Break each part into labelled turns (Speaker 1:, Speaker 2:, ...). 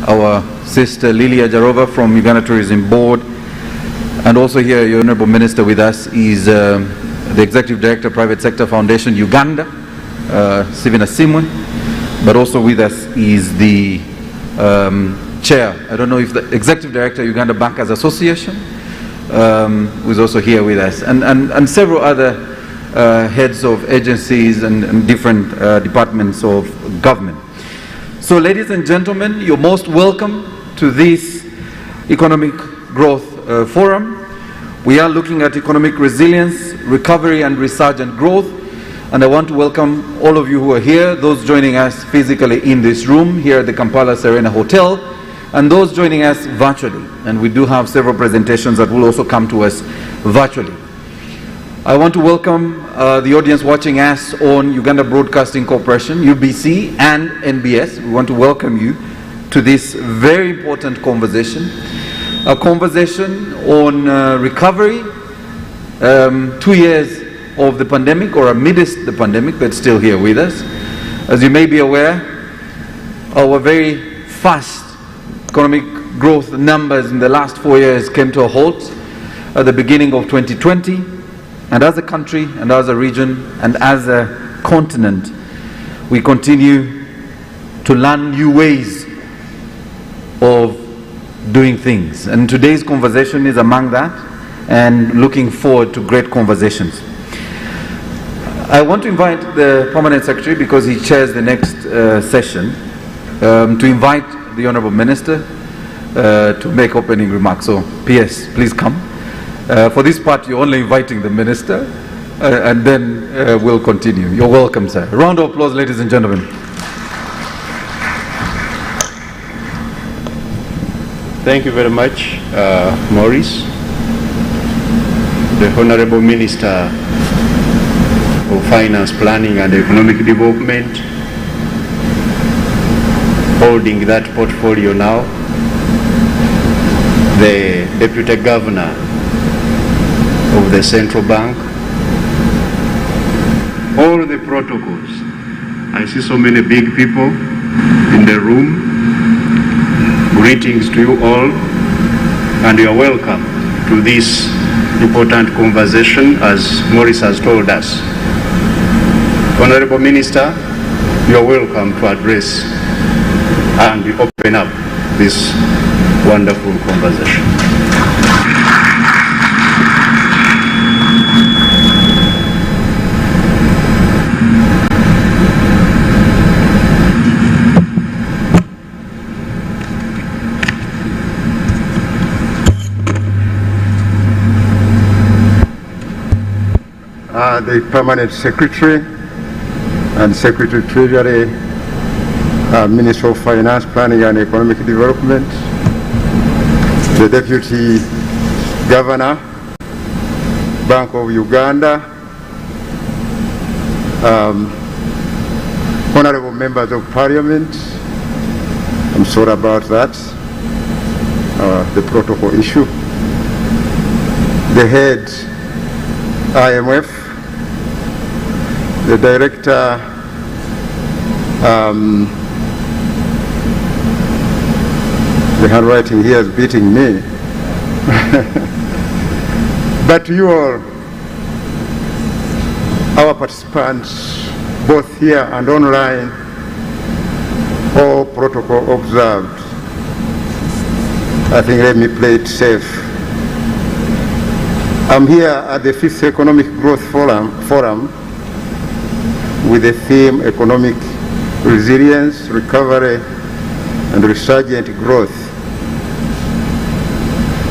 Speaker 1: our sister Lilia Jarova from Uganda Tourism Board, and also here your Honorable Minister with us is the Executive Director, Private Sector Foundation, Uganda, Sivina Simwe, but also with us is the Chair, I don't know if the Executive Director, Uganda Bankers Association, who is also here with us, and several other heads of agencies and different departments of government. So ladies and gentlemen, you're most welcome to this Economic Growth Forum. We are looking at economic resilience, recovery and resurgent growth, and I want to welcome all of you who are here, those joining us physically in this room here at the Kampala Serena Hotel, and those joining us virtually. And we do have several presentations that will also come to us virtually. I want to welcome the audience watching us on Uganda Broadcasting Corporation, UBC, and NBS. We want to welcome you to this very important conversation, a conversation on recovery, 2 years of the pandemic, or amidst the pandemic, but still here with us. As you may be aware, our very fast economic growth numbers in the last 4 years came to a halt at the beginning of 2020. And as a country, and as a region, and as a continent, we continue to learn new ways of doing things. And today's conversation is among that, and looking forward to great conversations. I want to invite the Permanent Secretary, because he chairs the next session, to invite the Honourable Minister to make opening remarks. So, PS, please come. For this part, you're only inviting the Minister, and then we'll continue. You're welcome, sir. A round of applause, ladies and gentlemen.
Speaker 2: Thank you very much, Maurice. The Honorable Minister of Finance, Planning and Economic Development, holding that portfolio now, the Deputy Governor of the Central Bank, all the protocols. I see so many big people in the room. Greetings to you all, and you are welcome to this important conversation, as Maurice has told us. Honorable Minister, you are welcome to address and open up this wonderful conversation.
Speaker 3: The Permanent Secretary and Secretary Treasury, Minister of Finance, Planning and Economic Development, the Deputy Governor, Bank of Uganda, Honorable Members of Parliament, I'm sorry about that, the protocol issue, the head IMF, the Director, the handwriting here is beating me. But you all, our participants, both here and online, all protocol observed. I think let me play it safe. I'm here at the 5th Economic Growth Forum with the theme Economic Resilience, Recovery and Resurgent Growth.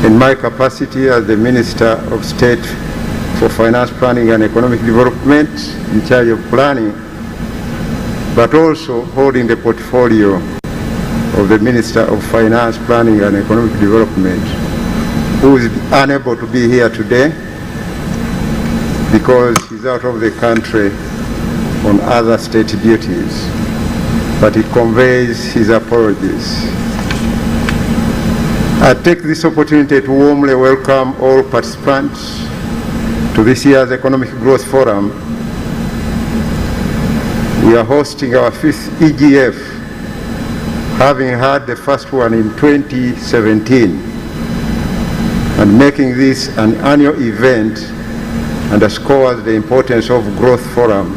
Speaker 3: In my capacity as the Minister of State for Finance, Planning and Economic Development, in charge of planning, but also holding the portfolio of the Minister of Finance, Planning and Economic Development, who is unable to be here today because he's out of the country on other state duties, but he conveys his apologies. I take this opportunity to warmly welcome all participants to this year's Economic Growth Forum. We are hosting our 5th EGF having had the first one in 2017, and making this an annual event underscores the importance of Growth Forum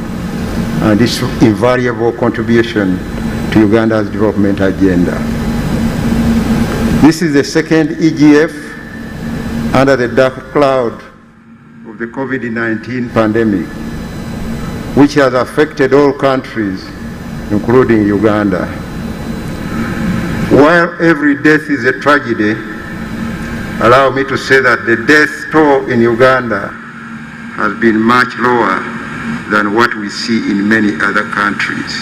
Speaker 3: and its invariable contribution to Uganda's development agenda. This is the second EGF under the dark cloud of the COVID-19 pandemic, which has affected all countries, including Uganda. While every death is a tragedy, allow me to say that the death toll in Uganda has been much lower than what we see in many other countries.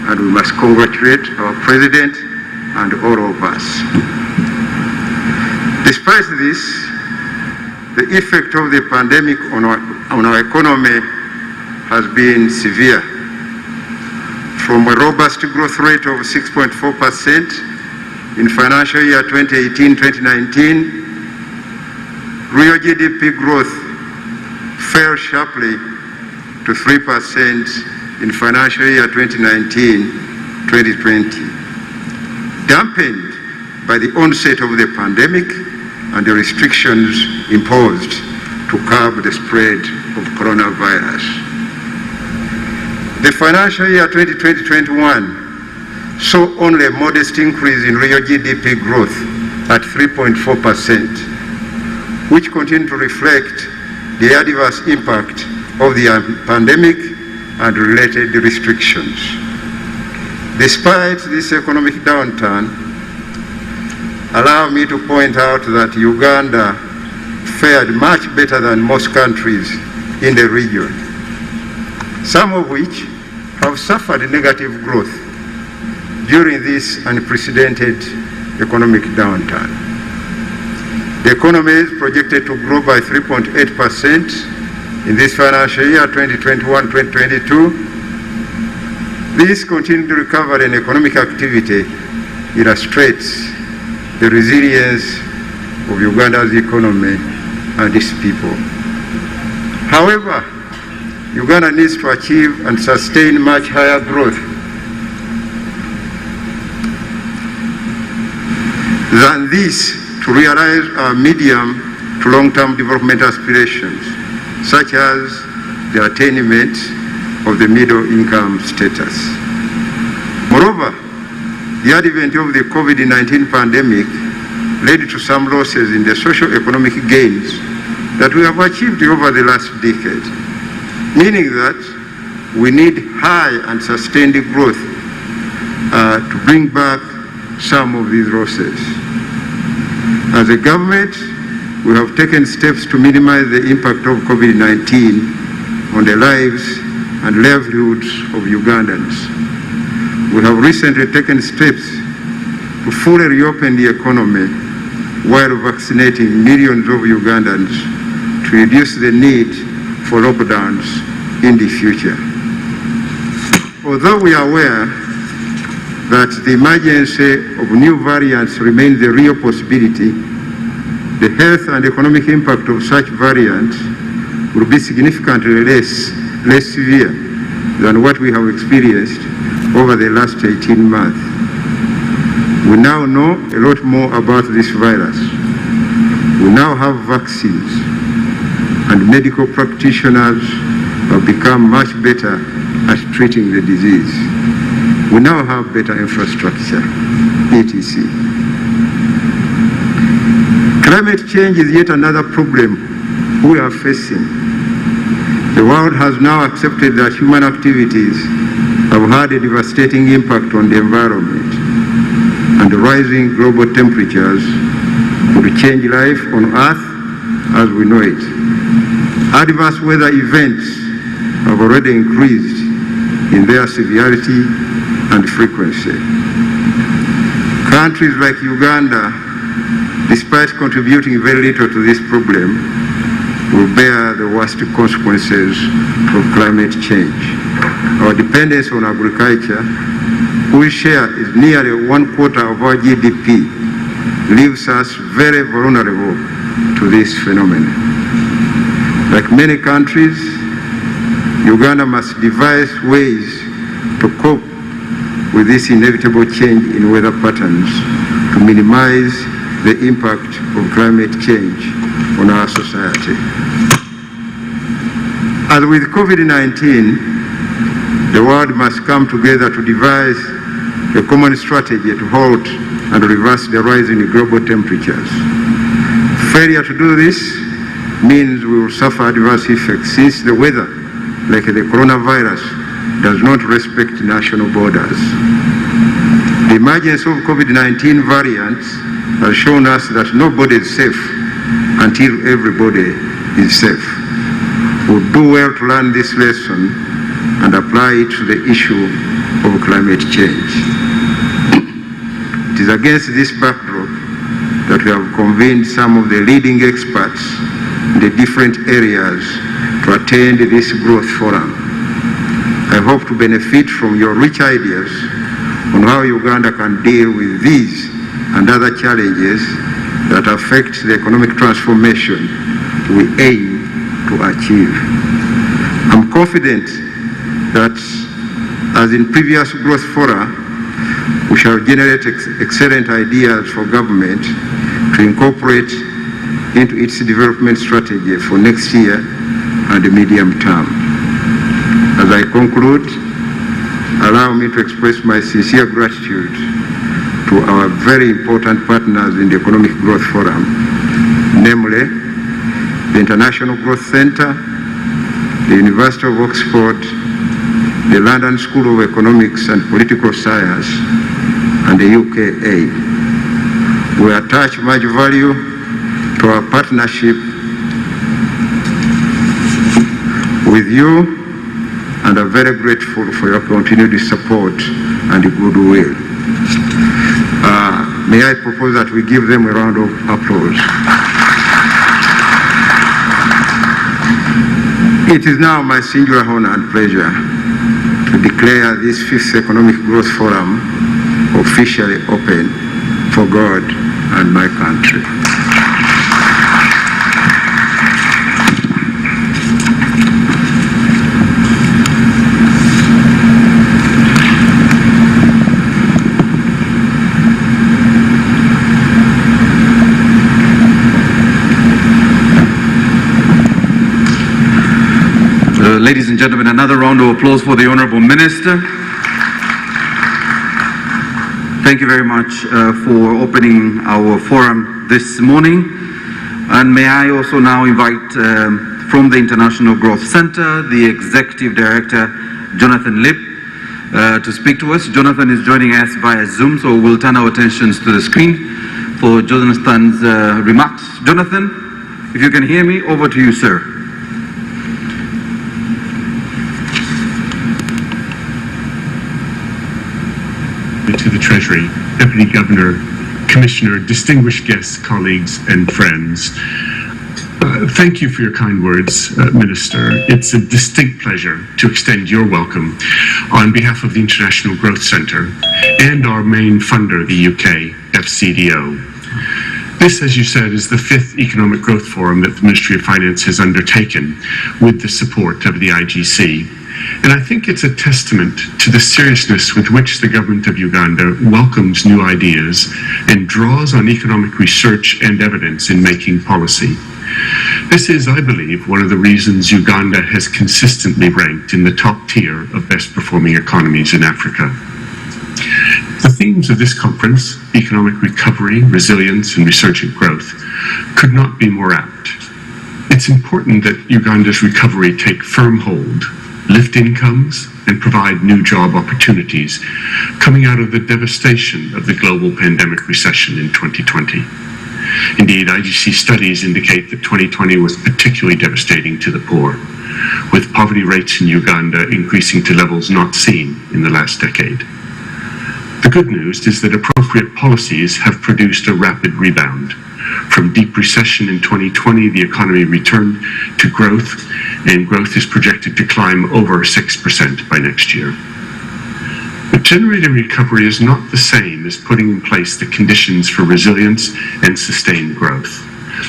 Speaker 3: And we must congratulate our President and all of us. Despite this, the effect of the pandemic on our economy has been severe. From a robust growth rate of 6.4% in financial year 2018-2019, real GDP growth fell sharply to 3% in financial year 2019-2020, dampened by the onset of the pandemic and the restrictions imposed to curb the spread of coronavirus. The financial year 2020-21 saw only a modest increase in real GDP growth at 3.4%, which continued to reflect the adverse impact of the pandemic and related restrictions. Despite this economic downturn, allow me to point out that Uganda fared much better than most countries in the region, some of which have suffered negative growth during this unprecedented economic downturn. The economy is projected to grow by 3.8% in this financial year 2021-2022. This continued recovery in economic activity illustrates the resilience of Uganda's economy and its people. However, Uganda needs to achieve and sustain much higher growth than this to realize our medium to long-term development aspirations, such as the attainment of the middle income status. Moreover, the advent of the COVID-19 pandemic led to some losses in the socio-economic gains that we have achieved over the last decade, meaning that we need high and sustained growth to bring back some of these losses. As a government, we have taken steps to minimize the impact of COVID-19 on the lives and livelihoods of Ugandans. We have recently taken steps to fully reopen the economy while vaccinating millions of Ugandans to reduce the need for lockdowns in the future. Although we are aware that the emergency of new variants remains a real possibility, the health and economic impact of such variants will be significantly less severe than what we have experienced over the last 18 months. We now know a lot more about this virus. We now have vaccines, and medical practitioners have become much better at treating the disease. We now have better infrastructure, etc. Climate change is yet another problem we are facing. The world has now accepted that human activities have had a devastating impact on the environment, and the rising global temperatures could change life on Earth as we know it. Adverse weather events have already increased in their severity and frequency. Countries like Uganda, despite contributing very little to this problem, will bear the worst consequences of climate change. Our dependence on agriculture, whose share is nearly 1/4 of our GDP, leaves us very vulnerable to this phenomenon. Like many countries, Uganda must devise ways to cope with this inevitable change in weather patterns to minimize the impact of climate change on our society. As with COVID-19, the world must come together to devise a common strategy to halt and reverse the rise in global temperatures. Failure to do this means we will suffer adverse effects, since the weather, like the coronavirus, does not respect national borders. The emergence of COVID-19 variants has shown us that nobody is safe until everybody is safe. We do well to learn this lesson and apply it to the issue of climate change. It is against this backdrop that we have convened some of the leading experts in the different areas to attend this growth forum. I hope to benefit from your rich ideas on how Uganda can deal with these and other challenges that affect the economic transformation we aim to achieve. I'm confident that, as in previous growth fora, we shall generate excellent ideas for government to incorporate into its development strategy for next year and the medium term. As I conclude, allow me to express my sincere gratitude to our very important partners in the Economic Growth Forum, namely the International Growth Center, the University of Oxford, the London School of Economics and Political Science, and the UKA. We attach much value to our partnership with you and are very grateful for your continued support and goodwill. May I propose that we give them a round of applause. It is now my singular honor and pleasure to declare this 5th Economic Growth Forum officially open for God and my country.
Speaker 1: Ladies and gentlemen, another round of applause for the Honourable Minister. Thank you very much for opening our forum this morning. And may I also now invite from the International Growth Center, the Executive Director, Jonathan Lip, to speak to us. Jonathan is joining us via Zoom, so we'll turn our attentions to the screen for Jonathan's remarks. Jonathan, if you can hear me, over to you, sir.
Speaker 4: To the Treasury, Deputy Governor, Commissioner, distinguished guests, colleagues and friends. Thank you for your kind words, Minister. It's a distinct pleasure to extend your welcome on behalf of the International Growth Centre and our main funder, the UK FCDO. This, as you said, is the 5th Economic Growth Forum that the Ministry of Finance has undertaken with the support of the IGC. And I think it's a testament to the seriousness with which the government of Uganda welcomes new ideas and draws on economic research and evidence in making policy. This is, I believe, one of the reasons Uganda has consistently ranked in the top tier of best performing economies in Africa. The themes of this conference, economic recovery, resilience, and resurgent growth, could not be more apt. It's important that Uganda's recovery take firm hold, lift incomes, and provide new job opportunities coming out of the devastation of the global pandemic recession in 2020. Indeed, IGC studies indicate that 2020 was particularly devastating to the poor, with poverty rates in Uganda increasing to levels not seen in the last decade. The good news is that appropriate policies have produced a rapid rebound. From deep recession in 2020, the economy returned to growth, and growth is projected to climb over 6% by next year. But generating recovery is not the same as putting in place the conditions for resilience and sustained growth.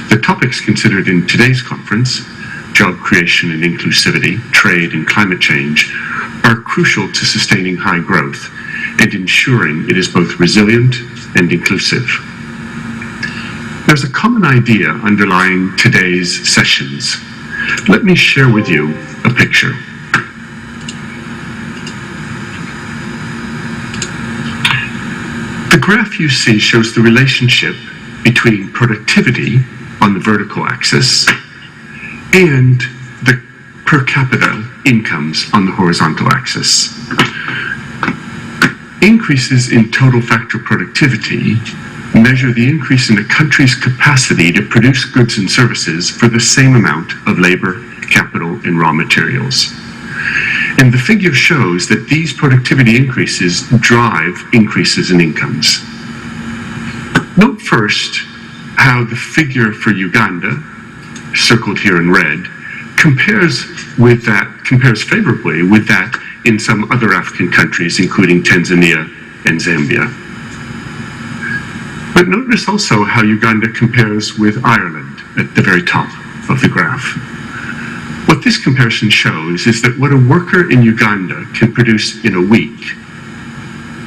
Speaker 4: The topics considered in today's conference, job creation and inclusivity, trade and climate change, are crucial to sustaining high growth and ensuring it is both resilient and inclusive. There's a common idea underlying today's sessions. Let me share with you a picture. The graph you see shows the relationship between productivity on the vertical axis and the per capita incomes on the horizontal axis. Increases in total factor productivity measure the increase in a country's capacity to produce goods and services for the same amount of labor, capital, and raw materials. And the figure shows that these productivity increases drive increases in incomes. Note first how the figure for Uganda, circled here in red, compares favorably with that in some other African countries, including Tanzania and Zambia. But notice also how Uganda compares with Ireland at the very top of the graph. What this comparison shows is that what a worker in Uganda can produce in a week,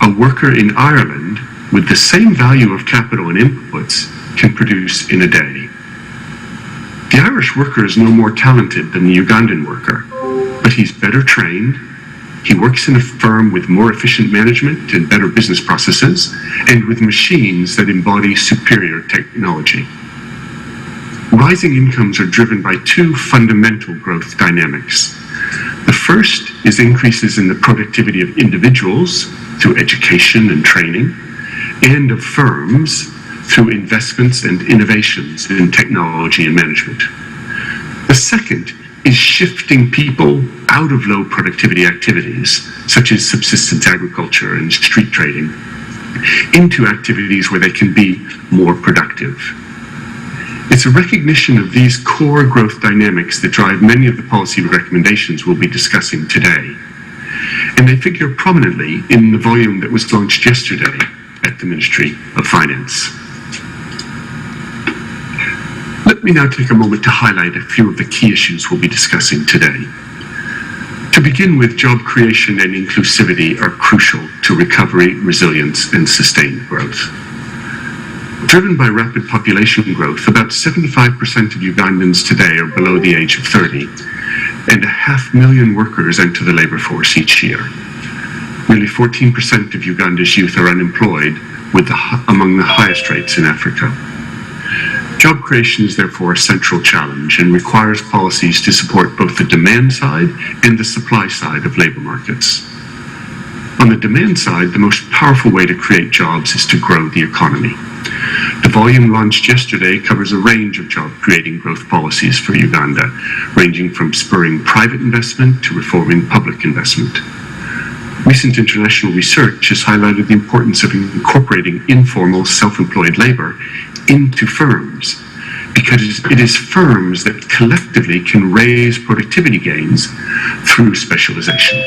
Speaker 4: a worker in Ireland with the same value of capital and inputs can produce in a day. The Irish worker is no more talented than the Ugandan worker, but he's better trained, he works in a firm with more efficient management and better business processes, and with machines that embody superior technology. Rising incomes are driven by two fundamental growth dynamics. The first is increases in the productivity of individuals through education and training, and of firms through investments and innovations in technology and management. The second is shifting people out of low productivity activities, such as subsistence agriculture and street trading, into activities where they can be more productive. It's a recognition of these core growth dynamics that drive many of the policy recommendations we'll be discussing today. And they figure prominently in the volume that was launched yesterday at the Ministry of Finance. Let me now take a moment to highlight a few of the key issues we'll be discussing today. To begin with, job creation and inclusivity are crucial to recovery, resilience, and sustained growth. Driven by rapid population growth, about 75% of Ugandans today are below the age of 30, and 500,000 workers enter the labor force each year. Nearly 14% of Uganda's youth are unemployed, among the highest rates in Africa. Job creation is therefore a central challenge and requires policies to support both the demand side and the supply side of labor markets. On the demand side, the most powerful way to create jobs is to grow the economy. The volume launched yesterday covers a range of job-creating growth policies for Uganda, ranging from spurring private investment to reforming public investment. Recent international research has highlighted the importance of incorporating informal self-employed labor into firms, because it is firms that collectively can raise productivity gains through specialization.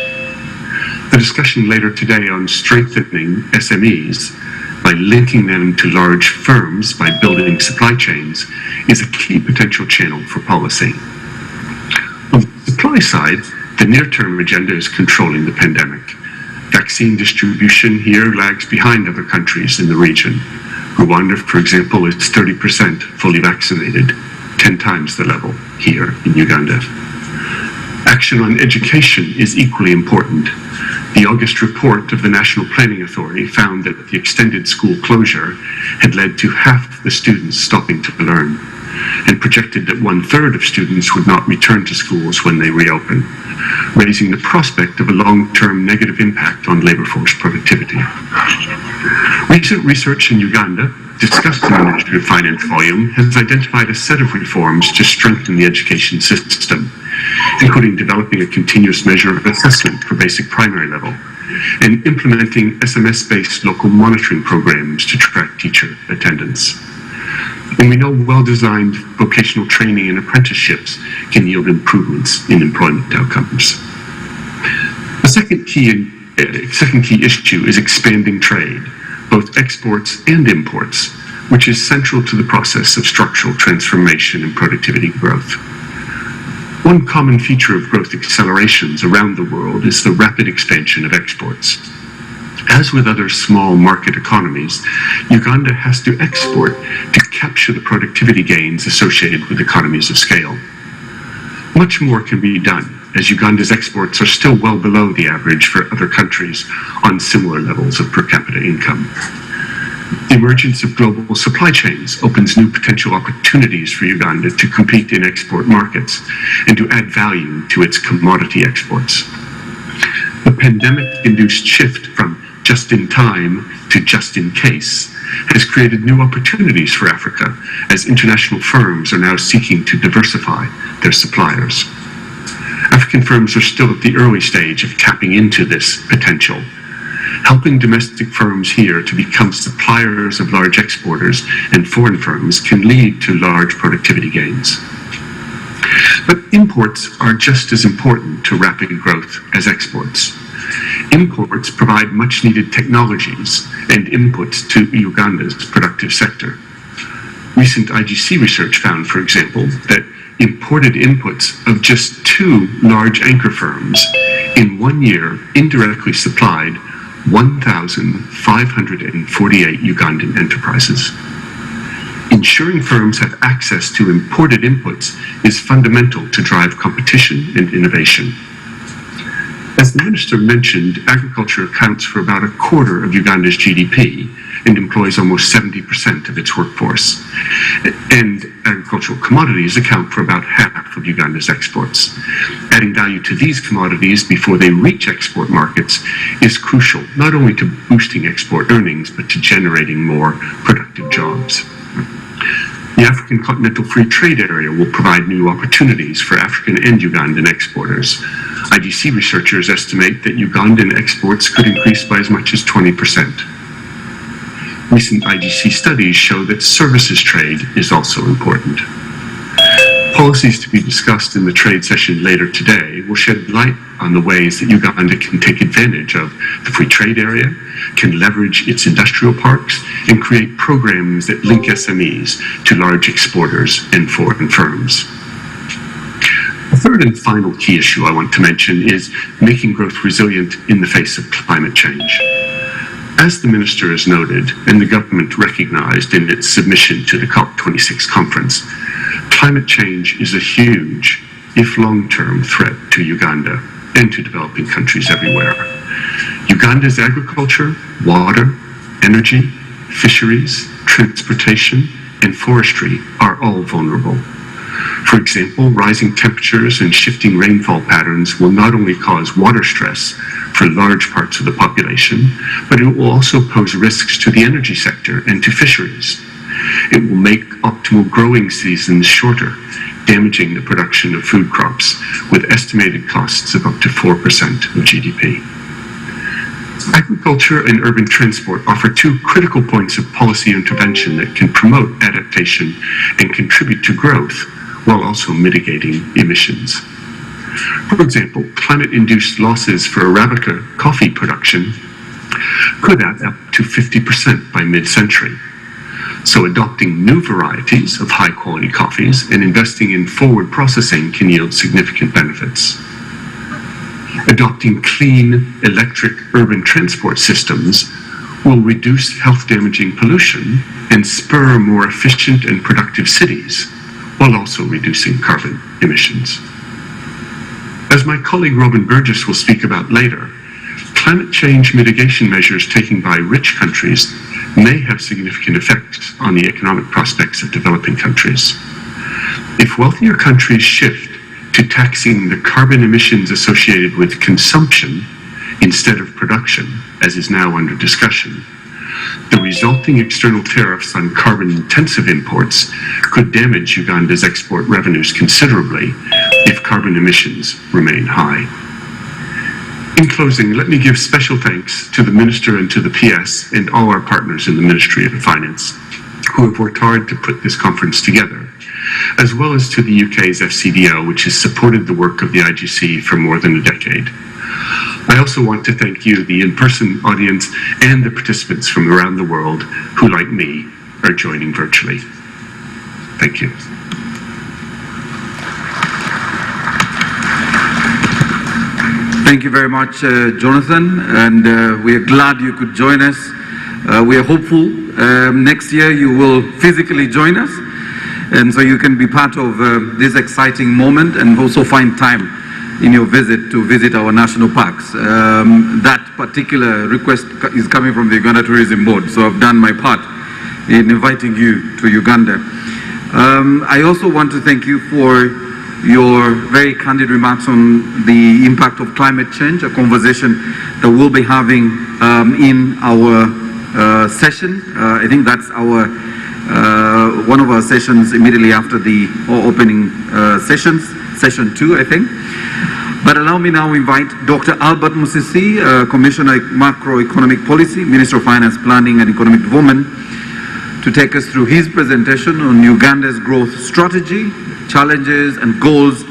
Speaker 4: The discussion later today on strengthening SMEs by linking them to large firms by building supply chains is a key potential channel for policy. On the supply side, the near-term agenda is controlling the pandemic. Vaccine distribution here lags behind other countries in the region. Rwanda, for example, is 30% fully vaccinated, 10 times the level here in Uganda. Action on education is equally important. The August report of the National Planning Authority found that the extended school closure had led to half the students stopping to learn, and projected that 1/3 of students would not return to schools when they reopen, raising the prospect of a long-term negative impact on labor force productivity. Recent research in Uganda, discussed in the Ministry of Finance volume, has identified a set of reforms to strengthen the education system, including developing a continuous measure of assessment for basic primary level, and implementing SMS-based local monitoring programs to track teacher attendance. And we know well-designed vocational training and apprenticeships can yield improvements in employment outcomes. The second key issue is expanding trade, both exports and imports, which is central to the process of structural transformation and productivity growth. One common feature of growth accelerations around the world is the rapid expansion of exports. As with other small market economies, Uganda has to export to capture the productivity gains associated with economies of scale. Much more can be done, as Uganda's exports are still well below the average for other countries on similar levels of per capita income. The emergence of global supply chains opens new potential opportunities for Uganda to compete in export markets and to add value to its commodity exports. The pandemic-induced shift from just-in-time to just-in-case has created new opportunities for Africa, as international firms are now seeking to diversify their suppliers. African firms are still at the early stage of tapping into this potential. Helping domestic firms here to become suppliers of large exporters and foreign firms can lead to large productivity gains. But imports are just as important to rapid growth as exports. Imports provide much-needed technologies and inputs to Uganda's productive sector. Recent IGC research found, for example, that imported inputs of just 2 large anchor firms in 1 year indirectly supplied 1,548 Ugandan enterprises. Ensuring firms have access to imported inputs is fundamental to drive competition and innovation. As the Minister mentioned, agriculture accounts for about a quarter of Uganda's GDP and employs almost 70% of its workforce. And agricultural commodities account for about half of Uganda's exports. Adding value to these commodities before they reach export markets is crucial, not only to boosting export earnings, but to generating more productive jobs. The African Continental Free Trade Area will provide new opportunities for African and Ugandan exporters. IGC researchers estimate that Ugandan exports could increase by as much as 20%. Recent IGC studies show that services trade is also important. Policies to be discussed in the trade session later today will shed light on the ways that Uganda can take advantage of the free trade area, can leverage its industrial parks, and create programs that link SMEs to large exporters and foreign firms. The third and final key issue I want to mention is making growth resilient in the face of climate change. As the Minister has noted, and the government recognized in its submission to the COP26 conference, climate change is a huge, if long-term, threat to Uganda and to developing countries everywhere. Uganda's agriculture, water, energy, fisheries, transportation, and forestry are all vulnerable. For example, rising temperatures and shifting rainfall patterns will not only cause water stress for large parts of the population, but it will also pose risks to the energy sector and to fisheries. It will make optimal growing seasons shorter, damaging the production of food crops, with estimated costs of up to 4% of GDP. Agriculture and urban transport offer 2 critical points of policy intervention that can promote adaptation and contribute to growth, while also mitigating emissions. For example, climate-induced losses for Arabica coffee production could add up to 50% by mid-century. So adopting new varieties of high-quality coffees and investing in forward processing can yield significant benefits. Adopting clean electric urban transport systems will reduce health-damaging pollution and spur more efficient and productive cities, while also reducing carbon emissions. As my colleague Robin Burgess will speak about later, climate change mitigation measures taken by rich countries may have significant effects on the economic prospects of developing countries. If wealthier countries shift to taxing the carbon emissions associated with consumption instead of production, as is now under discussion, the resulting external tariffs on carbon-intensive imports could damage Uganda's export revenues considerably if carbon emissions remain high. In closing, let me give special thanks to the Minister and to the PS and all our partners in the Ministry of Finance who have worked hard to put this conference together, as well as to the UK's FCDO, which has supported the work of the IGC for more than a decade. I also want to thank you, the in-person audience, and the participants from around the world who, like me, are joining virtually. Thank you.
Speaker 1: Thank you very much, Jonathan, and we are glad you could join us. We are hopeful next year you will physically join us, and so you can be part of this exciting moment and also find time in your visit to visit our national parks. That particular request is coming from the Uganda Tourism Board, so I've done my part in inviting you to Uganda. I also want to thank you for your very candid remarks on the impact of climate change, a conversation that we'll be having in our session. I think that's our one of our sessions immediately after the opening sessions, session 2, I think. But allow me now to invite Dr. Albert Musisi, Commissioner Macroeconomic Policy, Minister of Finance, Planning and Economic Development, to take us through his presentation on Uganda's growth strategy, challenges and goals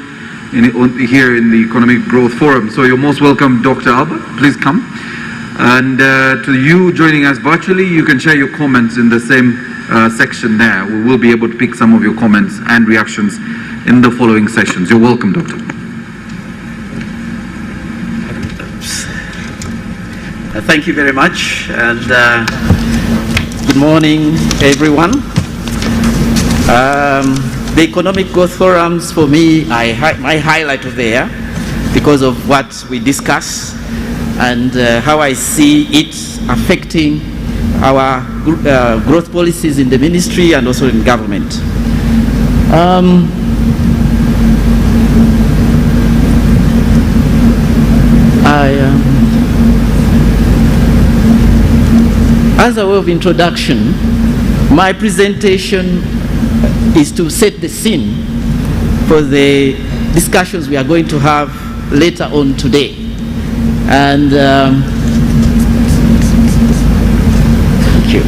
Speaker 1: here in the Economic Growth Forum. So you're most welcome, Dr. Albert. Please come. And to you joining us virtually, you can share your comments in the same section there. We will be able to pick some of your comments and reactions in the following sessions. You're welcome, Doctor.
Speaker 5: Thank you very much, and good morning, everyone. The Economic Growth Forums, for me, my highlight of there because of what we discuss and how I see it affecting our growth policies in the ministry and also in government. As a way of introduction, my presentation is to set the scene for the discussions we are going to have later on today. And thank you.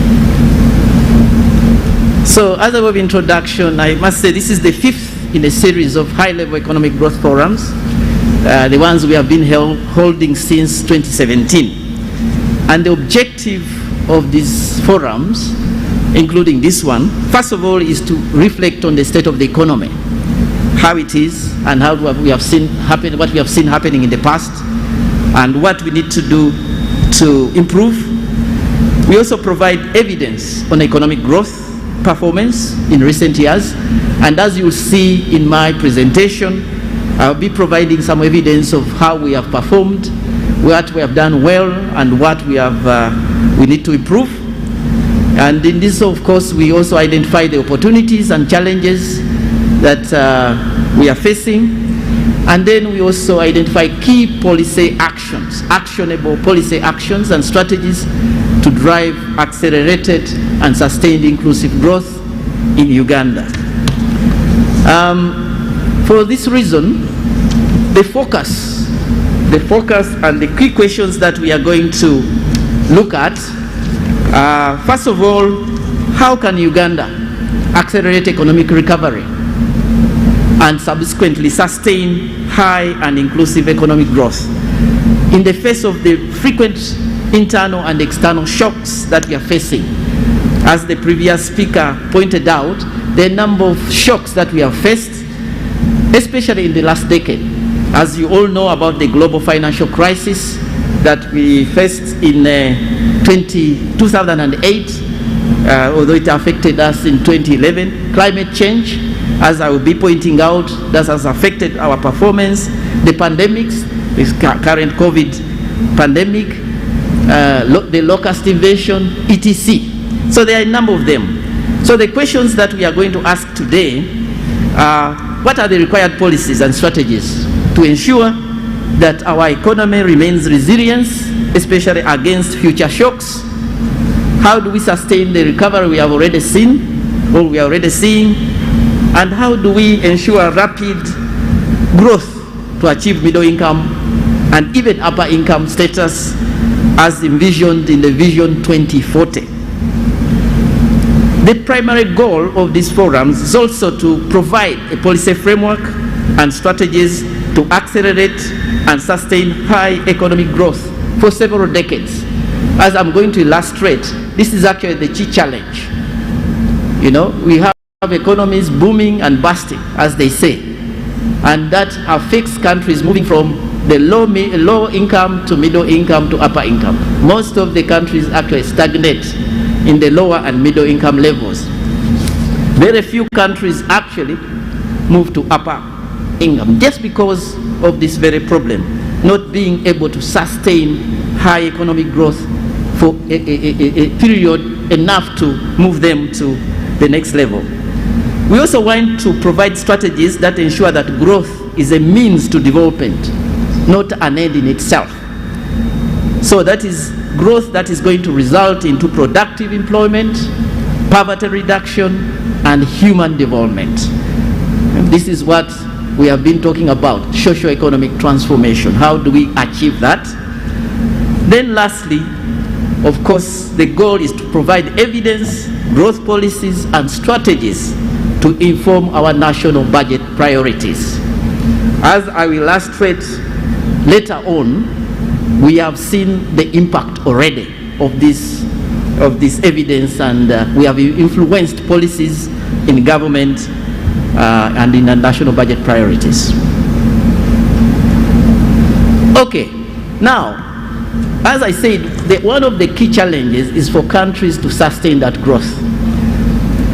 Speaker 5: So as a way of introduction, I must say this is the 5th in a series of high-level economic growth forums, the ones we have been holding since 2017. And the objective of these forums, including this one, first of all, is to reflect on the state of the economy, how it is, and how we have seen happen, what we have seen happening in the past, and what we need to do to improve. We also provide evidence on economic growth performance in recent years, and as you will see in my presentation, I'll be providing some evidence of how we have performed, what we have done well, and what we need to improve. And in this, of course, we also identify the opportunities and challenges that we are facing. And then we also identify key policy actions, actionable policy actions and strategies to drive accelerated and sustained inclusive growth in Uganda. For this reason, the focus and the key questions that we are going to look at, first of all, how can Uganda accelerate economic recovery and subsequently sustain high and inclusive economic growth in the face of the frequent internal and external shocks that we are facing? As the previous speaker pointed out, the number of shocks that we have faced, especially in the last decade. As you all know about the global financial crisis that we faced in 2008, although it affected us in 2011. Climate change, as I will be pointing out, that has affected our performance. The pandemics, this current COVID pandemic, the locust invasion, etc. So there are a number of them. So the questions that we are going to ask today are, what are the required policies and strategies to ensure that our economy remains resilient, especially against future shocks? How do we sustain the recovery we have already seen, or we are already seeing? And how do we ensure rapid growth to achieve middle income and even upper income status as envisioned in the Vision 2040? The primary goal of these forums is also to provide a policy framework and strategies to accelerate and sustain high economic growth for several decades. As I'm going to illustrate, this is actually the key challenge. You know, we have economies booming and busting, as they say, and that affects countries moving from the low income to middle income to upper income. Most of the countries actually stagnate in the lower and middle income levels. Very few countries actually move to upper income just because of this very problem, not being able to sustain high economic growth for a period enough to move them to the next level. We also want to provide strategies that ensure that growth is a means to development, not an end in itself. So that is growth that is going to result into productive employment, poverty reduction, and human development. And this is what we have been talking about, socio-economic transformation. How do we achieve that? Then lastly, of course, the goal is to provide evidence, growth policies, and strategies to inform our national budget priorities. As I will illustrate later on, we have seen the impact already of this evidence, and we have influenced policies in government and in our national budget priorities. Okay, now, as I said, one of the key challenges is for countries to sustain that growth.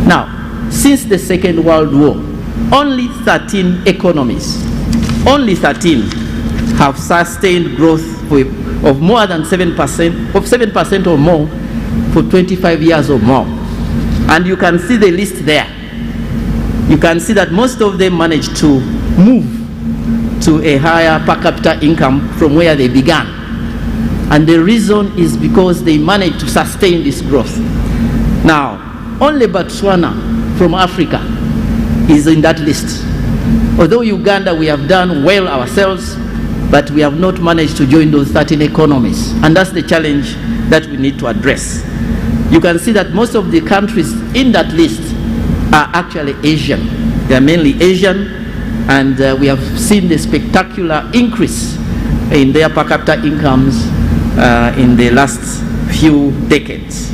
Speaker 5: Now, since the Second World War, only 13 economies, only 13 have sustained growth of more than 7%, of 7% or more for 25 years or more. And you can see the list there. You can see that most of them managed to move to a higher per capita income from where they began. And the reason is because they managed to sustain this growth. Now, only Botswana from Africa is in that list. Although Uganda, we have done well ourselves, but we have not managed to join those 13 economies. And that's the challenge that we need to address. You can see that most of the countries in that list are actually Asian. They are mainly Asian, and we have seen the spectacular increase in their per capita incomes in the last few decades.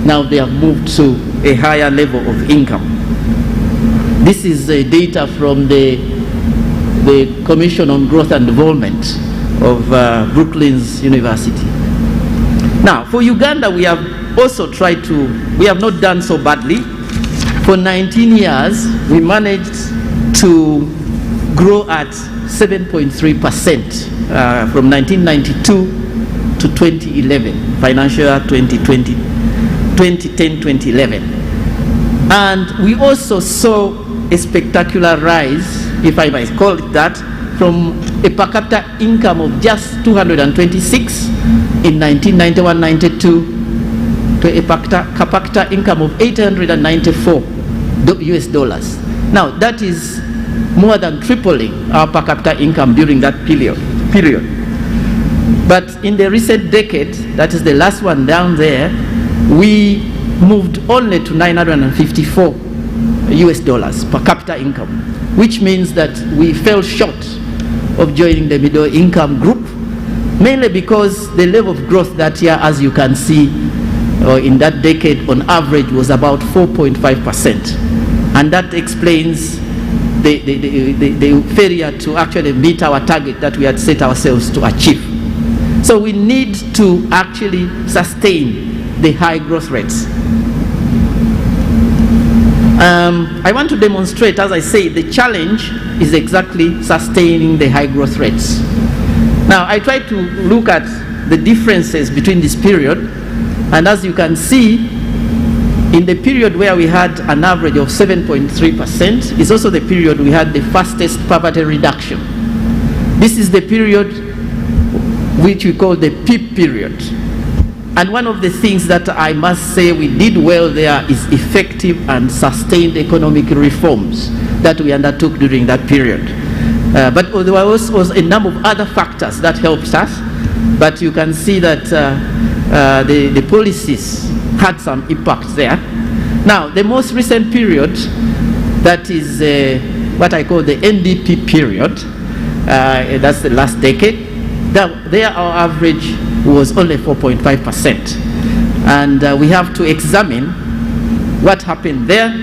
Speaker 5: Now they have moved to a higher level of income. This is data from the Commission on Growth and Development of Brooklands University. Now, for Uganda, we have also tried to, we have not done so badly. For 19 years, we managed to grow at 7.3% from 1992 to 2011, financial year 2010-2011. And we also saw a spectacular rise, if I might call it that, from a per capita income of just 226 in 1991-92 to a per capita income of 894 US dollars. Now that is more than tripling our per capita income during that period. But in the recent decade, that is the last one down there, we moved only to 954 US dollars per capita income, which means that we fell short of joining the middle income group, mainly because the level of growth that year, as you can see, in that decade on average was about 4.5%. And that explains the failure to actually meet our target that we had set ourselves to achieve. So we need to actually sustain the high growth rates. I want to demonstrate, as I say, the challenge is exactly sustaining the high growth rates. Now, I try to look at the differences between this period, and as you can see, in the period where we had an average of 7.3% is also the period we had the fastest poverty reduction. This is the period which we call the PEEP period. And one of the things that I must say we did well there is effective and sustained economic reforms that we undertook during that period. But there was a number of other factors that helped us, but you can see that the policies had some impact there. Now, the most recent period, that is what I call the NDP period, that's the last decade, there our average was only 4.5%. And we have to examine what happened there,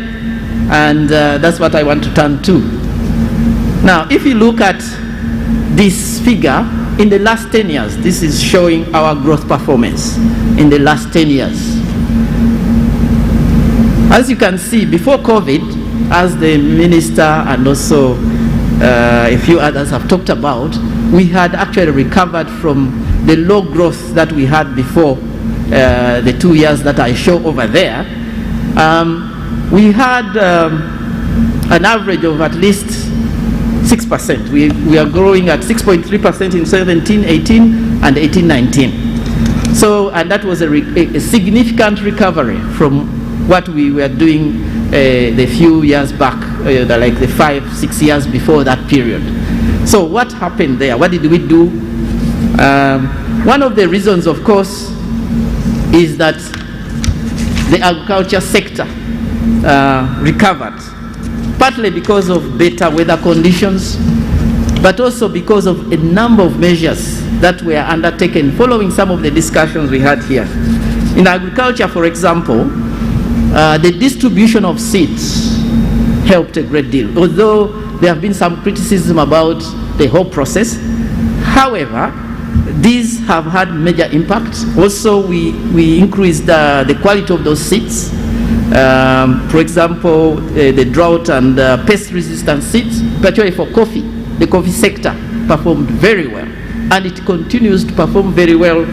Speaker 5: and that's what I want to turn to. Now, if you look at this figure in the last 10 years. This is showing our growth performance in the last 10 years. As you can see, before COVID, as the minister and also a few others have talked about, we had actually recovered from the low growth that we had before the 2 years that I show over there. We had an average of at least 6%. We are growing at 6.3% in 17, 18, and 18, 19. So, and that was a significant recovery from what we were doing the few years back, like the 5-6 years before that period. So what happened there? What did we do? One of the reasons, of course, is that the agriculture sector recovered, partly because of better weather conditions, but also because of a number of measures that were undertaken following some of the discussions we had here. In agriculture, for example, the distribution of seeds helped a great deal, although there have been some criticism about the whole process. However, these have had major impact. Also, we increased the quality of those seeds. For example, the drought and pest-resistant seeds, particularly for coffee. The coffee sector performed very well, and it continues to perform very well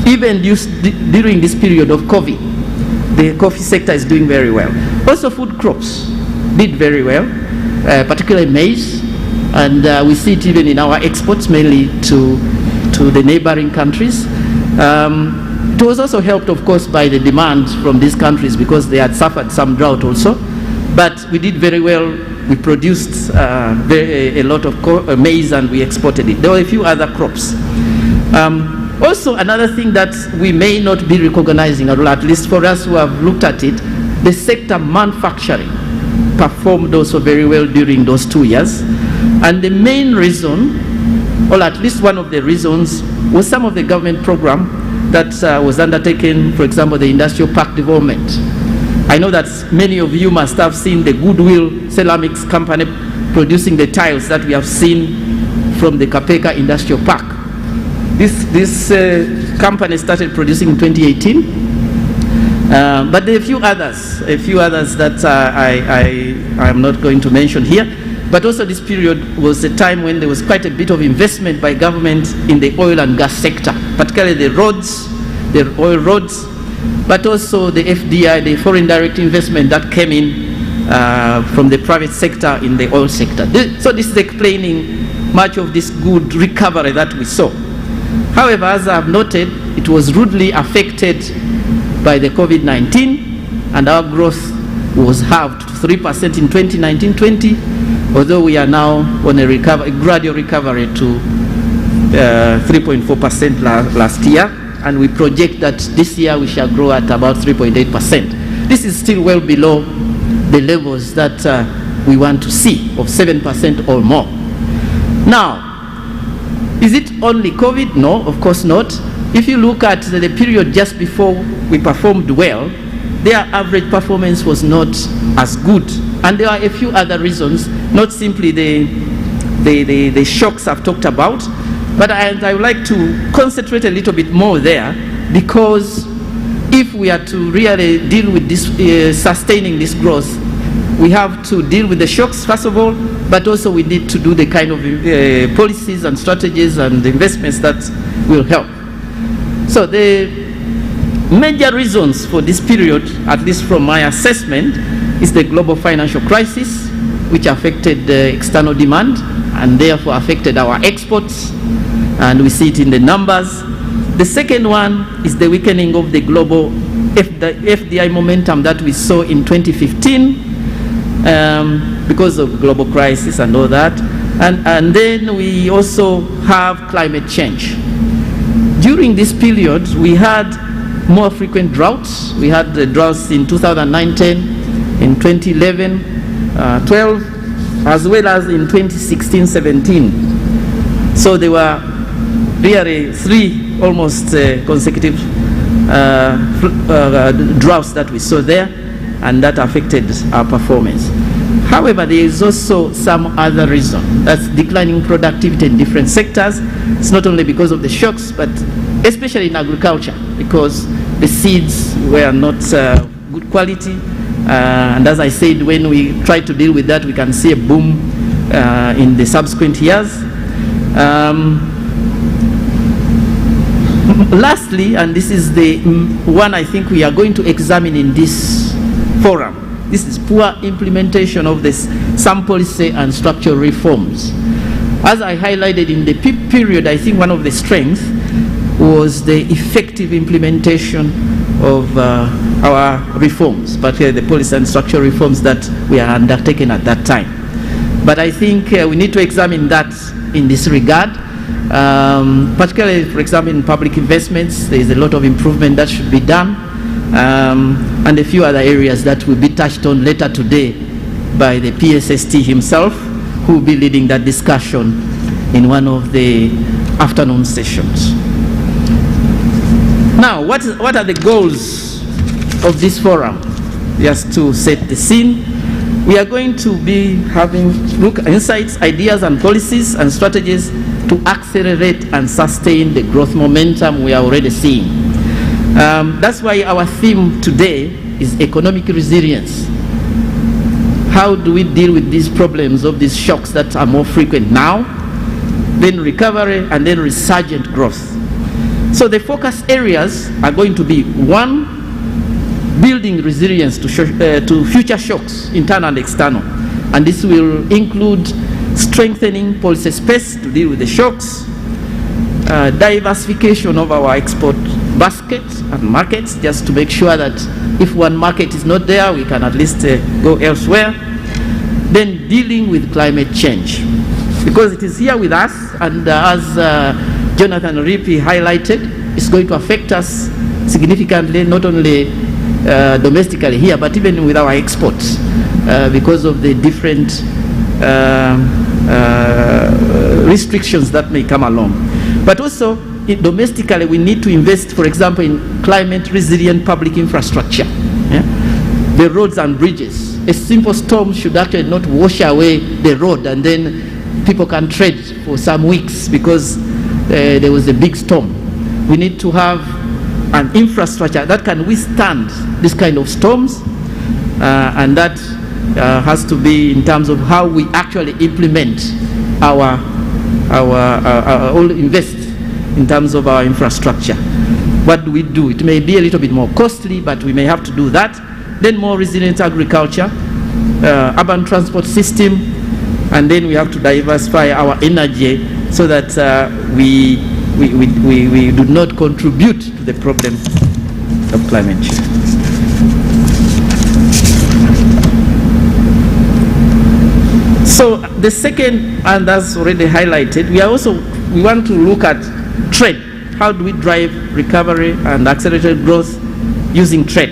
Speaker 5: even during this period of COVID. The coffee sector is doing very well. Also, food crops did very well, particularly maize, and we see it even in our exports, mainly to the neighboring countries. It was also helped, of course, by the demand from these countries because they had suffered some drought also. But we did very well. We produced a lot of maize and we exported it. There were a few other crops. Also, another thing that we may not be recognizing, or at least for us who have looked at it, the sector manufacturing performed also very well during those 2 years. And the main reason, or at least one of the reasons, was some of the government program that was undertaken, for example, the industrial park development. I know that many of you must have seen the Goodwill Ceramics company producing the tiles that we have seen from the Kapeka Industrial Park. This company started producing in 2018, but there are a few others that I am not going to mention here. But also this period was a time when there was quite a bit of investment by government in the oil and gas sector, particularly the roads, the oil roads, but also the FDI, the foreign direct investment that came in from the private sector in the oil sector. So this is explaining much of this good recovery that we saw. However, as I have noted, it was rudely affected by the COVID-19, and our growth was halved to 3% in 2019-20, although we are now on a gradual recovery to 3.4% last year, and we project that this year we shall grow at about 3.8%. This is still well below the levels that we want to see of 7% or more. Now, is it only COVID? No, of course not. If you look at the period just before we performed well, their average performance was not as good. And there are a few other reasons, not simply the shocks I've talked about, but I would like to concentrate a little bit more there, because if we are to really deal with this, sustaining this growth, we have to deal with the shocks first of all, but also we need to do the kind of policies and strategies and investments that will help. So the major reasons for this period, at least from my assessment, is the global financial crisis, which affected the external demand and therefore affected our exports, and we see it in the numbers. The second one is the weakening of the global FDI momentum that we saw in 2015 because of global crisis and all that. And then we also have climate change. During this period, we had more frequent droughts. We had the droughts in 2009-10, in 2011-12, as well as in 2016-17. So there were really three almost consecutive droughts that we saw there, and that affected our performance. However, there is also some other reason. That's declining productivity in different sectors. It's not only because of the shocks, but especially in agriculture, because the seeds were not good quality. And as I said, when we try to deal with that, we can see a boom in the subsequent years. Lastly, and this is the one I think we are going to examine in this forum, this is poor implementation of some policy and structural reforms. As I highlighted in the period, I think one of the strengths was the effective implementation of our reforms, particularly the policy and structural reforms that we are undertaking at that time. But I think we need to examine that in this regard, particularly, for example, in public investments. There is a lot of improvement that should be done, and a few other areas that will be touched on later today by the PSST himself, who will be leading that discussion in one of the afternoon sessions. Now, what are the goals of this forum? Just to set the scene, we are going to be having insights, ideas, and policies and strategies to accelerate and sustain the growth momentum we are already seeing. That's why our theme today is economic resilience. How do we deal with these problems of these shocks that are more frequent now, then recovery, and then resurgent growth? So the focus areas are going to be: 1, building resilience to future shocks, internal and external. And this will include strengthening policy space to deal with the shocks, diversification of our export basket and markets, just to make sure that if one market is not there, we can at least go elsewhere. Then dealing with climate change, because it is here with us, and as Jonathan Rippey highlighted, it's going to affect us significantly, not only domestically here, but even with our exports, because of the different restrictions that may come along. But also, domestically, we need to invest, for example, in climate resilient public infrastructure, the roads and bridges. A simple storm should actually not wash away the road, and then people can tread for some weeks because there was a big storm. We need to have an infrastructure that can withstand this kind of storms, and that has to be in terms of how we actually implement or invest in terms of our infrastructure. What do we do? It may be a little bit more costly, but we may have to do that. Then more resilient agriculture, urban transport system, and then we have to diversify our energy so that we do not contribute to the problem of climate change. So the second, and that's already highlighted, we want to look at trade. How do we drive recovery and accelerated growth using trade?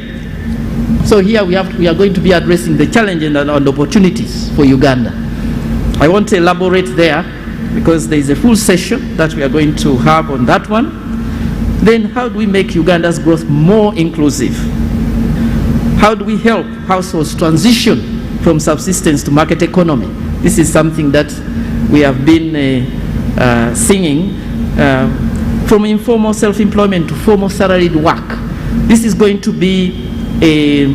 Speaker 5: So here we are going to be addressing the challenges and opportunities for Uganda. I want to elaborate there because there is a full session that we are going to have on that one. Then how do we make Uganda's growth more inclusive? How do we help households transition from subsistence to market economy? This is something that we have been singing, from informal self-employment to formal salaried work. This is going to be a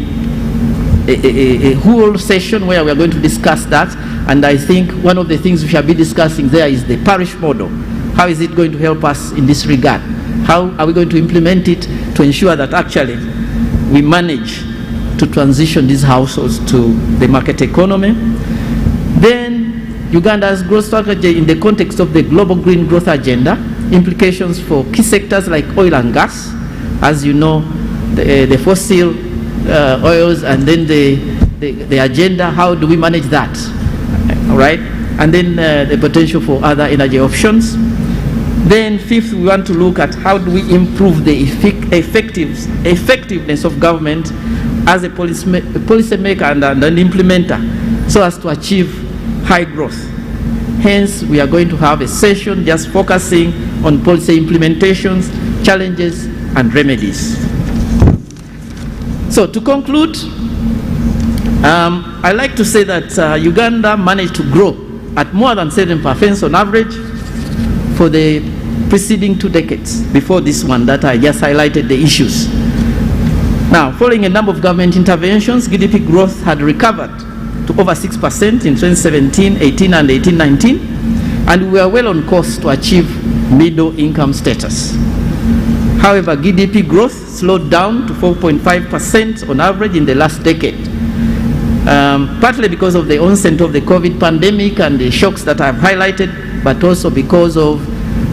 Speaker 5: whole session where we are going to discuss that, and I think one of the things we shall be discussing there is the parish model. How is it going to help us in this regard? How are we going to implement it to ensure that actually we manage to transition these households to the market economy? Then Uganda's growth strategy in the context of the global green growth agenda, implications for key sectors like oil and gas. As you know, the fossil oils, and then the agenda, how do we manage that? All right? And then the potential for other energy options. Then fifth, we want to look at how do we improve the effectiveness of government as a policymaker and an implementer so as to achieve high growth. Hence, we are going to have a session just focusing on policy implementations, challenges, and remedies. So to conclude, I like to say that Uganda managed to grow at more than 7% on average for the preceding 2 decades, before this one that I just highlighted the issues. Now, following a number of government interventions, GDP growth had recovered to over 6% in 2017, 18, and 18-19, and we are well on course to achieve middle income status. However, GDP growth slowed down to 4.5% on average in the last decade, partly because of the onset of the COVID pandemic and the shocks that I've highlighted, but also because of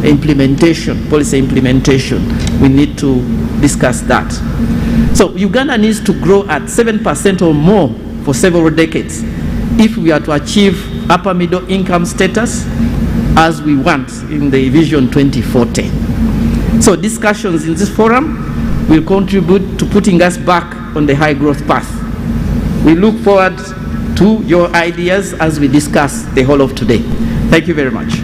Speaker 5: implementation, policy implementation. We need to discuss that. So Uganda needs to grow at 7% or more for several decades if we are to achieve upper middle income status as we want in the Vision 2040. So discussions in this forum will contribute to putting us back on the high growth path. We look forward to your ideas as we discuss the whole of today. Thank you very much.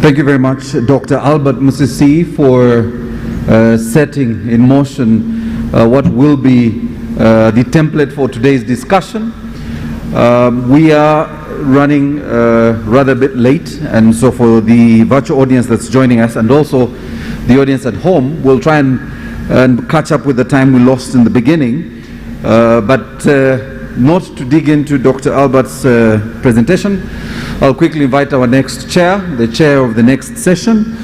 Speaker 1: Thank you very much, Dr. Albert Musisi, for setting in motion what will be the template for today's discussion. We are running rather a bit late, and so for the virtual audience that's joining us and also the audience at home, we'll try and catch up with the time we lost in the beginning, but not to dig into Dr. Albert's presentation. I'll quickly invite our next chair, the chair of the next session.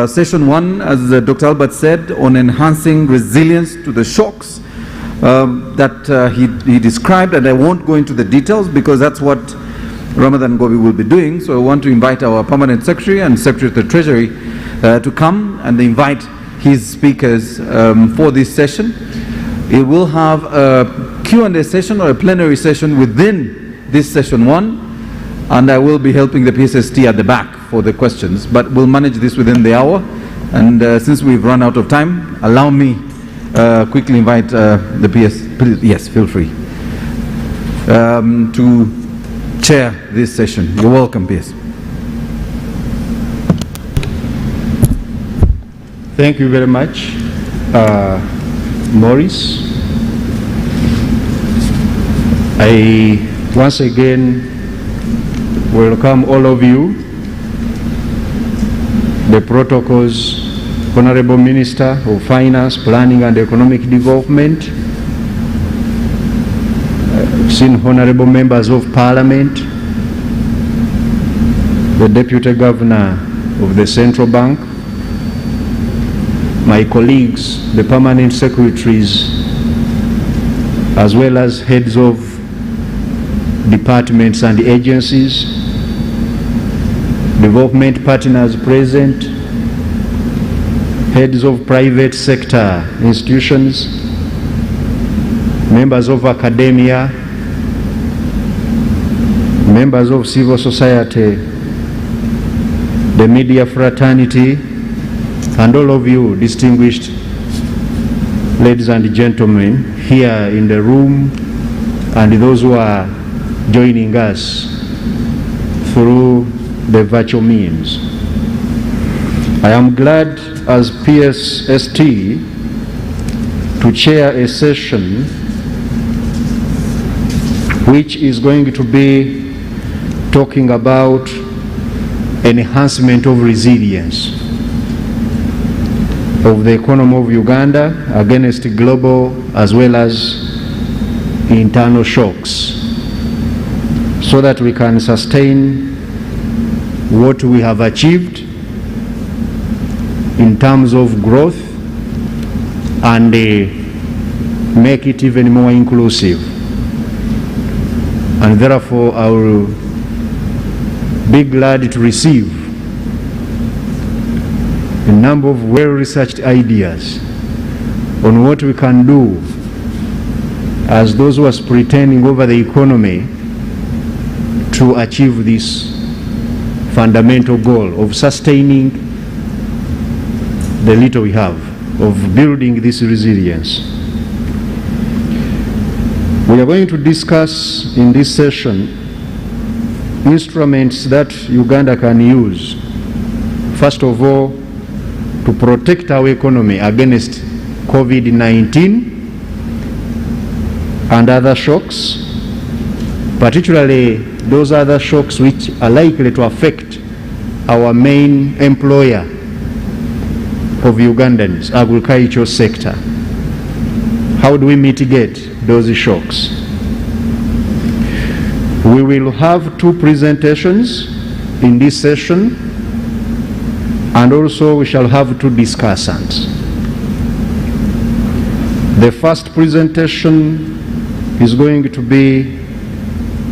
Speaker 1: Session 1, as Dr. Albert said, on enhancing resilience to the shocks that he described, and I won't go into the details because that's what Ramadan Gobi will be doing. So I want to invite our Permanent Secretary and Secretary of the Treasury to come and invite his speakers for this session. It will have a Q&A session or a plenary session within this session 1, and I will be helping the PSST at the back for the questions, but we'll manage this within the hour. And since we've run out of time, allow me quickly invite the PS, please, yes, feel free, to chair this session. You're welcome, PS.
Speaker 6: Thank you very much, Maurice. I once again welcome all of you, the protocols, Honorable Minister of Finance, Planning and Economic Development, seen Honorable Members of Parliament, the Deputy Governor of the Central Bank, my colleagues, the Permanent Secretaries, as well as heads of departments and agencies, development partners present, heads of private sector institutions, members of academia, members of civil society, the media fraternity, and all of you distinguished ladies and gentlemen here in the room and those who are joining us through the virtual means. I am glad as PSST to chair a session which is going to be talking about enhancement of resilience of the economy of Uganda against global as well as internal shocks, so that we can sustain what we have achieved in terms of growth and make it even more inclusive. And therefore I will be glad to receive a number of well-researched ideas on what we can do as those who are pretending over the economy to achieve this fundamental goal of sustaining the little we have, of building this resilience. We are going to discuss in this session instruments that Uganda can use, first of all, to protect our economy against COVID-19 and other shocks, particularly those other shocks which are likely to affect our main employer of Ugandans, agricultural sector. How do we mitigate those shocks? We will have two presentations in this session, and also we shall have two discussants. The first presentation is going to be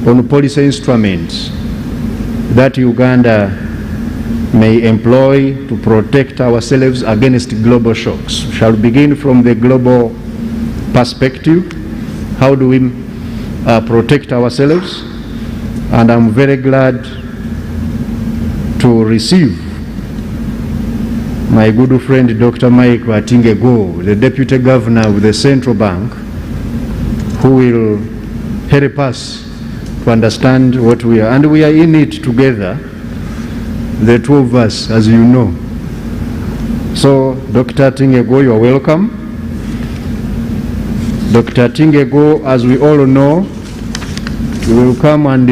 Speaker 6: on policy instruments that Uganda may employ to protect ourselves against global shocks. We shall begin from the global perspective. How do we protect ourselves? And I'm very glad to receive my good friend Dr. Mike Atingego, the Deputy Governor of the Central Bank, who will help us to understand what we are. And we are in it together, the two of us, as you know. So, Dr. Atingego, you are welcome. Dr. Atingego, as we all know, will come and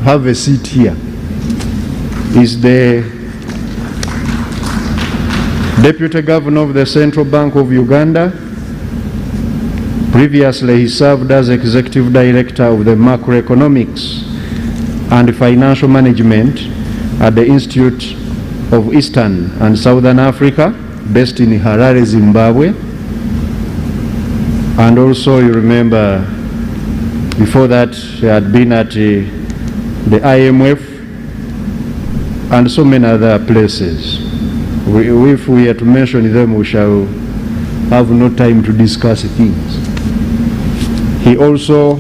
Speaker 6: have a seat here. Is the Deputy Governor of the Central Bank of Uganda. Previously, he served as Executive Director of the Macroeconomics and Financial Management at the Institute of Eastern and Southern Africa, based in Harare, Zimbabwe. And also, you remember, before that, he had been at the IMF and so many other places. If we are to mention them, we shall have no time to discuss things. He also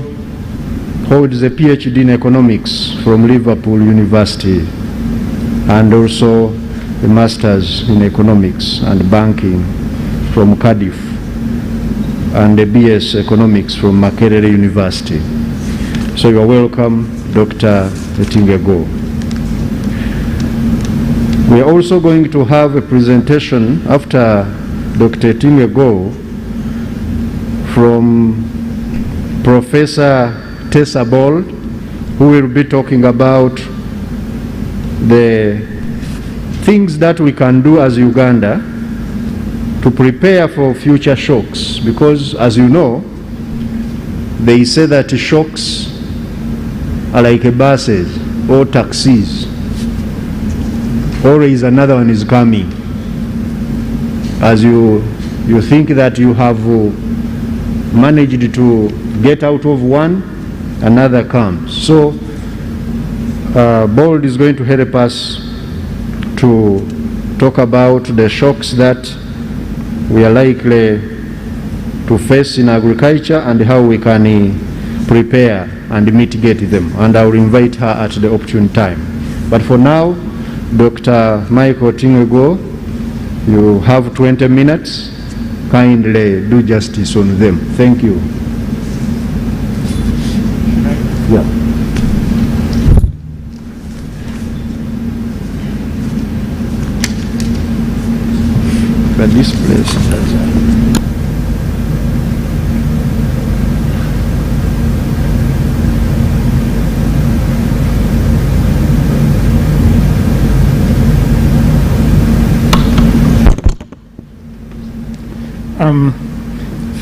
Speaker 6: holds a PhD in economics from Liverpool University, and also a master's in economics and banking from Cardiff, and a BS economics from Makerere University. So you are welcome, Dr. Atingego. We are also going to have a presentation after Dr. Atingego from Professor Tessa Ball, who will be talking about the things that we can do as Uganda to prepare for future shocks, because as you know, they say that shocks are like buses or taxis. Always another one is coming. As you think that you have managed to get out of one, another comes. So Bold is going to help us to talk about the shocks that we are likely to face in agriculture and how we can prepare and mitigate them. And I will invite her at the opportune time. But for now, Dr. Michael Atingego, you have 20 minutes. Kindly do justice on them. Thank you. Yeah. But this place has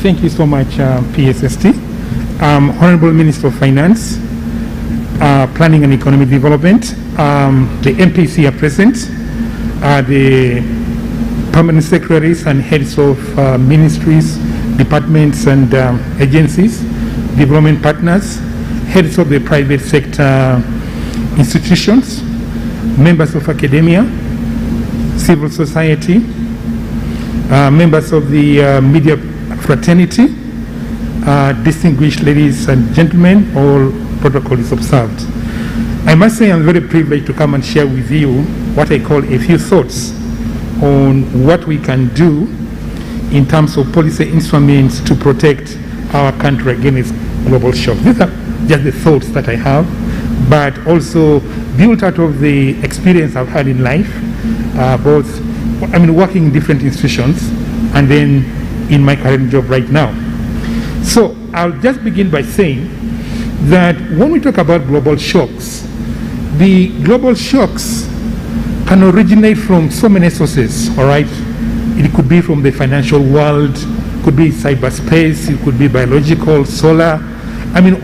Speaker 7: thank you so much, PSST. Honorable Minister of Finance, Planning and Economic Development, the MPC are present, the permanent secretaries and heads of ministries, departments and agencies, development partners, heads of the private sector institutions, members of academia, civil society, members of the media fraternity, distinguished ladies and gentlemen, all protocol is observed. I must say I'm very privileged to come and share with you what I call a few thoughts on what we can do in terms of policy instruments to protect our country against global shock. These are just the thoughts that I have, but also built out of the experience I've had in life, working in different institutions and then in my current job right now. So I'll just begin by saying that when we talk about global shocks, the global shocks can originate from so many sources, all right? It could be from the financial world, it could be cyberspace, it could be biological, solar.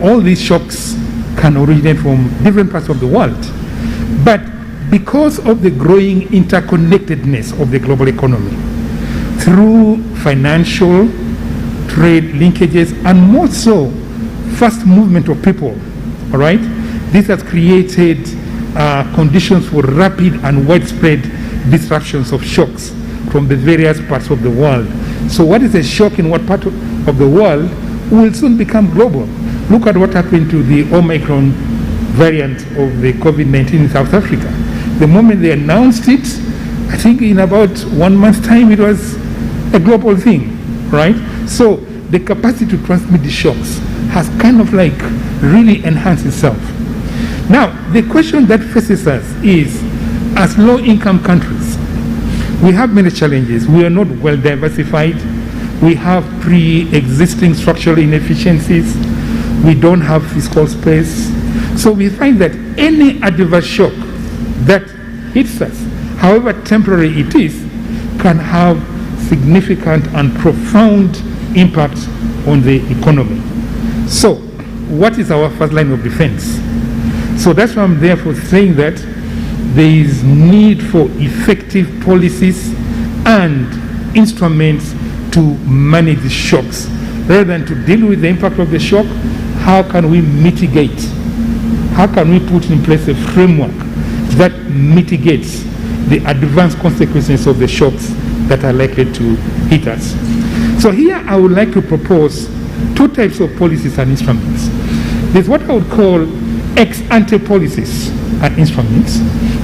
Speaker 7: All these shocks can originate from different parts of the world. But because of the growing interconnectedness of the global economy, through financial, trade linkages, and more so, fast movement of people, all right? This has created conditions for rapid and widespread disruptions of shocks from the various parts of the world. So what is a shock in what part of the world will soon become global. Look at what happened to the Omicron variant of the COVID-19 in South Africa. The moment they announced it, I think in about 1 month's time, it was a global thing, right? So the capacity to transmit the shocks has kind of like really enhanced itself. Now, the question that faces us is, as low-income countries, we have many challenges. We are not well diversified. We have pre-existing structural inefficiencies. We don't have fiscal space. So we find that any adverse shock that hits us, however temporary it is, can have significant and profound impact on the economy. So what is our first line of defense? So that's why I'm therefore saying that there is need for effective policies and instruments to manage the shocks. Rather than to deal with the impact of the shock, how can we mitigate? How can we put in place a framework that mitigates the adverse consequences of the shocks that are likely to hit us? So here I would like to propose two types of policies and instruments. There's what I would call ex-ante policies and instruments,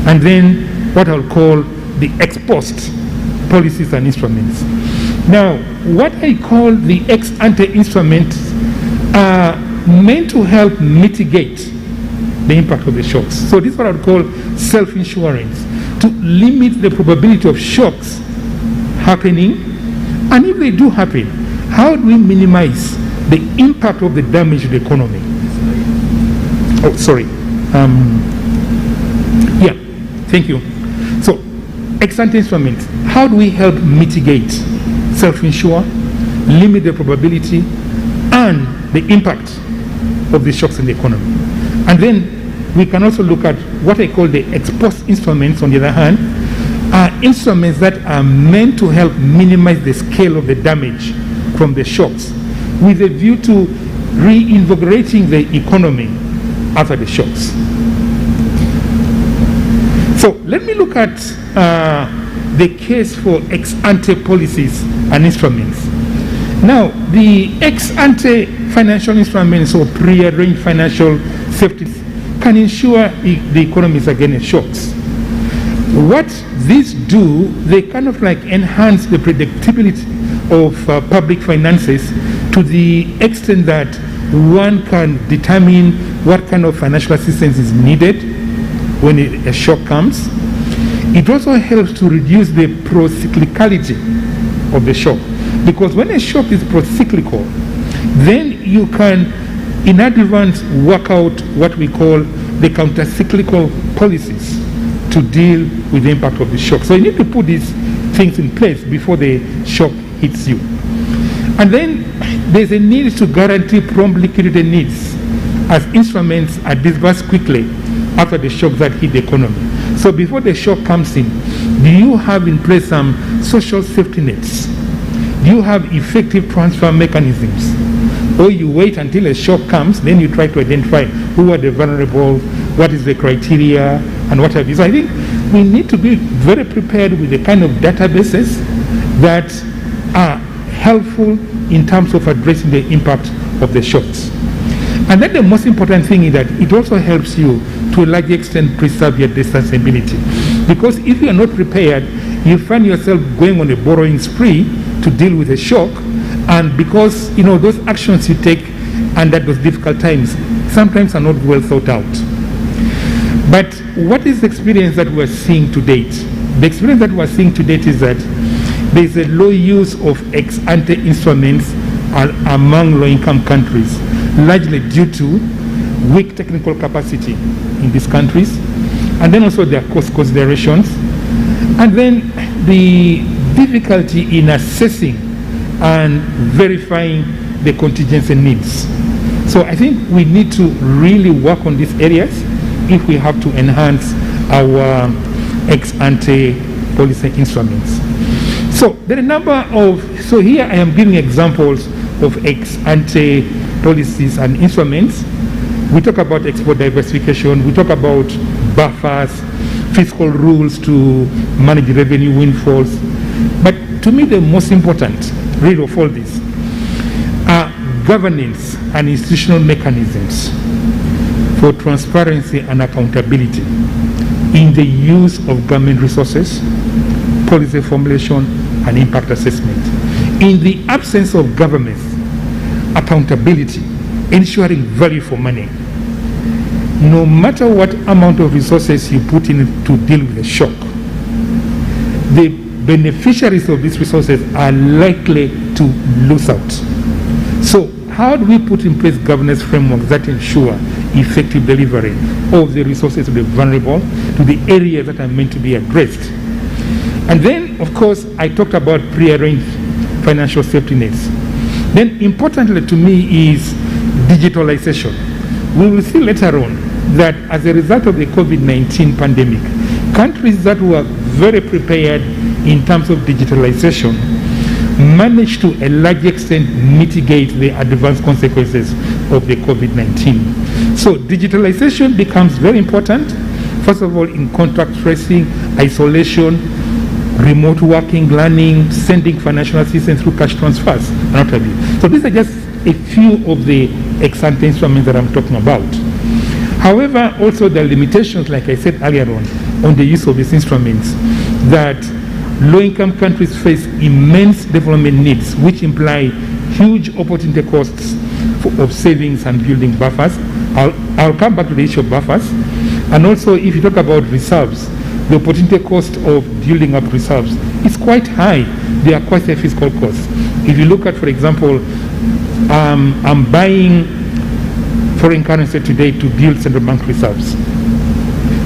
Speaker 7: and then what I would call the ex-post policies and instruments. Now, what I call the ex-ante instruments are meant to help mitigate the impact of the shocks. So this is what I would call self-insurance, to limit the probability of shocks happening, and if they do happen, how do we minimize the impact of the damage to the economy? Oh, sorry. Yeah, thank you. So, ex-ante instruments, how do we help mitigate, self-insure, limit the probability and the impact of the shocks in the economy? And then we can also look at what I call the ex-post instruments, on the other hand, are instruments that are meant to help minimize the scale of the damage from the shocks with a view to reinvigorating the economy after the shocks. So let me look at the case for ex-ante policies and instruments. Now, the ex-ante financial instruments or pre-arranged financial safety can ensure the economies against shocks. What these do, they kind of like enhance the predictability of public finances to the extent that one can determine what kind of financial assistance is needed when a shock comes. It also helps to reduce the pro-cyclicality of the shock, because when a shock is pro-cyclical, then you can in advance work out what we call the counter-cyclical policies to deal with the impact of the shock. So you need to put these things in place before the shock hits you. And then there's a need to guarantee prompt liquidity needs as instruments are disbursed quickly after the shock that hit the economy. So before the shock comes in, do you have in place some social safety nets? Do you have effective transfer mechanisms? Or you wait until a shock comes, then you try to identify who are the vulnerable, what is the criteria, and what have you. So I think we need to be very prepared with the kind of databases that are helpful in terms of addressing the impact of the shocks. And then the most important thing is that it also helps you to a large extent preserve your sustainability. Because if you are not prepared, you find yourself going on a borrowing spree to deal with a shock, and because those actions you take under those difficult times sometimes are not well thought out. But what is the experience that we're seeing to date? The experience that we're seeing to date is that there is a low use of ex-ante instruments among low-income countries, largely due to weak technical capacity in these countries, and then also their cost considerations, and then the difficulty in assessing and verifying the contingency needs. So I think we need to really work on these areas if we have to enhance our ex-ante policy instruments. So there are a number of, so here I am giving examples of ex-ante policies and instruments. We talk about export diversification, we talk about buffers, fiscal rules to manage revenue windfalls. But to me the most important, really, of all this are governance and institutional mechanisms for transparency and accountability in the use of government resources, policy formulation, and impact assessment. In the absence of governance, accountability, ensuring value for money, no matter what amount of resources you put in to deal with a shock, the beneficiaries of these resources are likely to lose out. So how do we put in place governance frameworks that ensure effective delivery of the resources to the vulnerable, to the areas that are meant to be addressed? And then, of course, I talked about prearranged financial safety nets. Then, importantly to me, is digitalization. We will see later on that as a result of the COVID-19 pandemic, countries that were very prepared in terms of digitalization managed to a large extent mitigate the adverse consequences of the COVID-19. So digitalization becomes very important, first of all in contact tracing, isolation, remote working, learning, sending financial assistance through cash transfers, and what have you. So these are just a few of the ex-ante instruments that I'm talking about. However, also there are limitations, like I said earlier on the use of these instruments, that low-income countries face immense development needs, which imply huge opportunity costs of savings and building buffers. I'll come back to the issue of buffers. And also, if you talk about reserves, the opportunity cost of building up reserves is quite high. They are quite a fiscal cost. If you look at, for example, I'm buying foreign currency today to build central bank reserves.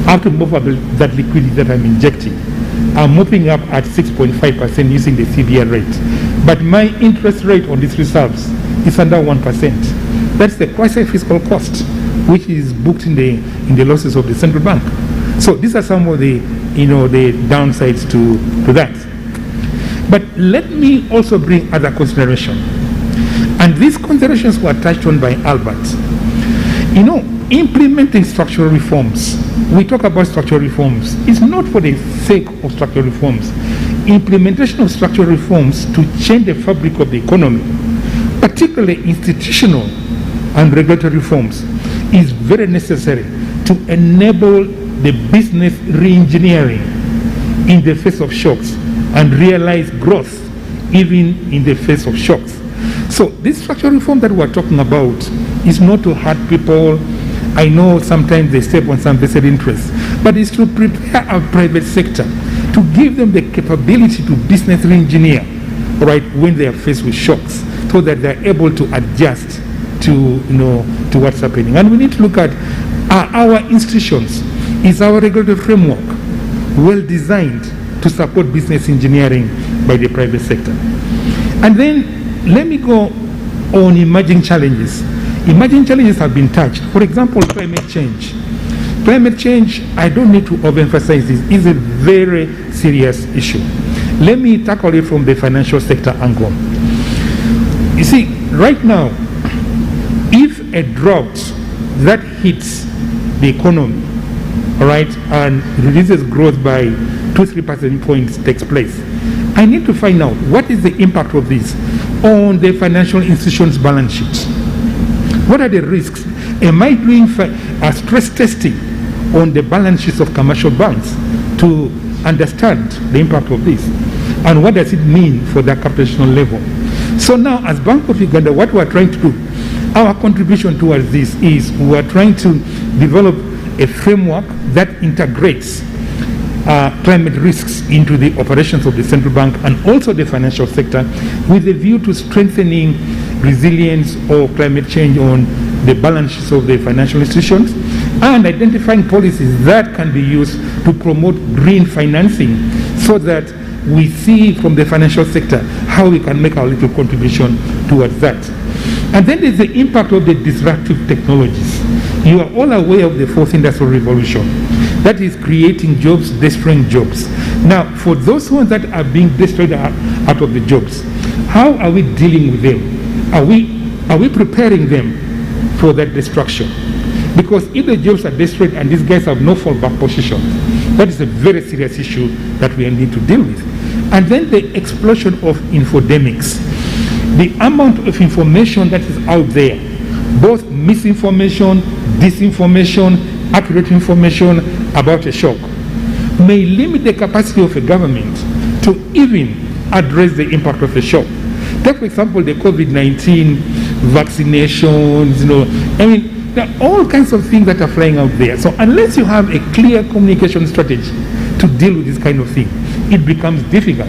Speaker 7: I have to move up that liquidity that I'm injecting. I'm mopping up at 6.5% using the CBR rate. But my interest rate on these reserves is under 1%. That's the quasi-fiscal cost, which is booked in the losses of the central bank. So these are some of the, the downsides to that. But let me also bring other consideration. And these considerations were touched on by Albert. Implementing structural reforms, we talk about structural reforms, it's not for the sake of structural reforms. Implementation of structural reforms to change the fabric of the economy, particularly institutional and regulatory reforms, is very necessary to enable the business re-engineering in the face of shocks and realize growth even in the face of shocks. So this structural reform that we're talking about is not to hurt people. I know sometimes they step on some vested interests, but it's to prepare our private sector, to give them the capability to business re-engineer, right, when they are faced with shocks, so that they're able to adjust to what's happening. And we need to look at our institutions. Is our regulatory framework well designed to support business engineering by the private sector? And then let me go on emerging challenges. Emerging challenges have been touched. For example, climate change. Climate change, I don't need to overemphasize this, is a very serious issue. Let me tackle it from the financial sector angle. You see, right now, if a drought that hits the economy, all right, and reduces growth by 2-3 percentage points takes place, I need to find out what is the impact of this on the financial institution's balance sheet. What are the risks? Am I doing a stress testing on the balance sheets of commercial banks to understand the impact of this and what does it mean for the capitational level. So now, as Bank of Uganda, what we are trying to do, our contribution towards this is we are trying to develop a framework that integrates climate risks into the operations of the central bank and also the financial sector, with a view to strengthening resilience of climate change on the balance sheets of the financial institutions, and identifying policies that can be used to promote green financing, so that we see from the financial sector how we can make our little contribution towards that. And then there's the impact of the disruptive technologies. You are all aware of the fourth industrial revolution. That is creating jobs, destroying jobs. Now, for those ones that are being destroyed out of the jobs, how are we dealing with them? Are we preparing them for that destruction? Because if the jobs are destroyed and these guys have no fallback position, that is a very serious issue that we need to deal with. And then the explosion of infodemics. The amount of information that is out there, both misinformation, disinformation, accurate information about a shock, may limit the capacity of a government to even address the impact of a shock. Take, for example, the COVID-19 vaccinations, there are all kinds of things that are flying out there. So unless you have a clear communication strategy to deal with this kind of thing, it becomes difficult.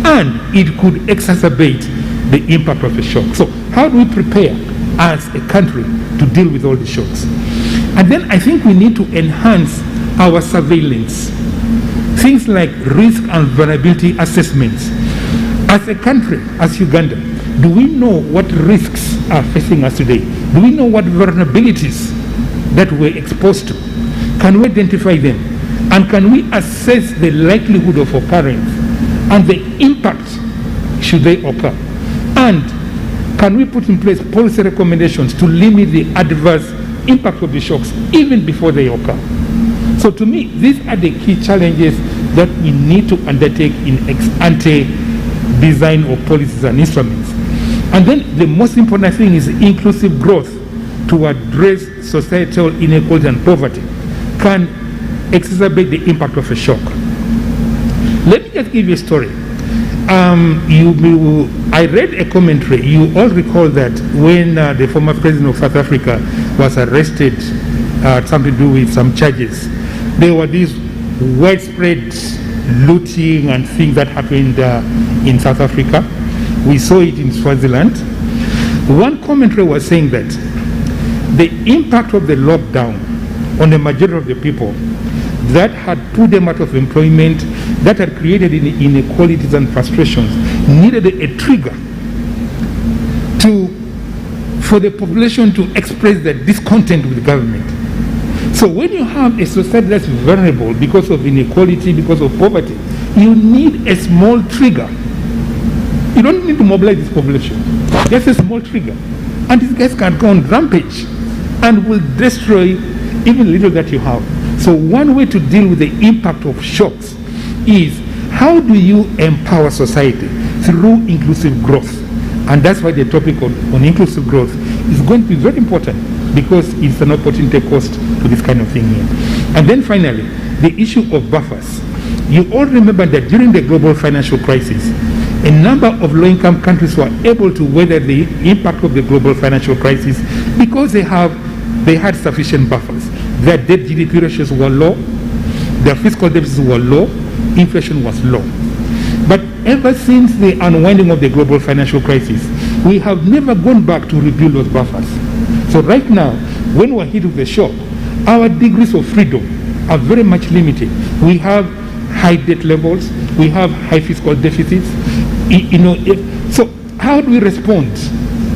Speaker 7: And it could exacerbate the impact of a shock. So how do we prepare as a country to deal with all the shocks? And then I think we need to enhance our surveillance. Things like risk and vulnerability assessments. As a country, as Uganda, do we know what risks are facing us today? Do we know what vulnerabilities that we're exposed to? Can we identify them? And can we assess the likelihood of occurrence and the impact should they occur? And can we put in place policy recommendations to limit the adverse impact of the shocks even before they occur? So to me, these are the key challenges that we need to undertake in ex-ante design of policies and instruments. And then the most important thing is inclusive growth to address societal inequality and poverty can exacerbate the impact of a shock. Let me just give you a story. I read a commentary. You all recall that when the former president of South Africa was arrested, something to do with some charges, there were these widespread looting and things that happened in South Africa. We saw it in Swaziland. One commentary was saying that the impact of the lockdown on the majority of the people that had put them out of employment, that had created inequalities and frustrations, needed a trigger for the population to express their discontent with the government. So when you have a society that's vulnerable because of inequality, because of poverty, you need a small trigger. You don't need to mobilize this population. Just a small trigger. And these guys can go on rampage and will destroy even little that you have. So one way to deal with the impact of shocks is how do you empower society through inclusive growth? And that's why the topic on inclusive growth is going to be very important, because it's an opportunity cost to this kind of thing here. And then finally, the issue of buffers. You all remember that during the global financial crisis, a number of low-income countries were able to weather the impact of the global financial crisis because they had sufficient buffers. Their debt GDP ratios were low, their fiscal deficits were low, inflation was low. But ever since the unwinding of the global financial crisis, we have never gone back to rebuild those buffers. So right now, when we're hit with a shock, our degrees of freedom are very much limited. We have high debt levels, we have high fiscal deficits. So how do we respond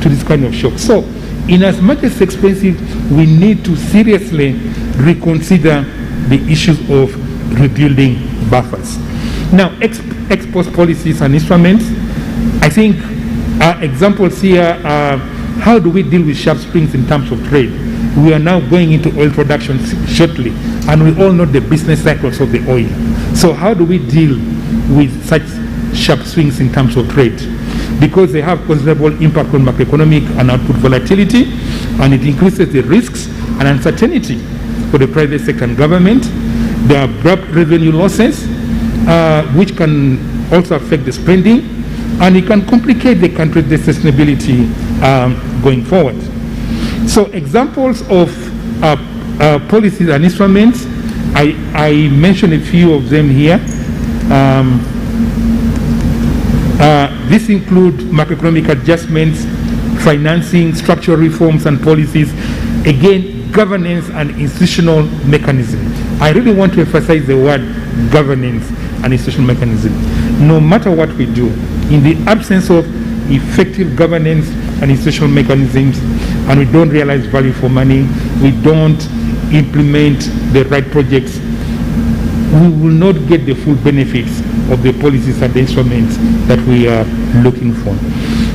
Speaker 7: to this kind of shock? So in as much as it's expensive, we need to seriously reconsider the issues of rebuilding buffers. Now, ex-post policies and instruments, I think examples here are how do we deal with sharp swings in terms of trade? We are now going into oil production shortly, and we all know the business cycles of the oil. So how do we deal with such sharp swings in terms of trade? Because they have considerable impact on macroeconomic and output volatility, and it increases the risks and uncertainty for the private sector and government. There are abrupt revenue losses, which can also affect the spending, and it can complicate the country's sustainability going forward. So examples of policies and instruments, I mentioned a few of them here. This include macroeconomic adjustments, financing, structural reforms and policies, again, governance and institutional mechanism. I really want to emphasize the word governance and institutional mechanism. No matter what we do, in the absence of effective governance and institutional mechanisms, and we don't realize value for money, we don't implement the right projects, we will not get the full benefits of the policies and the instruments that we are looking for.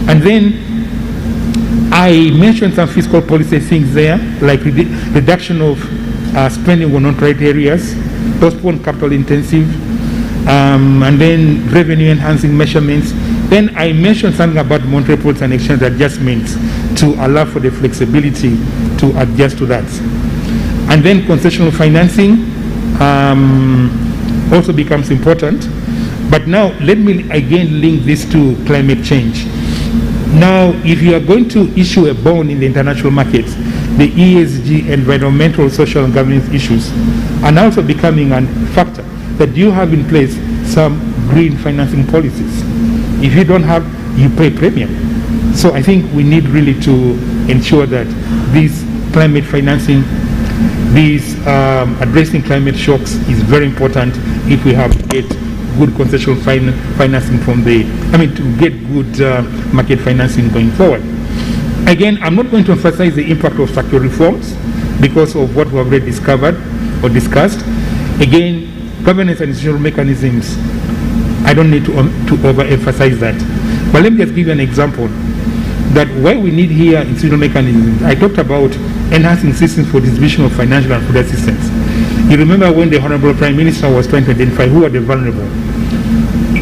Speaker 7: And then I mentioned some fiscal policy things there, like reduction of spending on non-trade areas, postpone capital intensive, and then revenue enhancing measurements. Then I mentioned something about monetary policy and exchange adjustments to allow for the flexibility to adjust to that. And then concessional financing also becomes important. But now let me again link this to climate change. Now, if you are going to issue a bond in the international markets, the ESG, environmental, social, and governance issues, are now also becoming a factor that you have in place some green financing policies. If you don't have, you pay premium. So I think we need really to ensure that this climate financing, this addressing climate shocks is very important if we have to get good concessional financing from to get good market financing going forward. Again, I'm not going to emphasize the impact of structural reforms because of what we have already discovered or discussed. Again, governance and institutional mechanisms, I don't need to overemphasize that. But let me just give you an example that why we need here institutional mechanisms. I talked about enhancing systems for distribution of financial and food assistance. You remember when the Honorable Prime Minister was trying to identify who are the vulnerable.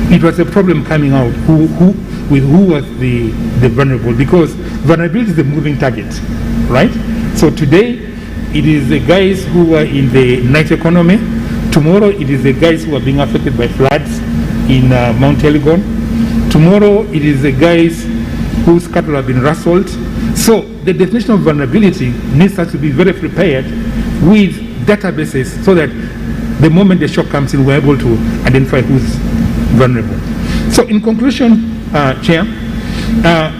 Speaker 7: It was a problem coming out who was the vulnerable, because vulnerability is a moving target, right? So today it is the guys who are in the night economy. Tomorrow it is the guys who are being affected by floods in Mount Elgon. Tomorrow it is the guys whose cattle have been rustled. So the definition of vulnerability needs us to be very prepared with databases so that the moment the shock comes in, we're able to identify who's vulnerable. So in conclusion, Chair,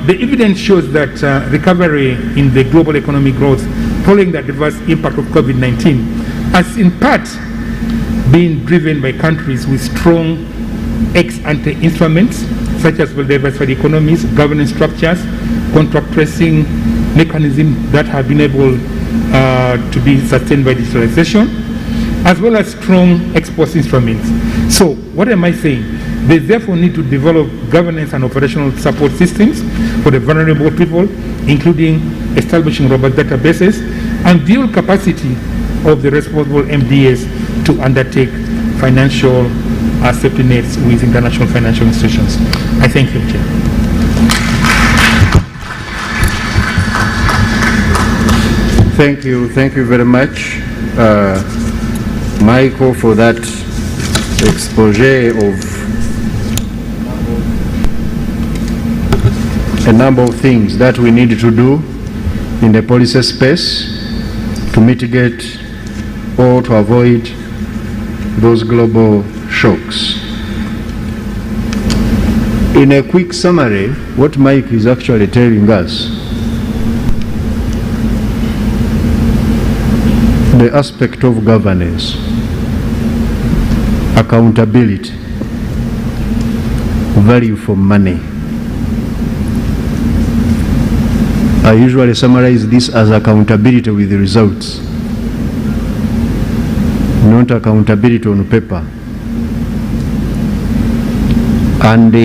Speaker 7: the evidence shows that recovery in the global economic growth following the adverse impact of COVID-19 has in part been driven by countries with strong ex-ante instruments such as well-diversified economies, governance structures, contract tracing mechanisms that have been able to be sustained by digitalization, as well as strong export instruments. So what am I saying? They therefore need to develop governance and operational support systems for the vulnerable people, including establishing robust databases and build capacity of the responsible MDAs to undertake financial safety nets with international financial institutions. I thank you, Chair.
Speaker 6: Thank you very much, Michael, for that expose of a number of things that we need to do in the policy space to mitigate or to avoid those global shocks. In a quick summary, what Mike is actually telling us, the aspect of governance, accountability, value for money. I usually summarize this as accountability with the results, not accountability on paper. And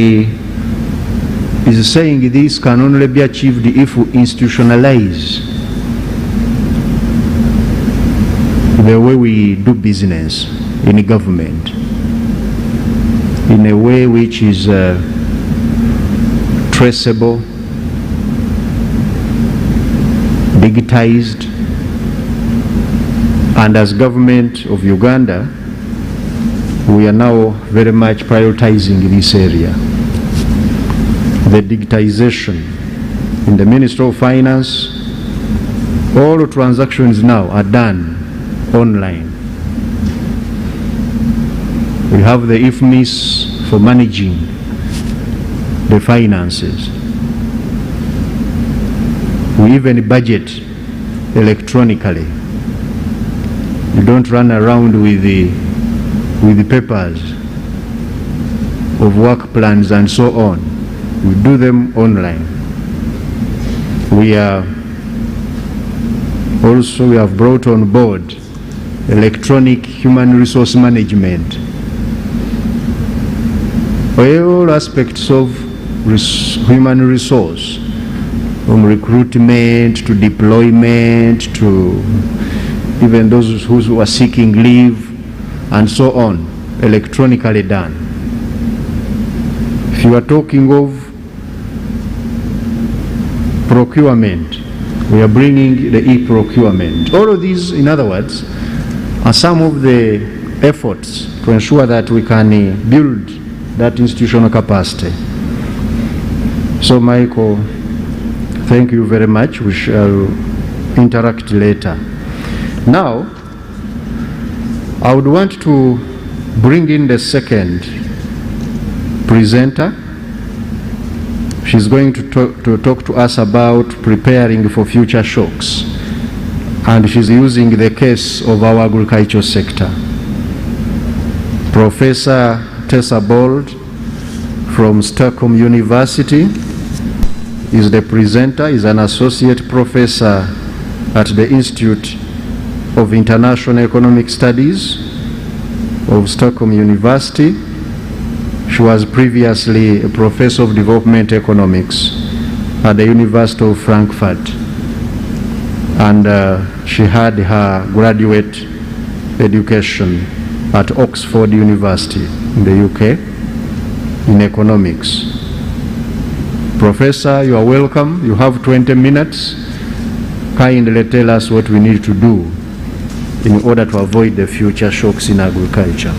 Speaker 6: is saying this can only be achieved if we institutionalize the way we do business in government in a way which is traceable, digitized, and as government of Uganda, we are now very much prioritizing this area. The digitization in the Ministry of Finance, all transactions now are done online. We have the IFMIS for managing the finances. We even budget electronically. You don't run around with the papers of work plans and so on. We do them online. We have brought on board electronic human resource management. All aspects of human resource, from recruitment to deployment to even those who are seeking leave and so on, electronically done. If you are talking of procurement, we are bringing the e-procurement. All of these, in other words, are some of the efforts to ensure that we can build that institutional capacity. So, Michael, thank you very much. We shall interact later. Now, I would want to bring in the second presenter. She's going to talk to us about preparing for future shocks. And she's using the case of our agricultural sector. Professor Tessa Bold from Stockholm University is the presenter, is an associate professor at the Institute of International Economic Studies of Stockholm University. She was previously a professor of development economics at the University of Frankfurt, and she had her graduate education at Oxford University in the UK in economics. Professor, you are welcome. You have 20 minutes. Kindly tell us what we need to do in order to avoid the future shocks in agriculture.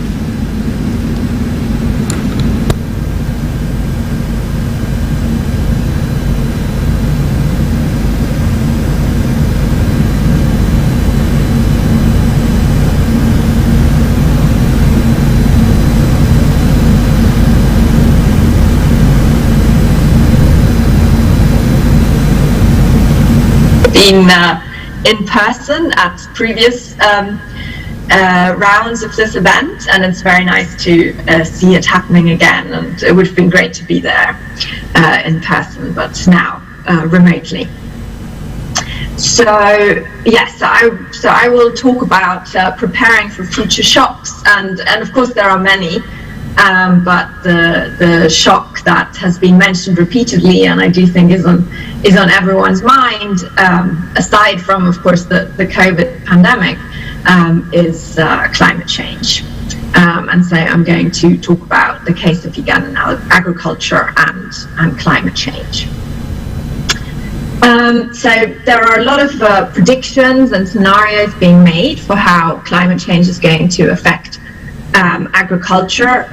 Speaker 8: Been in person at previous rounds of this event, and it's very nice to see it happening again, and it would have been great to be there in person, but now remotely. So yes, so I will talk about preparing for future shocks, and of course there are many, but the shock that has been mentioned repeatedly, and I do think is on everyone's mind, aside from, of course, the COVID pandemic, is climate change. And so I'm going to talk about the case of Ugandan agriculture and climate change. So there are a lot of predictions and scenarios being made for how climate change is going to affect agriculture.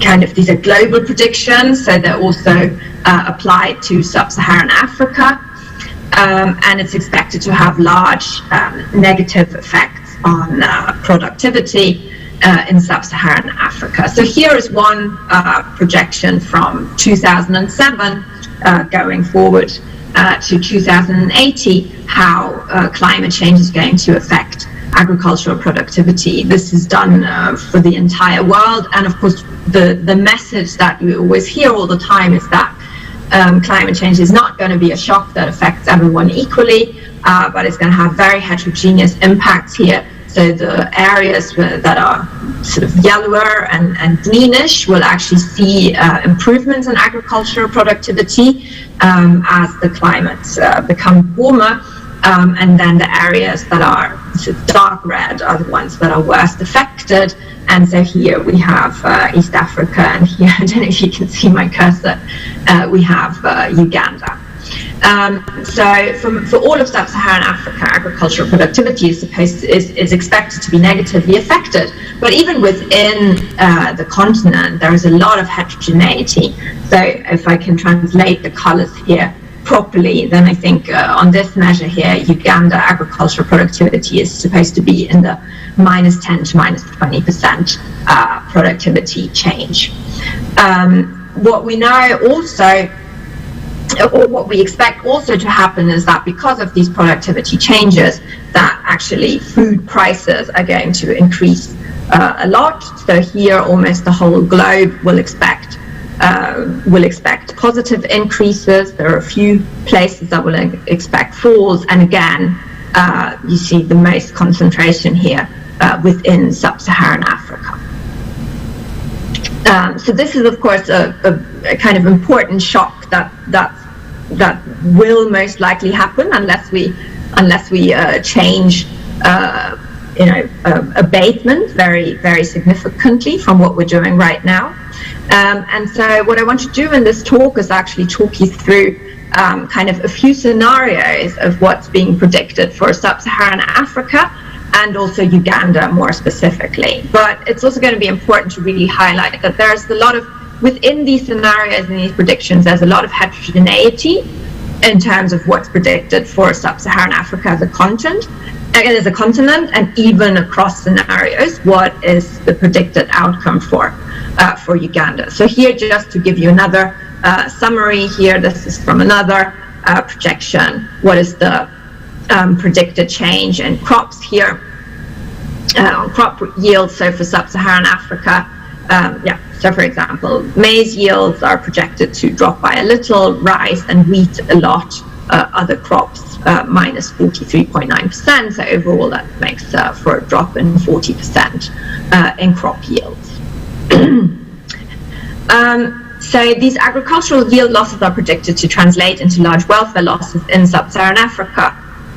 Speaker 8: Kind of, these are global predictions, so they're also applied to Sub-Saharan Africa, and it's expected to have large negative effects on productivity in Sub-Saharan Africa. So here is one projection from 2007 going forward to 2080, how climate change is going to affect agricultural productivity. This is done for the entire world, and of course the message that we always hear all the time is that climate change is not going to be a shock that affects everyone equally, but it's going to have very heterogeneous impacts here. So the areas that are sort of yellower and greenish will actually see improvements in agricultural productivity as the climates become warmer. And then the areas that are sort of dark red are the ones that are worst affected. And so here we have East Africa, and here, I don't know if you can see my cursor, we have Uganda. So for all of Sub-Saharan Africa, agricultural productivity is expected to be negatively affected. But even within the continent, there is a lot of heterogeneity. So if I can translate the colors here properly, then I think on this measure here, Uganda agricultural productivity is supposed to be in the -10 to -20% productivity change. What we know also, or what we expect also to happen, is that because of these productivity changes, that actually food prices are going to increase a lot. So here, almost the whole globe will expect positive increases. There are a few places that will expect falls, and again, you see the most concentration here within Sub-Saharan Africa. So this is, of course, a kind of important shock that will most likely happen unless we change, abatement very significantly from what we're doing right now. And so what I want to do in this talk is actually talk you through kind of a few scenarios of what's being predicted for Sub-Saharan Africa and also Uganda more specifically. But it's also going to be important to really highlight that there's a lot of, within these scenarios and these predictions, there's a lot of heterogeneity in terms of what's predicted for Sub-Saharan Africa as a continent, and even across scenarios, what is the predicted outcome for Uganda. So here, just to give you another summary here, this is from another projection. What is the predicted change in crops here, on crop yields? So for Sub-Saharan Africa, so for example, maize yields are projected to drop by a little, rice and wheat a lot, other crops minus 43.9%. So overall that makes for a drop in 40% in crop yields. So these agricultural yield losses are predicted to translate into large welfare losses in Sub-Saharan Africa.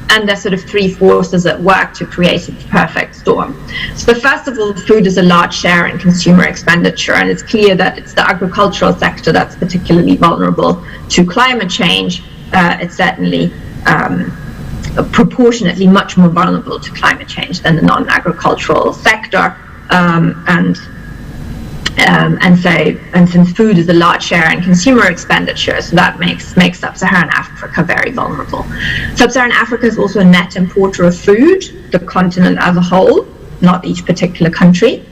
Speaker 8: And there's sort of three forces at work to create a perfect storm. So first of all, food is a large share in consumer expenditure, and it's clear that it's the agricultural sector that's particularly vulnerable to climate change. It's certainly proportionately much more vulnerable to climate change than the non-agricultural sector. And since food is a large share in consumer expenditure, so that makes Sub-Saharan Africa very vulnerable. Sub-Saharan Africa is also a net importer of food, the continent as a whole, not each particular country.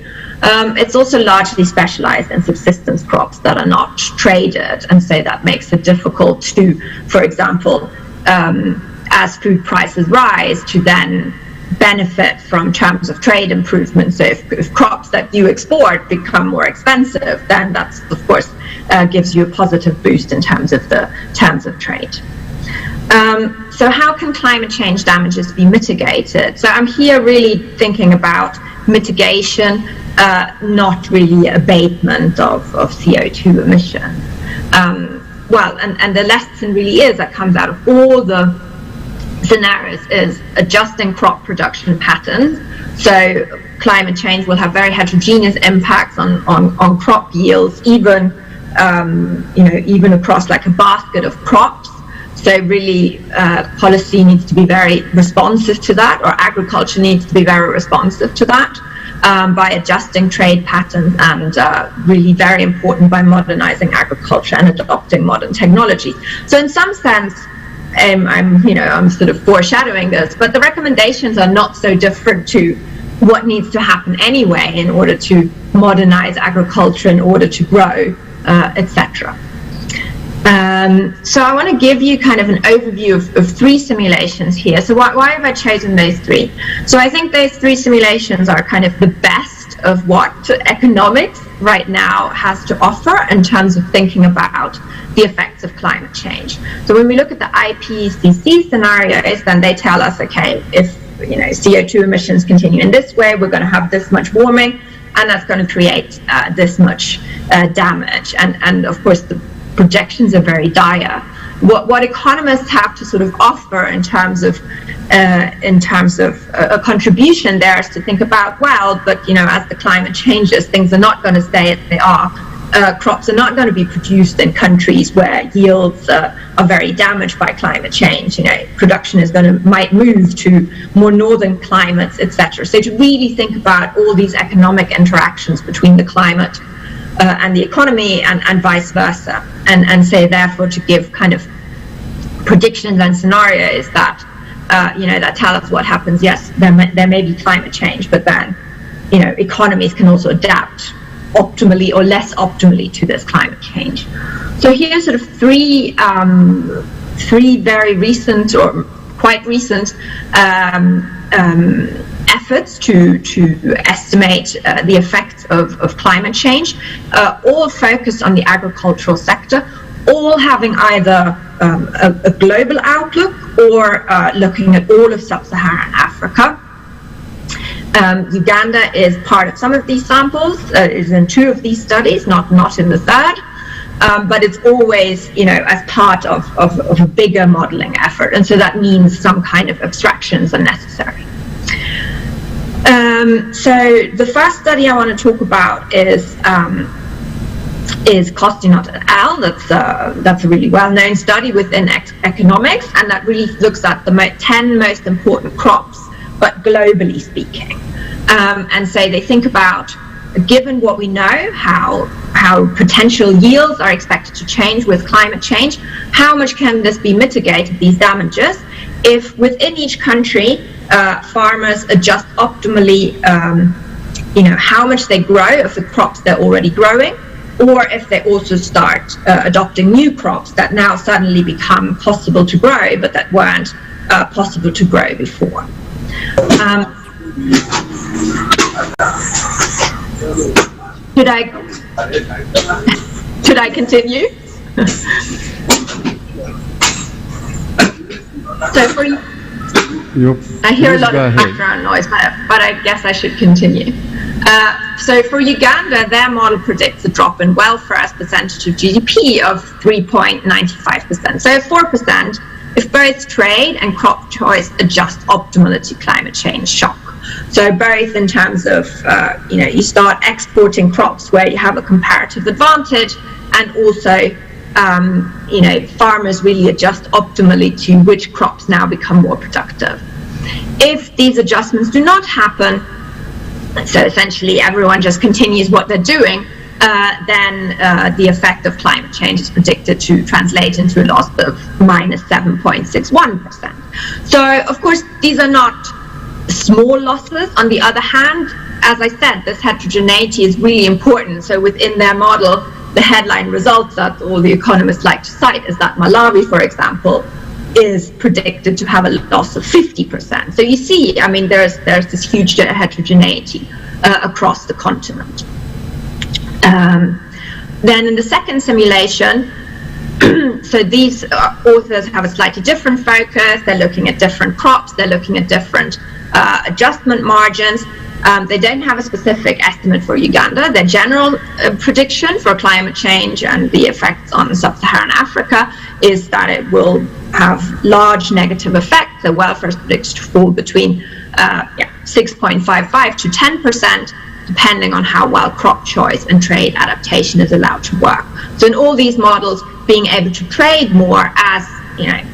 Speaker 8: It's also largely specialized in subsistence crops that are not traded, and so that makes it difficult to, for example, as food prices rise, to then benefit from terms of trade improvements. So if crops that you export become more expensive, then that's, of course, gives you a positive boost in terms of the terms of trade. So how can climate change damages be mitigated? So I'm here really thinking about mitigation, not really abatement of CO2 emissions. And the lesson really is that comes out of all the scenarios is adjusting crop production patterns. So climate change will have very heterogeneous impacts on crop yields, even across like a basket of crops. So really policy needs to be very responsive to that, or agriculture needs to be very responsive to that, by adjusting trade patterns, and really very important by modernizing agriculture and adopting modern technology. So in some sense, I'm sort of foreshadowing this, but the recommendations are not so different to what needs to happen anyway in order to modernize agriculture, in order to grow, etc. So I want to give you kind of an overview of three simulations here. So why have I chosen those three? So I think those three simulations are kind of the best of what economics right now has to offer in terms of thinking about the effects of climate change. So when we look at the IPCC scenarios, then they tell us, okay, if CO2 emissions continue in this way, we're going to have this much warming, and that's going to create this much damage. And of course, the projections are very dire. What economists have to sort of offer in terms of a contribution there is to think about, well, but as the climate changes, things are not going to stay as they are. crops are not going to be produced in countries where yields are very damaged by climate change. Production might move to more northern climates, etc. So to really think about all these economic interactions between the climate and the economy and vice versa, and say therefore to give kind of predictions and scenarios that that tell us what happens. Yes, there may be climate change, but then economies can also adapt optimally or less optimally to this climate change. So here are sort of three very recent or quite recent efforts to estimate the effects of climate change, all focused on the agricultural sector, all having either a global outlook or looking at all of Sub-Saharan Africa. Uganda is part of some of these samples, is in 2 of these studies, not in the 3rd, but it's always, as part of a bigger modeling effort, and so that means some kind of abstractions are necessary. So the first study I want to talk about is Costinot et al. That's a really well-known study within economics, and that really looks at the 10 most important crops, but globally speaking. And so they think about, given what we know, how potential yields are expected to change with climate change, how much can this be mitigated, these damages, if within each country farmers adjust optimally, how much they grow of the crops they're already growing, or if they also start adopting new crops that now suddenly become possible to grow, but that weren't possible to grow before. Should I continue? So for you, I hear a lot of background noise, but I guess I should continue. So for Uganda, their model predicts a drop in welfare as percentage of GDP of 3.95%. So 4% if both trade and crop choice adjust optimally to climate change shock. So both in terms of, you start exporting crops where you have a comparative advantage, and also, farmers really adjust optimally to which crops now become more productive. If these adjustments do not happen, so essentially everyone just continues what they're doing, then the effect of climate change is predicted to translate into a loss of minus 7.61%. So, of course, these are not small losses. On the other hand, as I said, this heterogeneity is really important. So within their model, the headline results that all the economists like to cite is that Malawi, for example, is predicted to have a loss of 50%. So you see, I mean, there's this huge heterogeneity across the continent. Then in the second simulation, so these authors have a slightly different focus. They're looking at different crops. They're looking at different adjustment margins. They don't have a specific estimate for Uganda. Their general prediction for climate change and the effects on Sub-Saharan Africa is that it will have large negative effects. The welfare is predicted to fall between 6.55 to 10%, depending on how well crop choice and trade adaptation is allowed to work. So in all these models, being able to trade more as,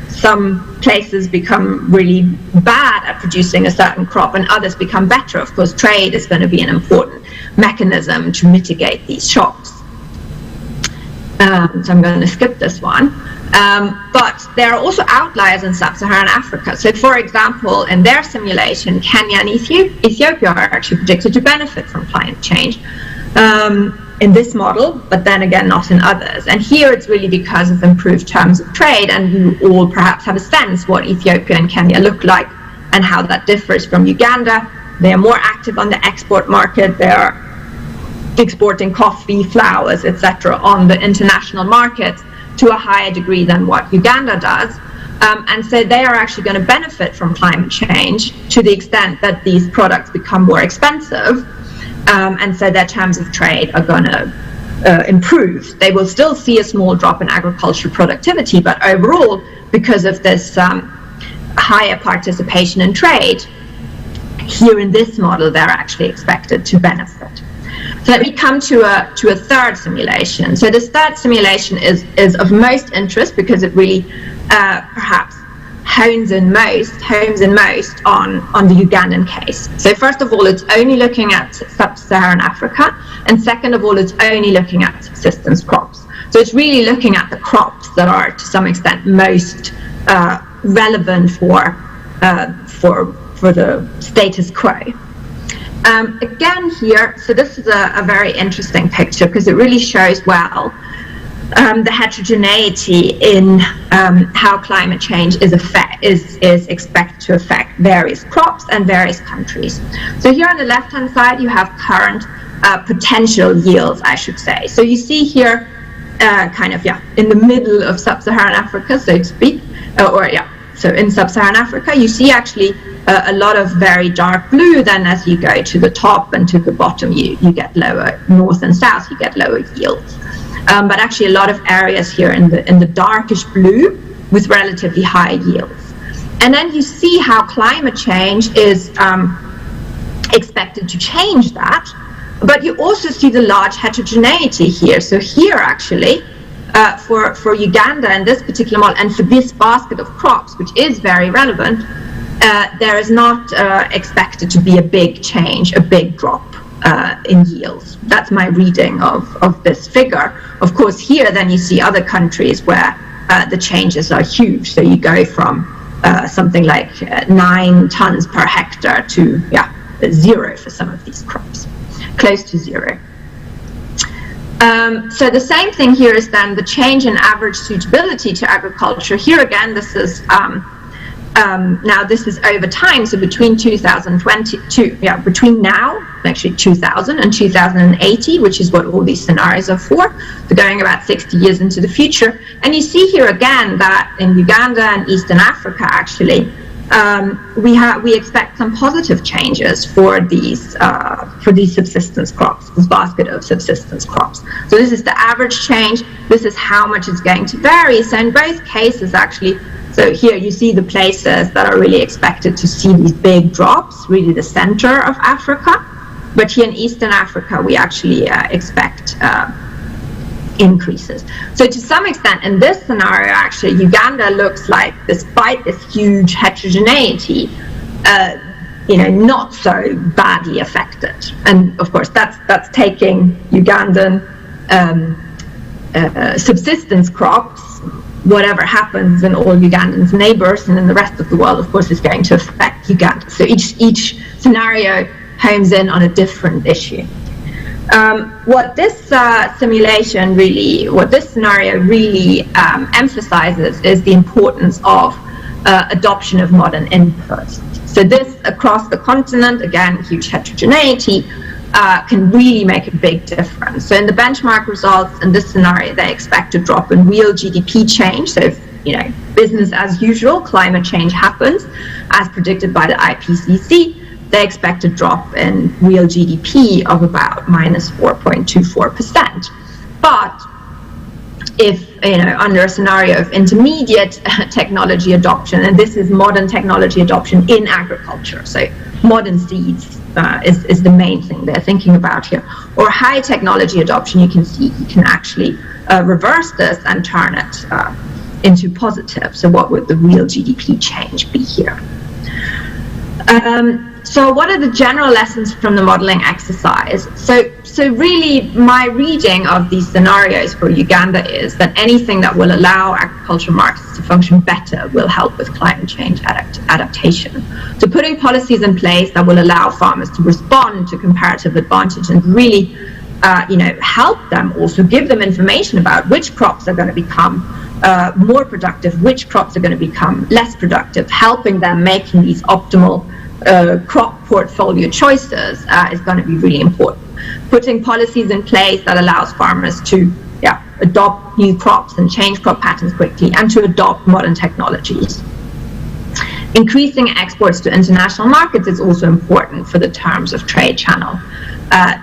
Speaker 8: some places become really bad at producing a certain crop and others become better. Of course, trade is going to be an important mechanism to mitigate these shocks. So I'm going to skip this one. But there are also outliers in Sub-Saharan Africa. So for example, in their simulation, Kenya and Ethiopia are actually predicted to benefit from climate change in this model, but then again not in others. And here it's really because of improved terms of trade, and you all perhaps have a sense what Ethiopia and Kenya look like and how that differs from Uganda. They are more active on the export market. They are exporting coffee, flowers, etc. on the international markets to a higher degree than what Uganda does. And so they are actually going to benefit from climate change to the extent that these products become more expensive. And so their terms of trade are going to improve. They will still see a small drop in agricultural productivity, but overall, because of this higher participation in trade, here in this model, they're actually expected to benefit. So let me come to a third simulation. So this third simulation is of most interest because it really perhaps hones in most on the Ugandan case. So first of all, it's only looking at Sub-Saharan Africa, and second of all, it's only looking at subsistence crops. So it's really looking at the crops that are to some extent most relevant for the status quo. Again here, so this is a very interesting picture because it really shows well the heterogeneity in how climate change is expected to affect various crops and various countries. So here on the left-hand side, you have current potential yields, I should say. So you see here, in the middle of Sub-Saharan Africa, so to speak, so in Sub-Saharan Africa, you see actually a lot of very dark blue. Then as you go to the top and to the bottom, you get lower, north and south, you get lower yields. But actually a lot of areas here in the darkish blue with relatively high yields. And then you see how climate change is expected to change that. But you also see the large heterogeneity here. So here actually, for Uganda in this particular model, and for this basket of crops, which is very relevant, there is not expected to be a big change, a big drop in yields. That's my reading of this figure. Of course, here then you see other countries where the changes are huge. So you go from something like 9 tons per hectare to 0 for some of these crops, close to 0. So the same thing here is then the change in average suitability to agriculture. Here again, this is now this is over time. So between 2022, between now, actually 2000 and 2080, which is what all these scenarios are for. So going about 60 years into the future, and you see here again that in Uganda and Eastern Africa, actually, we expect some positive changes for these subsistence crops, this basket of subsistence crops. So this is the average change. This is how much it's going to vary. So in both cases, actually, so here you see the places that are really expected to see these big drops, really the center of Africa. But here in Eastern Africa, we actually expect increases. So to some extent, in this scenario, actually, Uganda looks like, despite this huge heterogeneity, not so badly affected. And of course, that's taking Ugandan subsistence crops. Whatever happens in all Ugandan's neighbors and in the rest of the world, of course, is going to affect Uganda. So each scenario homes in on a different issue. What this scenario really emphasizes is the importance of adoption of modern inputs. So this across the continent, again, huge heterogeneity, can really make a big difference. So in the benchmark results in this scenario, they expect a drop in real GDP change. So if, business as usual, climate change happens, as predicted by the IPCC, they expect a drop in real GDP of about minus 4.24%. But if, under a scenario of intermediate technology adoption, and this is modern technology adoption in agriculture, so modern seeds is the main thing they're thinking about here, or high technology adoption, you can see you can actually reverse this and turn it into positive. So what would the real GDP change be here? So what are the general lessons from the modeling exercise? So really my reading of these scenarios for Uganda is that anything that will allow agricultural markets to function better will help with climate change adaptation. So putting policies in place that will allow farmers to respond to comparative advantage and really help them, also give them information about which crops are going to become more productive, which crops are going to become less productive, helping them making these optimal crop portfolio choices is going to be really important. Putting policies in place that allows farmers to adopt new crops and change crop patterns quickly, and to adopt modern technologies. Increasing exports to international markets is also important for the terms of trade channel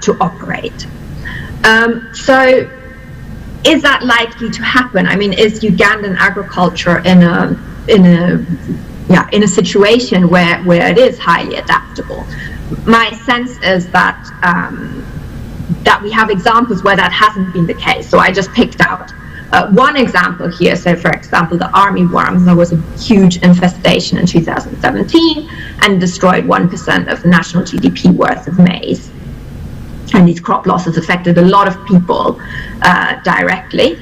Speaker 8: to operate. So is that likely to happen? I mean, is Ugandan agriculture in a situation where it is highly adaptable? My sense is that that we have examples where that hasn't been the case. So I just picked out one example here. So for example, the armyworm, there was a huge infestation in 2017 and destroyed 1% of the national GDP worth of maize. And these crop losses affected a lot of people directly.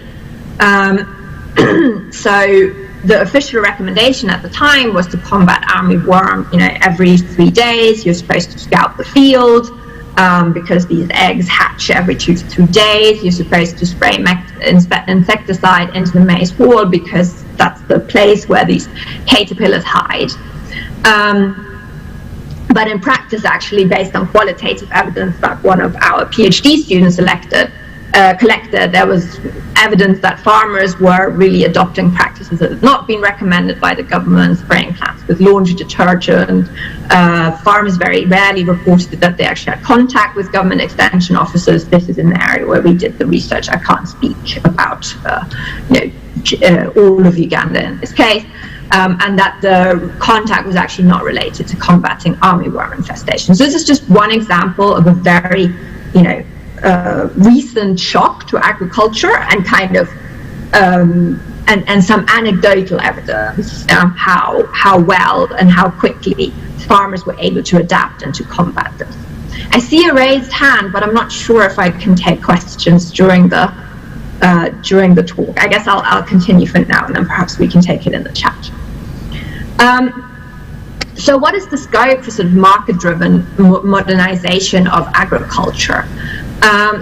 Speaker 8: So the official recommendation at the time was to combat armyworm, every 3 days you're supposed to scout the field, because these eggs hatch every 2 to 3 days. You're supposed to spray insecticide into the maize wall because that's the place where these caterpillars hide. But in practice, actually, based on qualitative evidence that one of our PhD students collected, there was evidence that farmers were really adopting practices that had not been recommended by the government, spraying plants with laundry detergent. Farmers very rarely reported that they actually had contact with government extension officers. This is an area where we did the research. I can't speak about all of Uganda in this case. And that the contact was actually not related to combating armyworm infestation. So this is just one example of a very, recent shock to agriculture and kind of and some anecdotal evidence how well and how quickly farmers were able to adapt and to combat this. I see a raised hand, but I'm not sure if I can take questions during the talk. I guess I'll continue for now, and then perhaps we can take it in the chat. So what is the scope for sort of market-driven modernization of agriculture?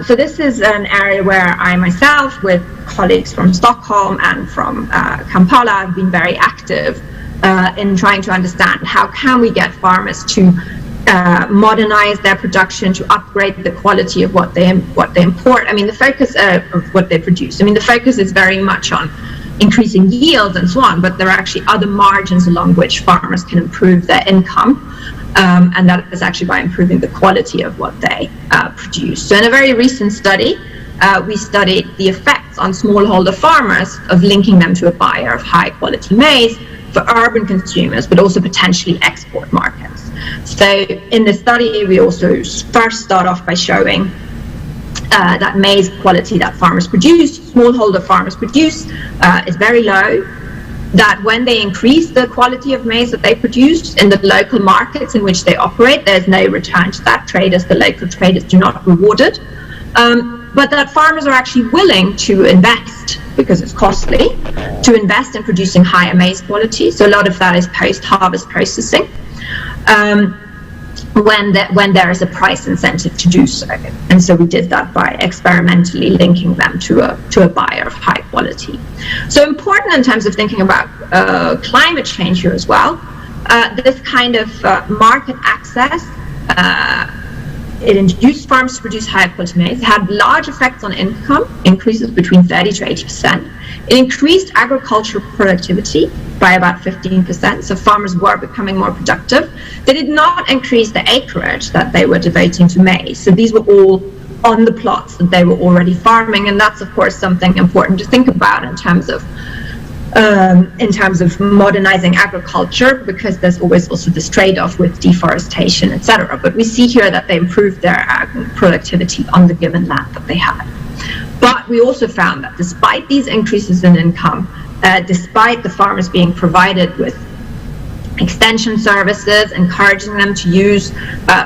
Speaker 8: So this is an area where I myself, with colleagues from Stockholm and from Kampala, have been very active in trying to understand how can we get farmers to modernize their production, to upgrade the quality of what they import. I mean, the focus of what they produce. I mean, the focus is very much on increasing yields and so on, but there are actually other margins along which farmers can improve their income. And that is actually by improving the quality of what they produce. So in a very recent study, we studied the effects on smallholder farmers of linking them to a buyer of high quality maize for urban consumers, but also potentially export markets. So in the study, we also first start off by showing that maize quality that farmers produce, smallholder farmers produce, is very low. That when they increase the quality of maize that they produce in the local markets in which they operate, there's no return to that. The local traders do not reward it. But that farmers are actually willing to invest, because it's costly, to invest in producing higher maize quality. So a lot of that is post-harvest processing. When there is a price incentive to do so. And so we did that by experimentally linking them to a buyer of high quality. So important in terms of thinking about climate change here as well, this kind of market access, it induced farms to produce higher quality maize. It had large effects on income, increases between 30 to 80%. It increased agricultural productivity by about 15%, so farmers were becoming more productive. They did not increase the acreage that they were devoting to maize. So these were all on the plots that they were already farming, and that's of course something important to think about in terms of modernizing agriculture, because there's always also this trade-off with deforestation, etc. But we see here that they improved their productivity on the given land that they had. But we also found that despite these increases in income, despite the farmers being provided with extension services, encouraging them to use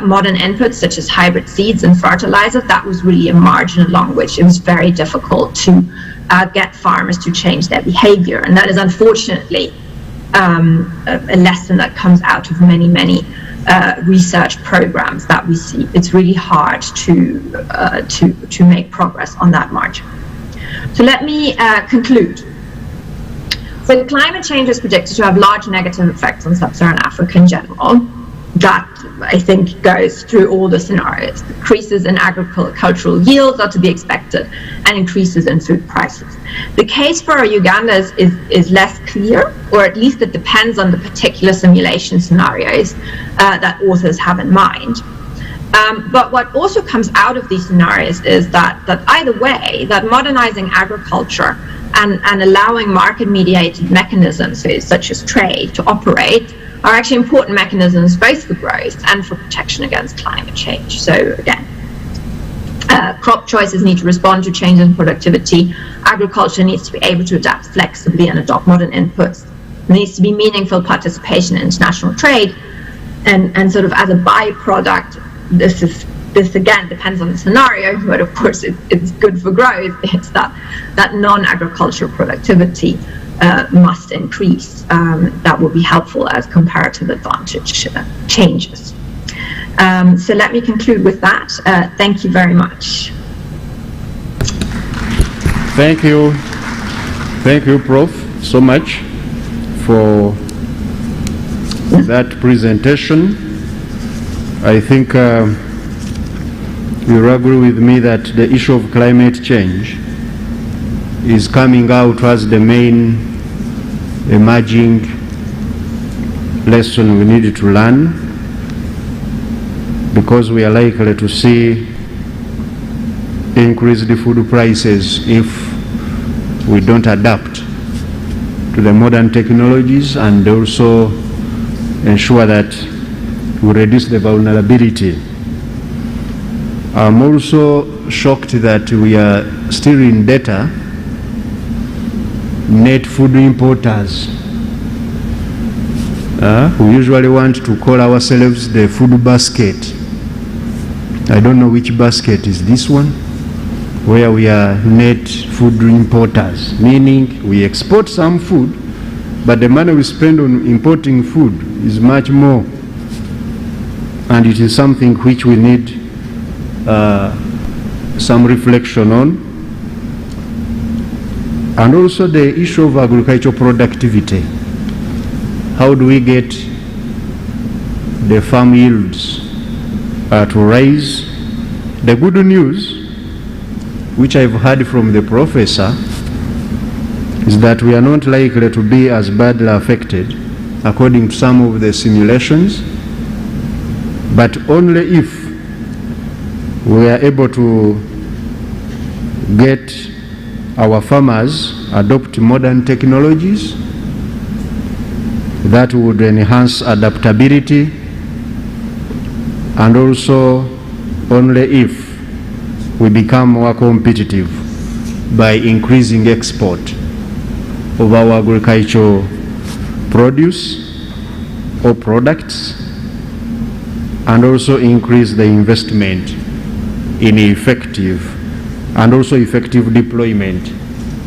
Speaker 8: modern inputs such as hybrid seeds and fertilizers, that was really a margin along which it was very difficult to get farmers to change their behavior. And that is unfortunately a lesson that comes out of many research programs that we see. It's really hard to make progress on that margin. So let me conclude. So climate change is predicted to have large negative effects on Sub-Saharan Africa in general. That, I think, goes through all the scenarios. Increases in agricultural yields are to be expected, and increases in food prices. The case for Uganda is less clear, or at least it depends on the particular simulation scenarios that authors have in mind. But what also comes out of these scenarios is that either way, that modernizing agriculture and allowing market-mediated mechanisms, such as trade, to operate are actually important mechanisms both for growth and for protection against climate change. So again, Crop choices need to respond to changes in productivity. Agriculture needs to be able to adapt flexibly and adopt modern inputs. There needs to be meaningful participation in international trade, and sort of as a byproduct, this again depends on the scenario, but of course it's good for growth. It's that non-agricultural productivity must increase. That will be helpful as comparative advantage changes. So let me conclude with that. Thank you very much.
Speaker 6: Thank you, Prof, so much for that presentation. I think you'll agree with me that the issue of climate change is coming out as the main emerging lesson we need to learn, because we are likely to see increased food prices if we don't adapt to the modern technologies, and also ensure that we reduce the vulnerability. I'm also shocked that we are still in data net food importers. We usually want to call ourselves the food basket. I don't know which basket is this one, where we are net food importers, meaning we export some food, but the money we spend on importing food is much more, and it is something which we need some reflection on. And also the issue of agricultural productivity. How do we get the farm yields to rise? The good news, which I've heard from the professor, is that we are not likely to be as badly affected according to some of the simulations, but only if we are able to get our farmers adopt modern technologies that would enhance adaptability, and also only if we become more competitive by increasing export of our agricultural produce or products, and also increase the investment in effective and also effective deployment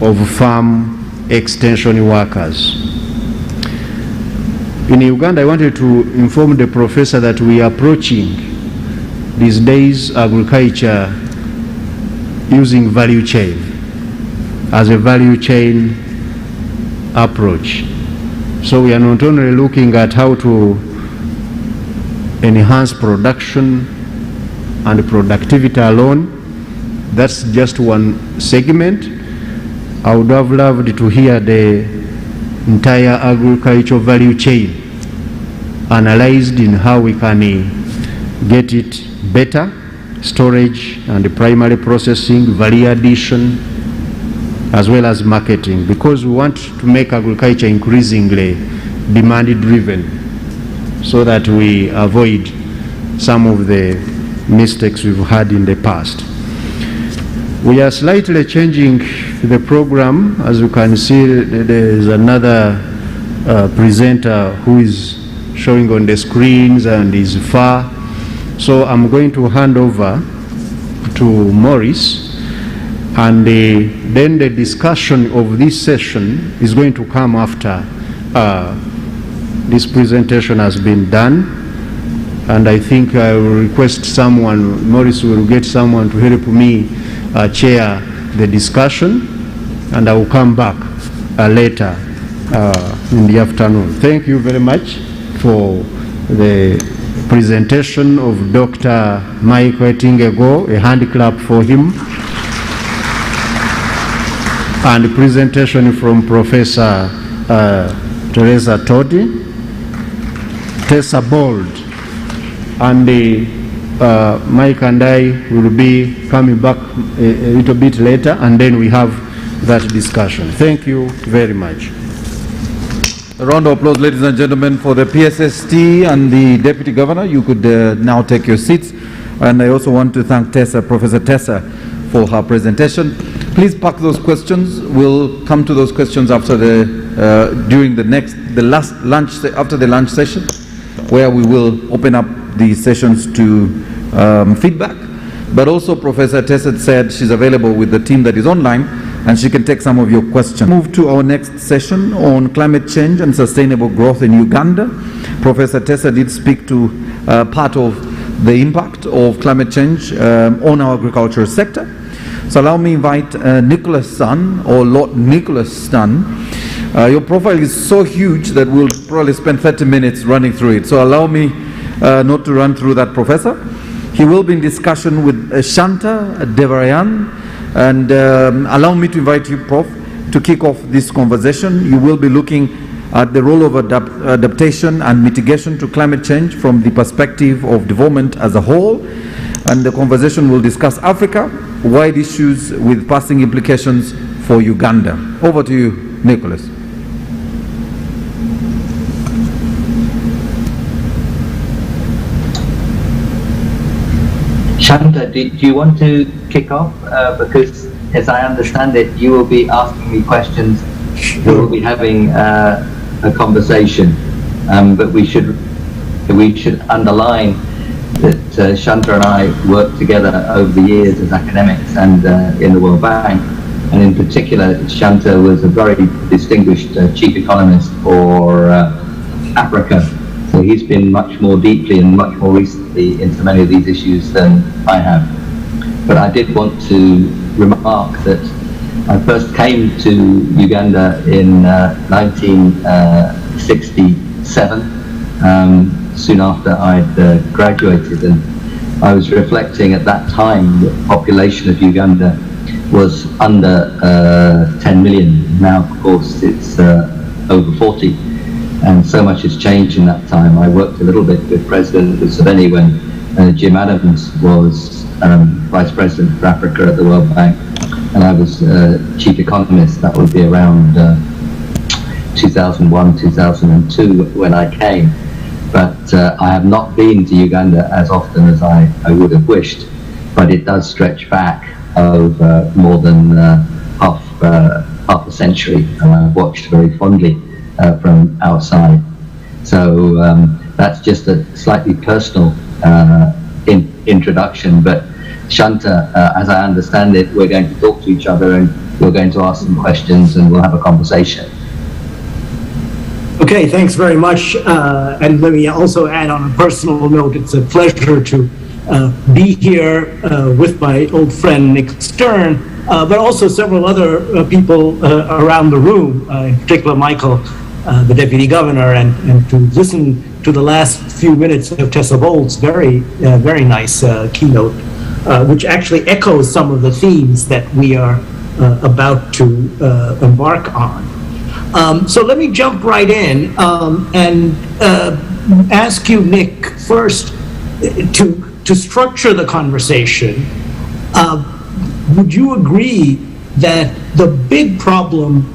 Speaker 6: of farm extension workers. In Uganda, I wanted to inform the professor that we are approaching these days agriculture using value chain as a value chain approach. So we are not only looking at how to enhance production and productivity alone. That's just one segment. I would have loved to hear the entire agricultural value chain analyzed in how we can get it better, storage and primary processing, value addition, as well as marketing, because we want to make agriculture increasingly demand driven so that we avoid some of the mistakes we've had in the past. We are slightly changing the program. As you can see, there is another presenter who is showing on the screens and is far. So I'm going to hand over to Maurice, and then the discussion of this session is going to come after this presentation has been done. And I think I will request someone, Maurice will get someone to help me chair the discussion, and I will come back later in the afternoon. Thank you very much for the presentation of Dr. Michael Tingego. A hand clap for him. And the presentation from Professor Teresa Todi, Tessa Bold, and Mike and I will be coming back a little bit later, and then we have that discussion. Thank you very much.
Speaker 1: A round of applause, ladies and gentlemen, for the PSST and the Deputy Governor. You could now take your seats. And I also want to thank Tessa, Professor Tessa, for her presentation. Please park those questions. We'll come to those questions after after the lunch session, where we will open up the sessions to feedback. But also Professor Tessa said she's available with the team that is online, and she can take some of your questions. Move to our next session on climate change and sustainable growth in Uganda. Professor Tessa did speak to part of the impact of climate change on our agricultural sector. So allow me to invite Nicholas Sun, or Lord Nicholas Sun. Your profile is so huge that we'll probably spend 30 minutes running through it. So allow me not to run through that, Professor. He will be in discussion with Shanta Devarayan, and allow me to invite you, Prof, to kick off this conversation. You will be looking at the role of adaptation and mitigation to climate change from the perspective of development as a whole, and the conversation will discuss Africa, wide issues with passing implications for Uganda. Over to you, Nicholas.
Speaker 9: Shanta, do you want to kick off? Because as I understand it, you will be asking me questions. We will be having a conversation, but we should underline that Shanta and I worked together over the years as academics and in the World Bank, and in particular, Shanta was a very distinguished chief economist for Africa. So he's been much more deeply and much more recently into many of these issues than I have. But I did want to remark that I first came to Uganda in 1967, soon after I'd graduated, and I was reflecting at that time that the population of Uganda was under 10 million. Now, of course, it's over 40. And so much has changed in that time. I worked a little bit with President Museveni when Jim Adams was Vice President for Africa at the World Bank, and I was Chief Economist. That would be around 2001, 2002 when I came. But I have not been to Uganda as often as I would have wished, but it does stretch back over more than half a century, and I've watched very fondly from outside. So that's just a slightly personal introduction, but Shanta, as I understand it, we're going to talk to each other and we're going to ask some questions and we'll have a conversation.
Speaker 10: Okay, thanks very much. And let me also add on a personal note, it's a pleasure to be here with my old friend Nick Stern, but also several other people around the room, in particular Michael, the Deputy Governor, and to listen to the last few minutes of Tessa Bolt's very nice keynote, which actually echoes some of the themes that we are about to embark on. So let me jump right in and ask you, Nick, first to structure the conversation. Would you agree that the big problem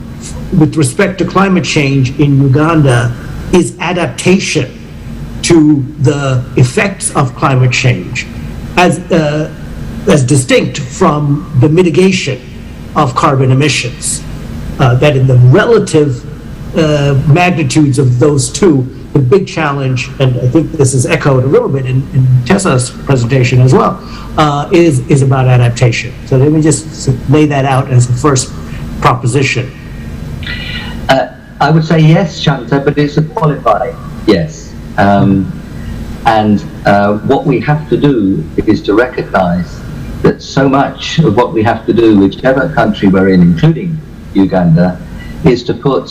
Speaker 10: with respect to climate change in Uganda is adaptation to the effects of climate change, as distinct from the mitigation of carbon emissions? That in the relative magnitudes of those two, the big challenge, and I think this is echoed a little bit in Tessa's presentation as well, is about adaptation. So let me just lay that out as the first proposition.
Speaker 9: I would say yes, Shanta, but it's a qualified yes. And what we have to do is to recognize that so much of what we have to do, whichever country we're in, including Uganda, is to put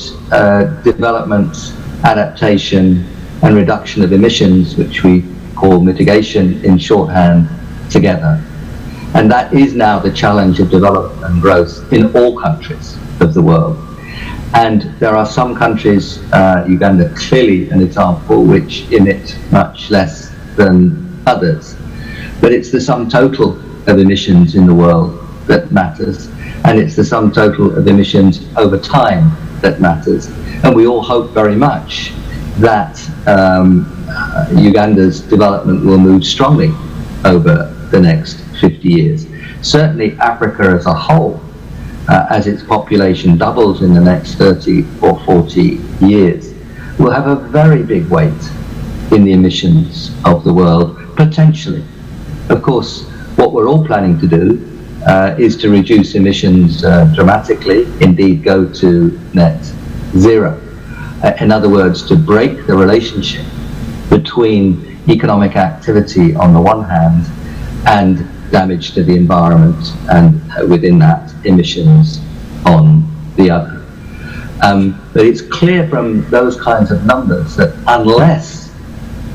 Speaker 9: development, adaptation, and reduction of emissions, which we call mitigation in shorthand, together. And that is now the challenge of development and growth in all countries of the world. And there are some countries, Uganda clearly an example, which emit much less than others. But it's the sum total of emissions in the world that matters. And it's the sum total of emissions over time that matters. And we all hope very much that Uganda's development will move strongly over the next 50 years. Certainly Africa as a whole, as its population doubles in the next 30 or 40 years, will have a very big weight in the emissions of the world, potentially. Of course, what we're all planning to do is to reduce emissions dramatically, indeed go to net zero. In other words, to break the relationship between economic activity on the one hand and damage to the environment, and within that, emissions on the other. But it's clear from those kinds of numbers that unless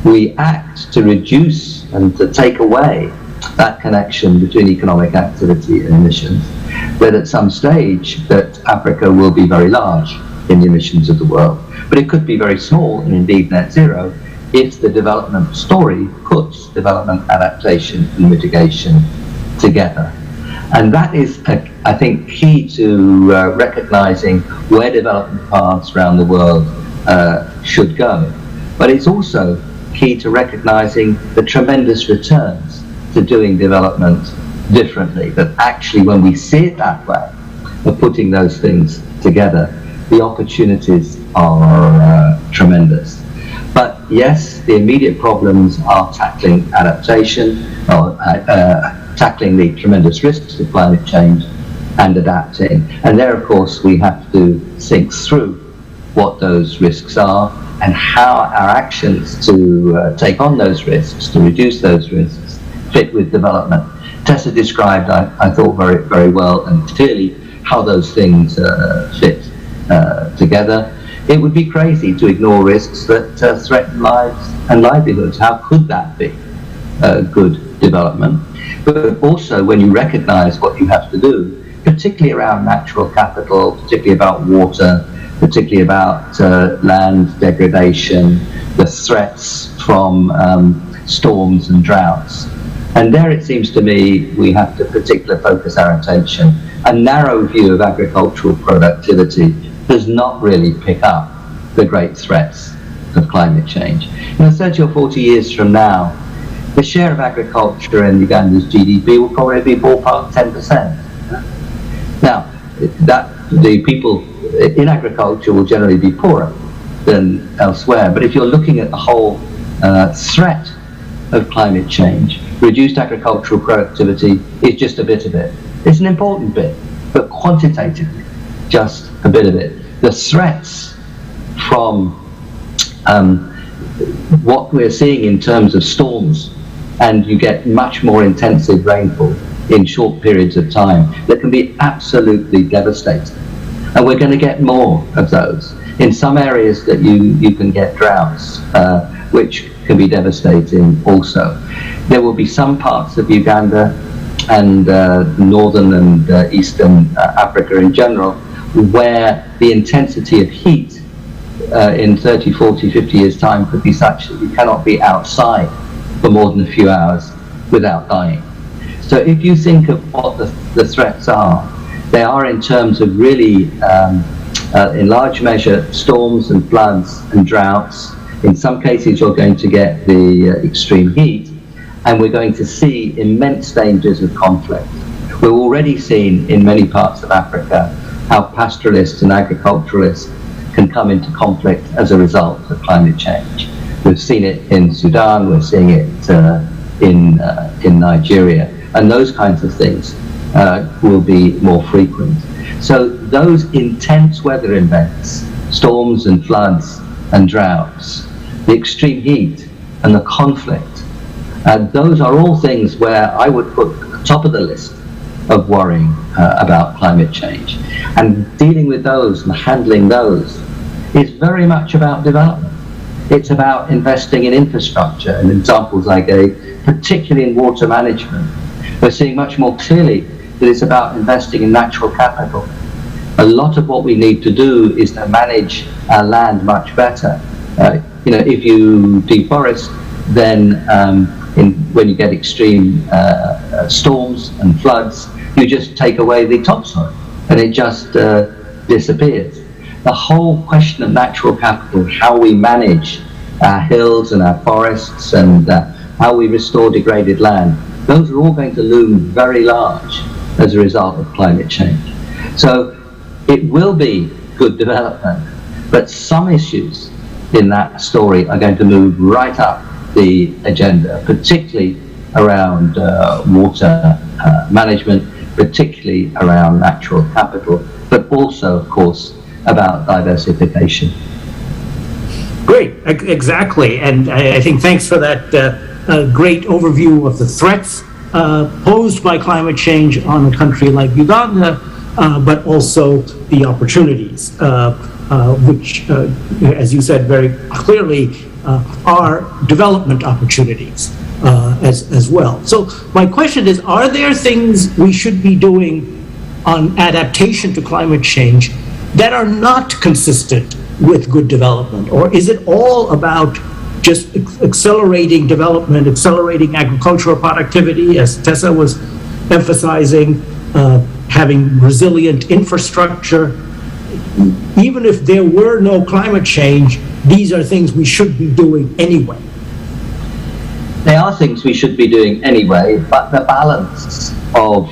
Speaker 9: we act to reduce and to take away that connection between economic activity and emissions, that at some stage that Africa will be very large in the emissions of the world. But it could be very small, and indeed net zero, if the development story puts development, adaptation and mitigation together. And that is, I think, key to recognizing where development paths around the world should go. But it's also key to recognizing the tremendous returns to doing development differently, that actually when we see it that way, of putting those things together, the opportunities are tremendous. But yes, the immediate problems are tackling adaptation, or tackling the tremendous risks of climate change and adapting. And there, of course, we have to think through what those risks are and how our actions to take on those risks, to reduce those risks, fit with development. Tessa described, I thought, very, very well and clearly how those things fit together. It would be crazy to ignore risks that threaten lives and livelihoods. How could that be good development? But also when you recognize what you have to do, particularly around natural capital, particularly about water, particularly about land degradation, the threats from storms and droughts. And there it seems to me we have to particularly focus our attention. A narrow view of agricultural productivity does not really pick up the great threats of climate change. 30 or 40 years from now, the share of agriculture in Uganda's GDP will probably be ballpark 10%. Now, the people in agriculture will generally be poorer than elsewhere, but if you're looking at the whole threat of climate change, reduced agricultural productivity is just a bit of it. It's an important bit, but quantitatively, just a bit of it. The threats from what we're seeing in terms of storms, and you get much more intensive rainfall in short periods of time that can be absolutely devastating. And we're going to get more of those. In some areas that you can get droughts, which can be devastating also. There will be some parts of Uganda and northern and eastern Africa in general where the intensity of heat in 30, 40, 50 years time could be such that you cannot be outside for more than a few hours without dying. So if you think of what the threats are, they are in terms of really, in large measure, storms and floods and droughts. In some cases you're going to get the extreme heat, and we're going to see immense dangers of conflict. We've already seen in many parts of Africa how pastoralists and agriculturalists can come into conflict as a result of climate change. We've seen it in Sudan, we're seeing it in Nigeria, and those kinds of things will be more frequent. So those intense weather events, storms and floods and droughts, the extreme heat and the conflict, those are all things where I would put at the top of the list of worrying about climate change. And dealing with those and handling those is very much about development. It's about investing in infrastructure, and examples I gave, particularly in water management. We're seeing much more clearly that it's about investing in natural capital. A lot of what we need to do is to manage our land much better. If you deforest, then when you get extreme storms and floods, you just take away the topsoil and it just disappears. The whole question of natural capital, how we manage our hills and our forests and how we restore degraded land, those are all going to loom very large as a result of climate change. So it will be good development, but some issues in that story are going to move right up the agenda, particularly around water management, particularly around natural capital, but also, of course, about diversification.
Speaker 10: Great, exactly. And I think thanks for that great overview of the threats posed by climate change on a country like Uganda, but also the opportunities, which, as you said very clearly, are development opportunities as well. So my question is, are there things we should be doing on adaptation to climate change that are not consistent with good development? Or is it all about just accelerating development, accelerating agricultural productivity, as Tessa was emphasizing, having resilient infrastructure? Even if there were no climate change, these are things we should be doing anyway.
Speaker 9: They are things we should be doing anyway, but the balance of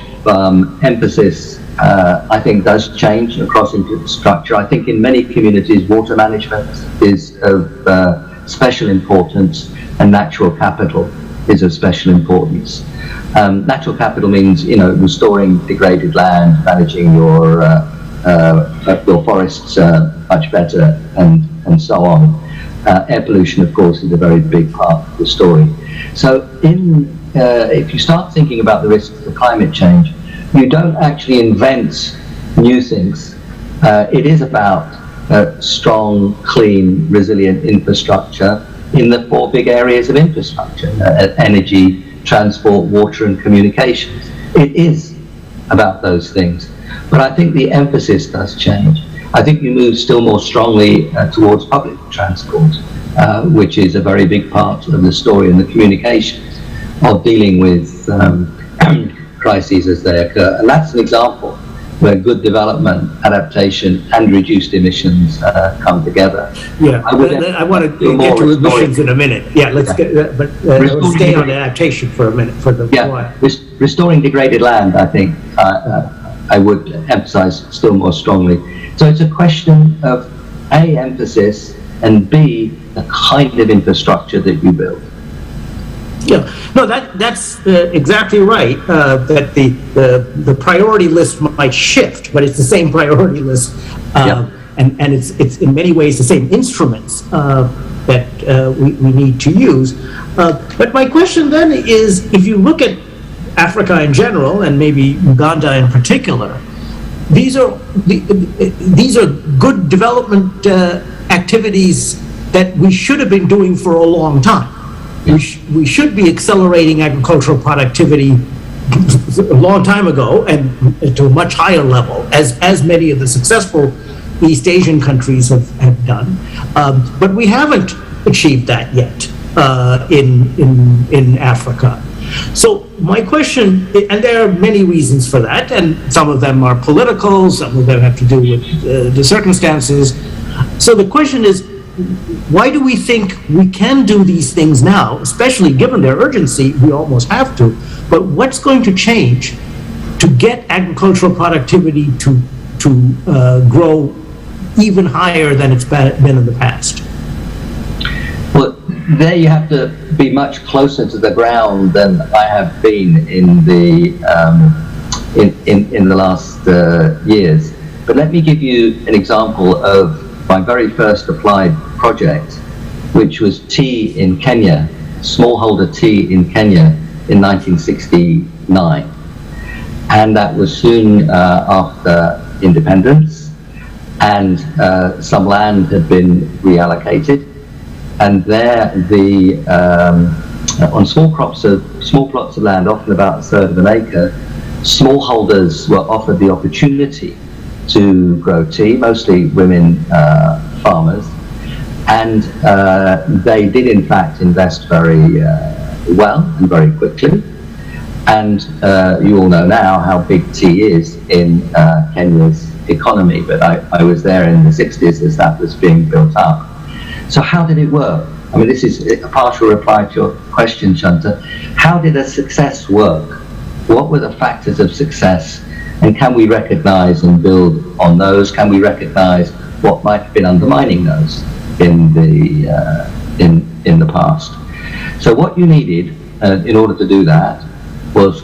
Speaker 9: emphasis, I think, does change across infrastructure. I think in many communities, water management is of special importance, and natural capital is of special importance. Natural capital means, restoring degraded land, managing your forests much better, and so on. Air pollution, of course, is a very big part of the story. So if you start thinking about the risks of climate change, you don't actually invent new things. It is about strong, clean, resilient infrastructure in the four big areas of infrastructure: energy, transport, water, and communications. It is about those things. But I think the emphasis does change. I think you move still more strongly towards public transport, which is a very big part of the story and the communications of dealing with crises as they occur. And that's an example where good development, adaptation, and reduced emissions come together.
Speaker 10: Yeah, I want to get to emissions in a minute. Yeah, let's get, but let's stay on adaptation for a minute.
Speaker 9: Restoring degraded land, I think, I would emphasize still more strongly. So it's a question of A, emphasis, and B, the kind of infrastructure that you build.
Speaker 10: Yeah, no, that's exactly right. That the priority list might shift, but it's the same priority list, and it's in many ways the same instruments that we need to use. But my question then is, if you look at Africa in general, and maybe Uganda in particular, these are good development activities that we should have been doing for a long time. We should be accelerating agricultural productivity a long time ago, and to a much higher level, as many of the successful East Asian countries have done. But we haven't achieved that yet in Africa. So my question, and there are many reasons for that, and some of them are political, some of them have to do with the circumstances. So the question is, why do we think we can do these things now, especially given their urgency? We almost have to. But what's going to change to get agricultural productivity to grow even higher than it's been in the past?
Speaker 9: Well, there you have to be much closer to the ground than I have been in the last years. But let me give you an example of my very first applied project, which was tea in Kenya, smallholder tea in Kenya in 1969. And that was soon after independence, and some land had been reallocated. And there, on small plots of land, often about a third of an acre, smallholders were offered the opportunity to grow tea, mostly women farmers, and they did in fact invest very well and very quickly. And you all know now how big tea is in Kenya's economy, but I was there in the 60s as that was being built up. So how did it work? I mean, this is a partial reply to your question, Shanta. How did a success work? What were the factors of success? And can we recognize and build on those? Can we recognize what might have been undermining those in the past? So what you needed in order to do that was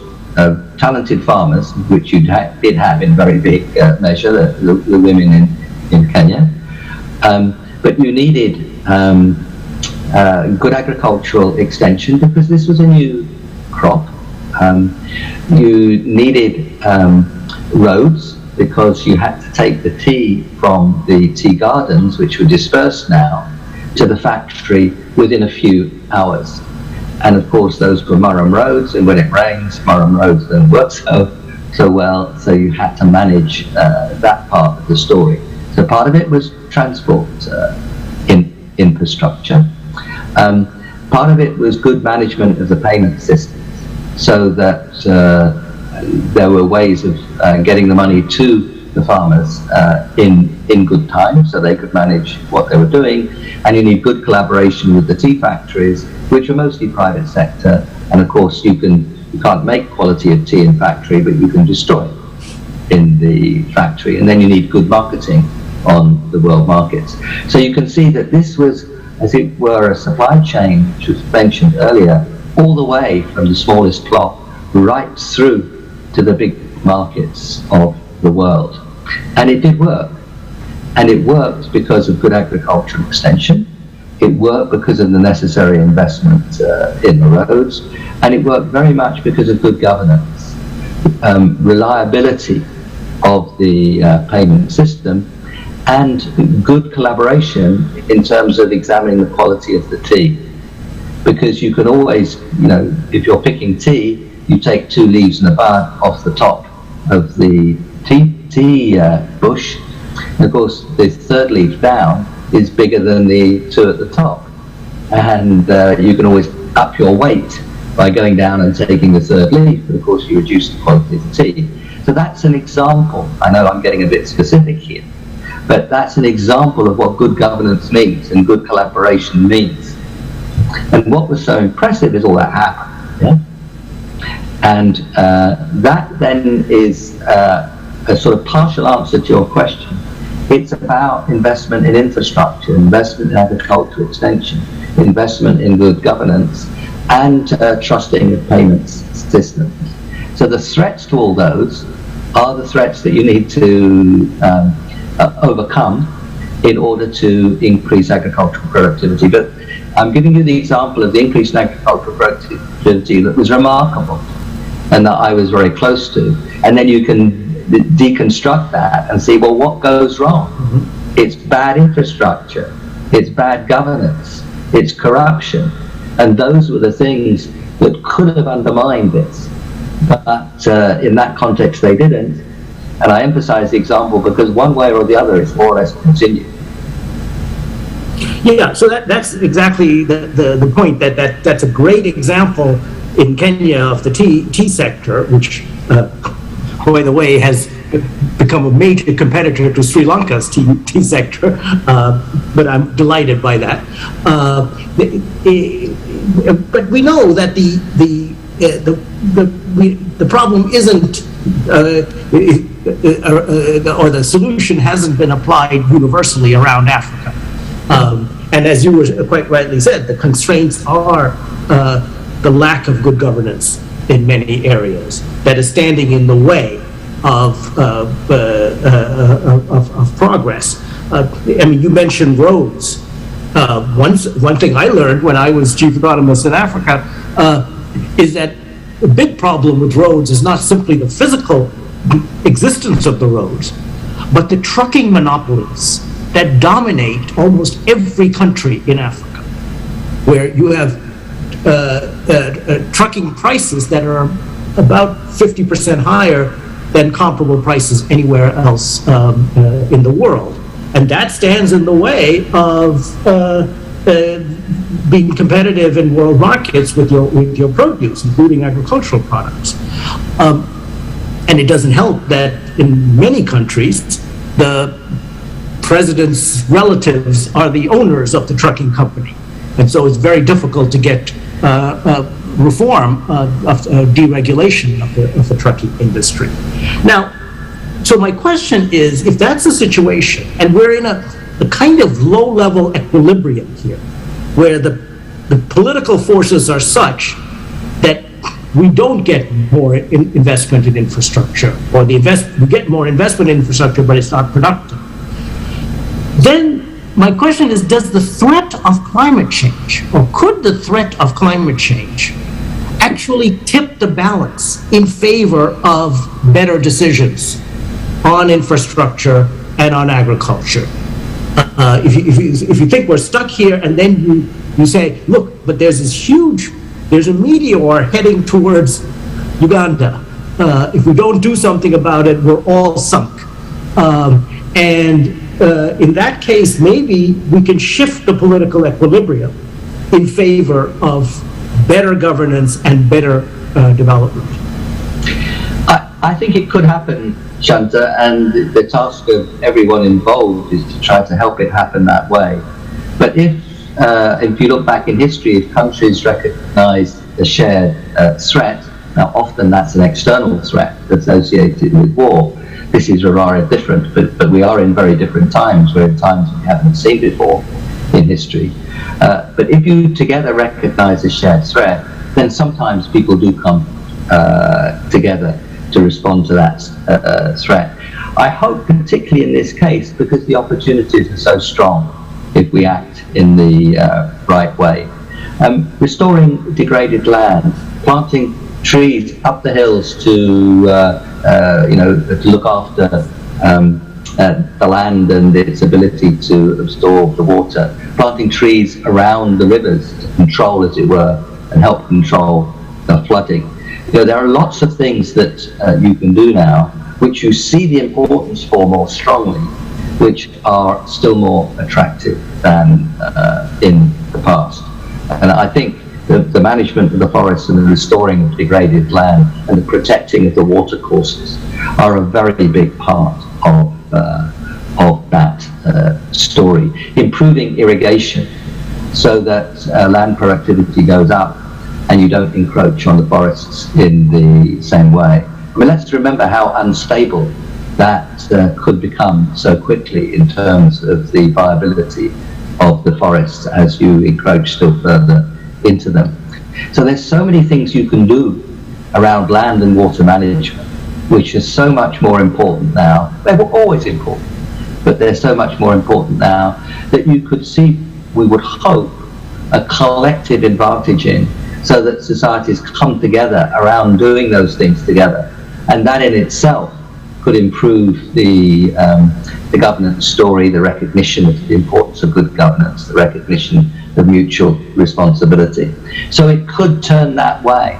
Speaker 9: talented farmers, which you did have in very big measure, the women in Kenya. But you needed good agricultural extension because this was a new crop. You needed roads because you had to take the tea from the tea gardens, which were dispersed now, to the factory within a few hours. And of course those were Murram roads, and when it rains, Murram roads don't work so well, so you had to manage that part of the story. So part of it was transport infrastructure. Part of it was good management of the payment system, so that there were ways of getting the money to the farmers in good time, so they could manage what they were doing. And you need good collaboration with the tea factories, which are mostly private sector. And of course, you can't make quality of tea in factory, but you can destroy it in the factory. And then you need good marketing on the world markets. So you can see that this was, as it were, a supply chain, which was mentioned earlier, all the way from the smallest plot right through to the big markets of the world. And it did work. And it worked because of good agricultural extension. It worked because of the necessary investment in the roads. And it worked very much because of good governance, reliability of the payment system, and good collaboration in terms of examining the quality of the tea. Because you can always, if you're picking tea, you take 2 leaves and a bud off the top of the tea bush. And of course, the 3rd leaf down is bigger than the 2 at the top. And you can always up your weight by going down and taking the 3rd leaf, but of course you reduce the quality of the tea. So that's an example. I know I'm getting a bit specific here, but that's an example of what good governance means and good collaboration means. And what was so impressive is all that happened. Yeah? And that then is a sort of partial answer to your question. It's about investment in infrastructure, investment in agricultural extension, investment in good governance, and trusting of payments systems. So the threats to all those are the threats that you need to overcome in order to increase agricultural productivity. But I'm giving you the example of the increase in agricultural productivity that was remarkable and that I was very close to. And then you can deconstruct that and see, well, what goes wrong? Mm-hmm. It's bad infrastructure, it's bad governance, it's corruption. And those were the things that could have undermined this. But in that context, they didn't. And I emphasize the example because one way or the other, it's more or less continued.
Speaker 10: Yeah, so that's exactly the point, that's a great example in Kenya of the tea sector, which, by the way, has become a major competitor to Sri Lanka's tea sector, but I'm delighted by that. But we know that the problem isn't, or the solution hasn't been applied universally around Africa. And as you were quite rightly said, the constraints are the lack of good governance in many areas that is standing in the way of progress. I mean, you mentioned roads. One thing I learned when I was chief economist in Africa is that the big problem with roads is not simply the physical existence of the roads, but the trucking monopolies that dominate almost every country in Africa, where you have trucking prices that are about 50% higher than comparable prices anywhere else in the world. And that stands in the way of being competitive in world markets with your produce, including agricultural products. And it doesn't help that in many countries, the president's relatives are the owners of the trucking company. And so it's very difficult to get reform of deregulation of the trucking industry. Now, so my question is, if that's the situation, and we're in a kind of low-level equilibrium here, where the political forces are such that we don't get more investment in infrastructure, or we get more investment in infrastructure, but it's not productive. Then my question is, does the threat of climate change, or could the threat of climate change actually tip the balance in favor of better decisions on infrastructure and on agriculture? If you think we're stuck here, and then you say, look, but there's a meteor heading towards Uganda. If we don't do something about it, we're all sunk. In that case, maybe we can shift the political equilibrium in favor of better governance and better development.
Speaker 9: I think it could happen, Shanta, and the task of everyone involved is to try to help it happen that way. But if you look back in history, if countries recognize a shared threat, now often that's an external threat associated with war. This is rara different, but we are in very different times. We're in times we haven't seen before in history. But if you together recognize a shared threat, then sometimes people do come together to respond to that threat. I hope particularly in this case, because the opportunities are so strong if we act in the right way. Restoring degraded land, planting trees up the hills to look after the land and its ability to absorb the water, planting trees around the rivers to control, as it were, and help control the flooding. There are lots of things that you can do now, which you see the importance for more strongly, which are still more attractive than in the past. And I think the management of the forests and the restoring of degraded land and the protecting of the water courses are a very big part of that story. Improving irrigation so that land productivity goes up and you don't encroach on the forests in the same way. I mean, let's remember how unstable that could become so quickly in terms of the viability of the forests as you encroach still further into them. So there's so many things you can do around land and water management, which is so much more important now. They were always important, but they're so much more important now that you could see, we would hope, a collective advantage in, so that societies come together around doing those things together. And that in itself could improve the governance story, the recognition of the importance of good governance, the recognition of mutual responsibility. So it could turn that way,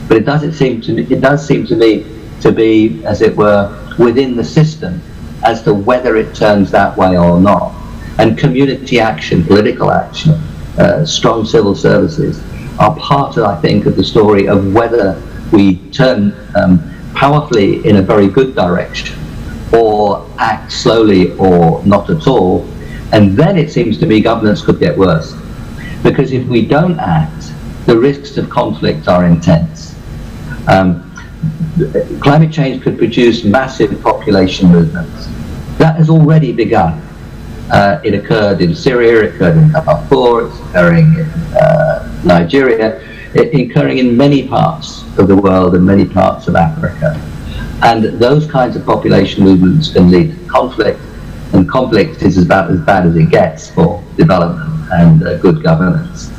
Speaker 9: but it does seem to me to be, as it were, within the system as to whether it turns that way or not. And community action, political action, strong civil services are part, I think, of the story of whether we turn powerfully in a very good direction or act slowly or not at all. And then it seems to me governance could get worse, because if we don't act, the risks of conflict are intense. Climate change could produce massive population movements. That has already begun. It occurred in Syria, it occurred in Darfur, it's occurring in Nigeria, it's occurring in many parts of the world and many parts of Africa. And those kinds of population movements can lead to conflict, and conflict is about as bad as it gets for development and good governance.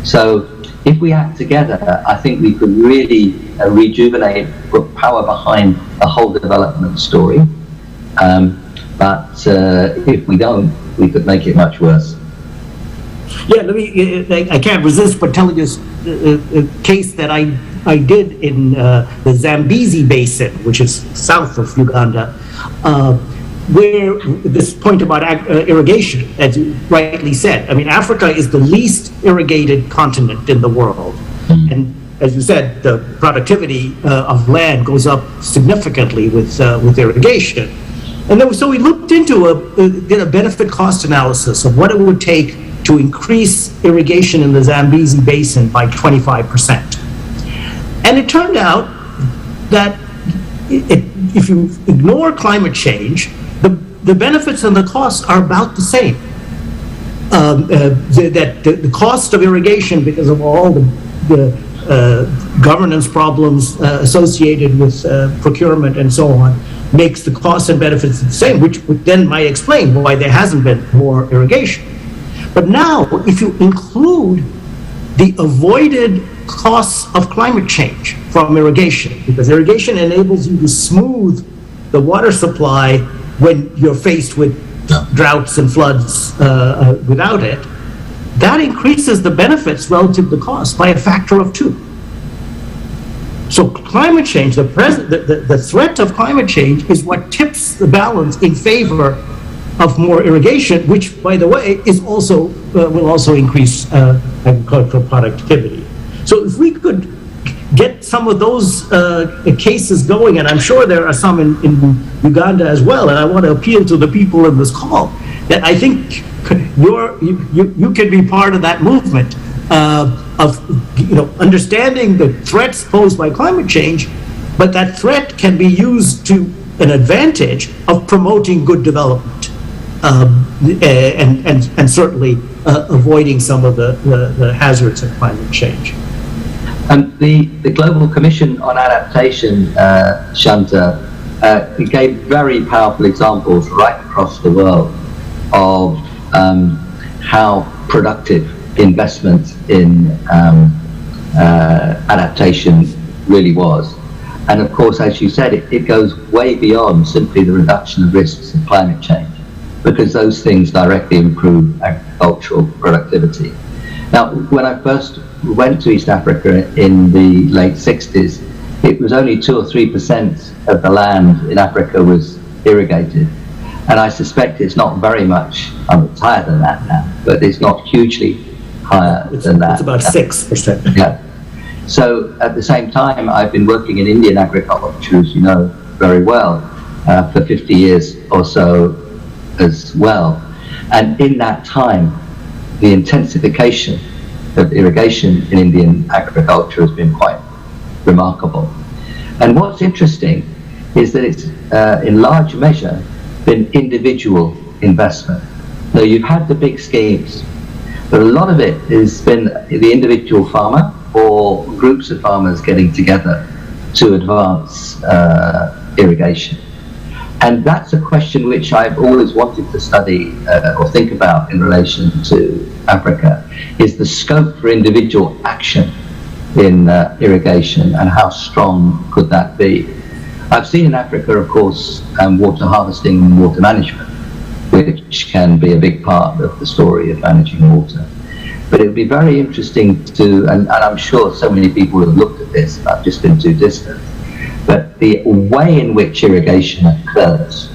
Speaker 9: So if we act together, I think we could really rejuvenate, put power behind the whole development story. But if we don't, we could make it much worse.
Speaker 10: Yeah, I can't resist but telling you a case that I did in the Zambezi Basin, which is south of Uganda, where this point about irrigation, as you rightly said, I mean, Africa is the least irrigated continent in the world. And as you said, the productivity of land goes up significantly with irrigation. And then, so we looked into did a benefit cost analysis of what it would take to increase irrigation in the Zambezi Basin by 25%. And it turned out that if you ignore climate change, the benefits and the costs are about the same. The cost of irrigation, because of all the governance problems associated with procurement and so on, makes the costs and benefits the same, which then might explain why there hasn't been more irrigation. But now, if you include the avoided costs of climate change from irrigation, because irrigation enables you to smooth the water supply when you're faced with droughts and floods without it, that increases the benefits relative to the cost by a factor of 2. So climate change, the threat of climate change is what tips the balance in favor of more irrigation, which, by the way, is also will also increase agricultural productivity. So if we could get some of those cases going, and I'm sure there are some in Uganda as well, and I want to appeal to the people in this call, that I think you can be part of that movement of understanding the threats posed by climate change, but that threat can be used to an advantage of promoting good development and certainly avoiding some of the hazards of climate change.
Speaker 9: And the Global Commission on Adaptation, Shanta, gave very powerful examples right across the world of how productive investment in adaptation really was. And of course, as you said, it goes way beyond simply the reduction of risks of climate change, because those things directly improve agricultural productivity. Now, when I first went to East Africa in the late 60s, it was only 2 or 3% of the land in Africa was irrigated. And I suspect it's not very much, it's higher than that now, but it's not hugely higher than that.
Speaker 10: It's about 6%.
Speaker 9: Yeah. So at the same time, I've been working in Indian agriculture, as you know very well, for 50 years or so as well. And in that time, the intensification of irrigation in Indian agriculture has been quite remarkable. And what's interesting is that it's in large measure been individual investment. So you've had the big schemes, but a lot of it has been the individual farmer or groups of farmers getting together to advance irrigation. And that's a question which I've always wanted to study or think about in relation to Africa, is the scope for individual action in irrigation, and how strong could that be? I've seen in Africa, of course, water harvesting and water management, which can be a big part of the story of managing water. But it would be very interesting to, and I'm sure so many people have looked at this, I've just been too distant, but the way in which irrigation occurs,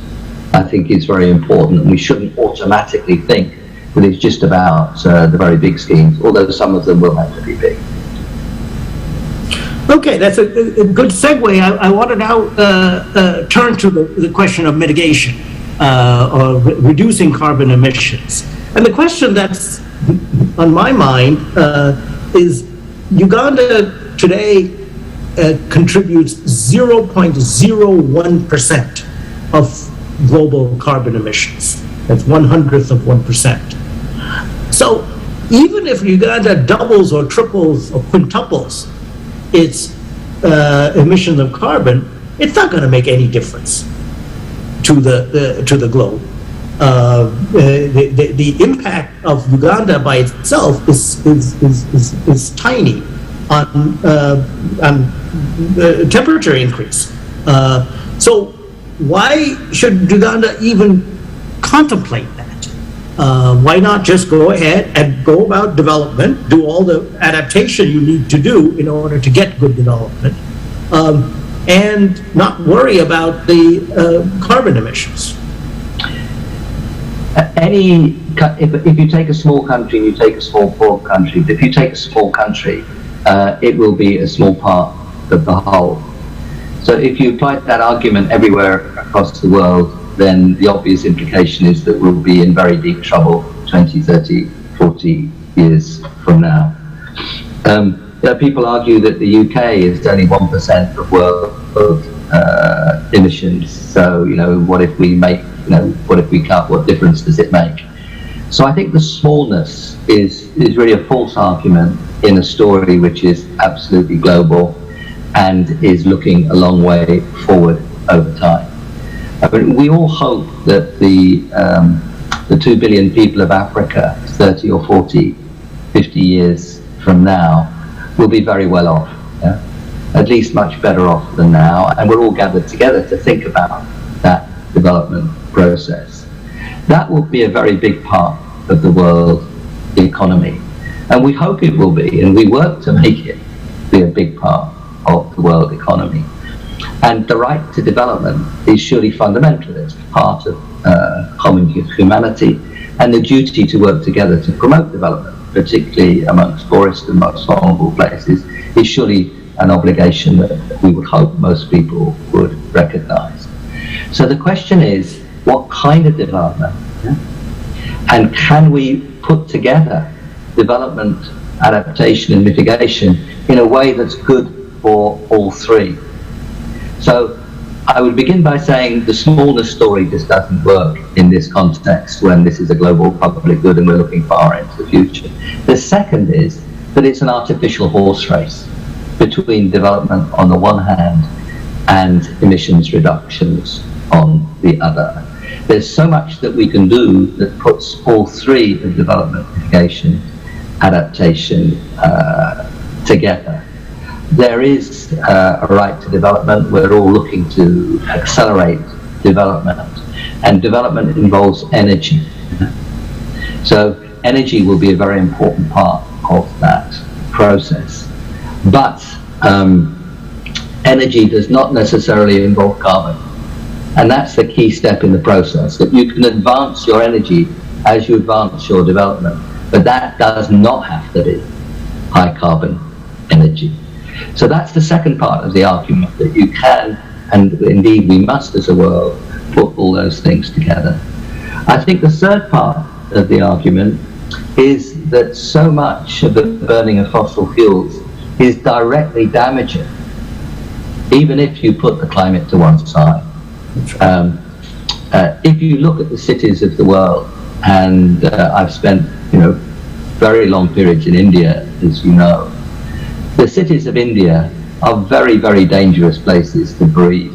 Speaker 9: I think, is very important, and we shouldn't automatically think that it's just about the very big schemes, although some of them will have to be big.
Speaker 10: Okay, that's a good segue. I want to now turn to the question of mitigation or reducing carbon emissions. And the question that's on my mind is Uganda today contributes 0.01% of global carbon emissions. That's 1/100th of 1%. So even if Uganda doubles or triples or quintuples its emissions of carbon, it's not going to make any difference to the globe. The impact of Uganda by itself is tiny on temperature increase. So why should Uganda even contemplate that? Why not just go ahead and go about development, do all the adaptation you need to do in order to get good development, and not worry about the carbon emissions?
Speaker 9: If you take a small country, you take a small poor country. If you take a small country, it will be a small part of the whole. So if you apply that argument everywhere across the world, then the obvious implication is that we'll be in very deep trouble 20, 30, 40 years from now. People argue that the UK is only 1% of world emissions. So, what if we make, what if we cut? What difference does it make? So I think the smallness is really a false argument in a story which is absolutely global and is looking a long way forward over time. We all hope that the 2 billion people of Africa, 30 or 40, 50 years from now, will be very well off, at least much better off than now, and we're all gathered together to think about that development process. That will be a very big part of the world economy, and we hope it will be, and we work to make it be a big part of the world economy. And the right to development is surely fundamental. It's part of common humanity, and the duty to work together to promote development, particularly amongst poorest and most vulnerable places, is surely an obligation that we would hope most people would recognize. So the question is, what kind of development? And can we put together development, adaptation and mitigation in a way that's good for all three? So I would begin by saying the smallness story just doesn't work in this context when this is a global public good and we're looking far into the future. The second is that it's an artificial horse race between development on the one hand and emissions reductions on the other. There's so much that we can do that puts all three of development, mitigation, adaptation together. There is a right to development. We're all looking to accelerate development, and development involves energy. So energy will be a very important part of that process. But energy does not necessarily involve carbon. And that's the key step in the process, that you can advance your energy as you advance your development, but that does not have to be high carbon energy. So that's the second part of the argument, that you can, and indeed we must as a world, put all those things together. I think the third part of the argument is that so much of the burning of fossil fuels is directly damaging, even if you put the climate to one side. If you look at the cities of the world, and I've spent very long periods in India, as you know, the cities of India are very, very dangerous places to breathe.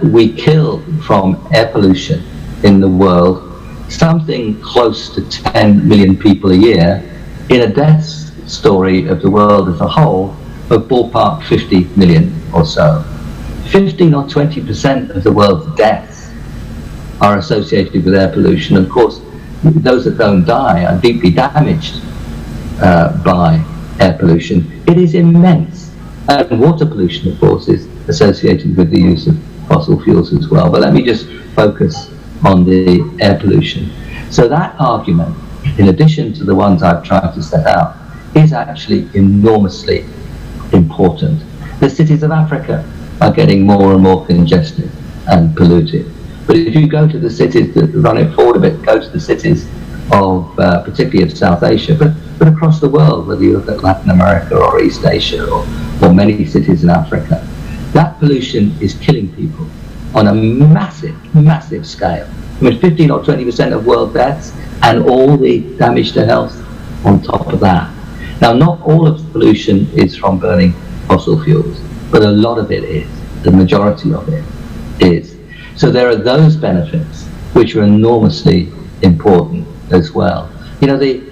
Speaker 9: We kill from air pollution in the world something close to 10 million people a year, in a death story of the world as a whole of ballpark 50 million or so. 15 or 20% of the world's deaths are associated with air pollution. Of course, those that don't die are deeply damaged by air pollution. It is immense. And water pollution, of course, is associated with the use of fossil fuels as well. But let me just focus on the air pollution. So that argument, in addition to the ones I've tried to set out, is actually enormously important. The cities of Africa are getting more and more congested and polluted. But if you go to the cities, that run it forward a bit, go to the cities of, particularly of South Asia, but across the world, whether you look at Latin America or East Asia or many cities in Africa, that pollution is killing people on a massive, massive scale. I mean, 15 or 20% of world deaths and all the damage to health on top of that. Now, not all of the pollution is from burning fossil fuels, but a lot of it is. The majority of it is. So there are those benefits which are enormously important as well. You know, the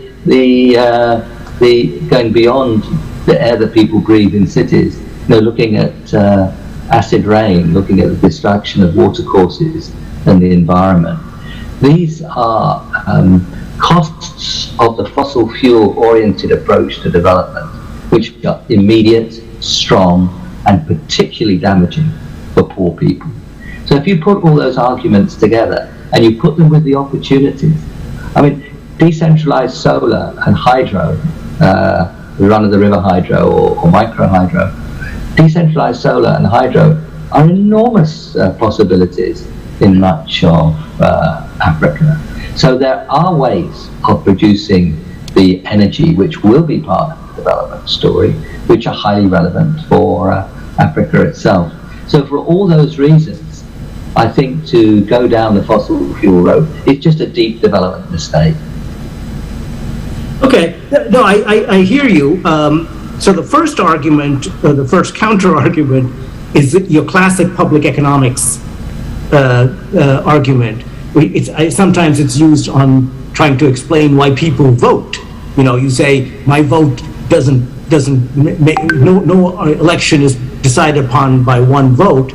Speaker 9: going beyond the air that people breathe in cities, looking at acid rain, looking at the destruction of watercourses and the environment. These are costs of the fossil fuel-oriented approach to development, which are immediate, strong, and particularly damaging for poor people. So if you put all those arguments together and you put them with the opportunities, I mean, decentralized solar and hydro, run-of-the-river hydro or micro-hydro, decentralized solar and hydro are enormous possibilities in much of Africa. So there are ways of producing the energy which will be part of the development story, which are highly relevant for Africa itself. So for all those reasons, I think to go down the fossil fuel road is just a deep development mistake.
Speaker 10: Okay, no, I hear you. So the first argument, the first counter argument, is your classic public economics argument. Sometimes it's used on trying to explain why people vote. You know, you say my vote doesn't make, no election is decided upon by one vote.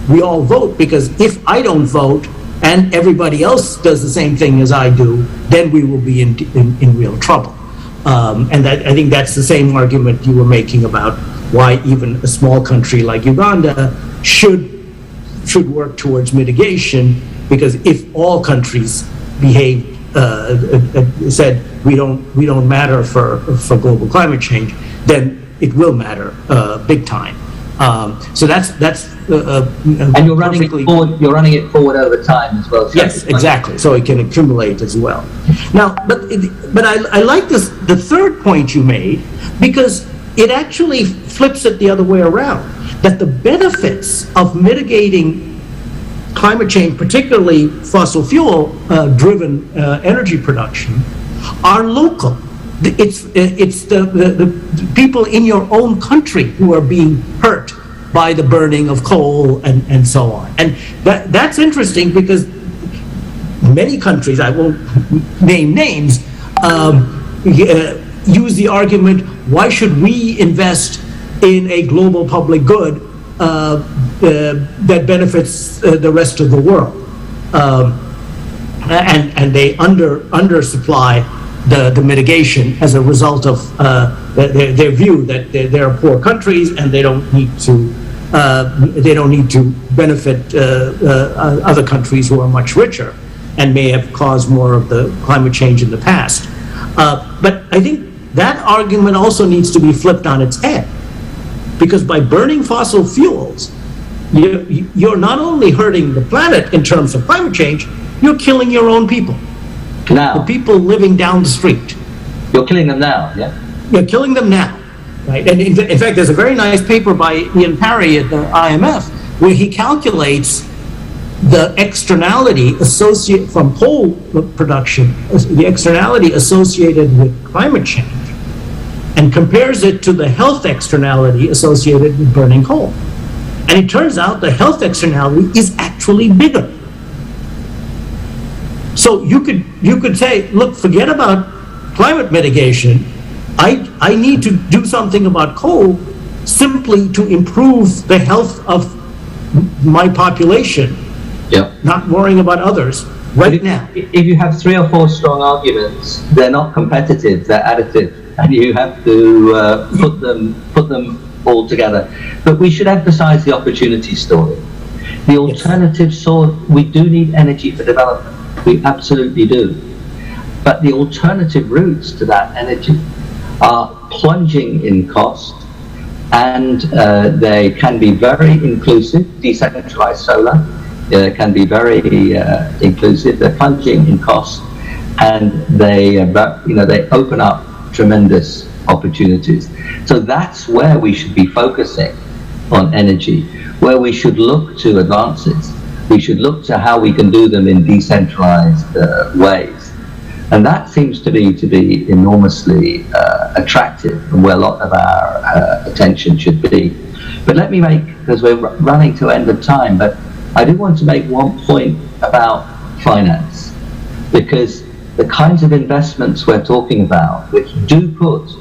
Speaker 10: We all vote because if I don't vote and everybody else does the same thing as I do, then we will be in real trouble. And that, I think that's the same argument you were making about why even a small country like Uganda should work towards mitigation, because if all countries behaved, said we don't matter for global climate change, then it will matter big time. So that's
Speaker 9: and you're running it forward over time as well. So
Speaker 10: yes, exactly. So it can accumulate as well. Now, but I like this, the third point you made, because it actually flips it the other way around. That the benefits of mitigating climate change, particularly fossil fuel driven energy production, are local. It's the people in your own country who are being hurt by the burning of coal and so on. And that's interesting because many countries, I won't name names, use the argument, why should we invest in a global public good that benefits the rest of the world? And they undersupply the mitigation as a result of their view that there are poor countries and they don't need to benefit other countries who are much richer and may have caused more of the climate change in the past. But I think that argument also needs to be flipped on its head, because by burning fossil fuels, you're not only hurting the planet in terms of climate change, you're killing your own people.
Speaker 9: Now,
Speaker 10: the people living down the street.
Speaker 9: You're killing them now, yeah?
Speaker 10: You're killing them now, right? And in fact, there's a very nice paper by Ian Parry at the IMF where he calculates the externality associated from coal production, the externality associated with climate change, and compares it to the health externality associated with burning coal. And it turns out the health externality is actually bigger. So you could say, look, forget about climate mitigation. I need to do something about coal simply to improve the health of my population, not worrying about others now.
Speaker 9: If you have 3 or 4 strong arguments, they're not competitive, they're additive, and you have to put them all together. But we should emphasize the opportunity story. The alternative source, we do need energy for development. We absolutely do. But the alternative routes to that energy are plunging in cost, and they can be very inclusive. Decentralized solar can be very inclusive. They're plunging in cost, and they open up tremendous opportunities. So that's where we should be focusing on energy, where we should look to advances. We should look to how we can do them in decentralized ways. And that seems to be enormously attractive, and where a lot of our attention should be. But let me make, because we're running to end of time, but I do want to make one point about finance, because the kinds of investments we're talking about, which do put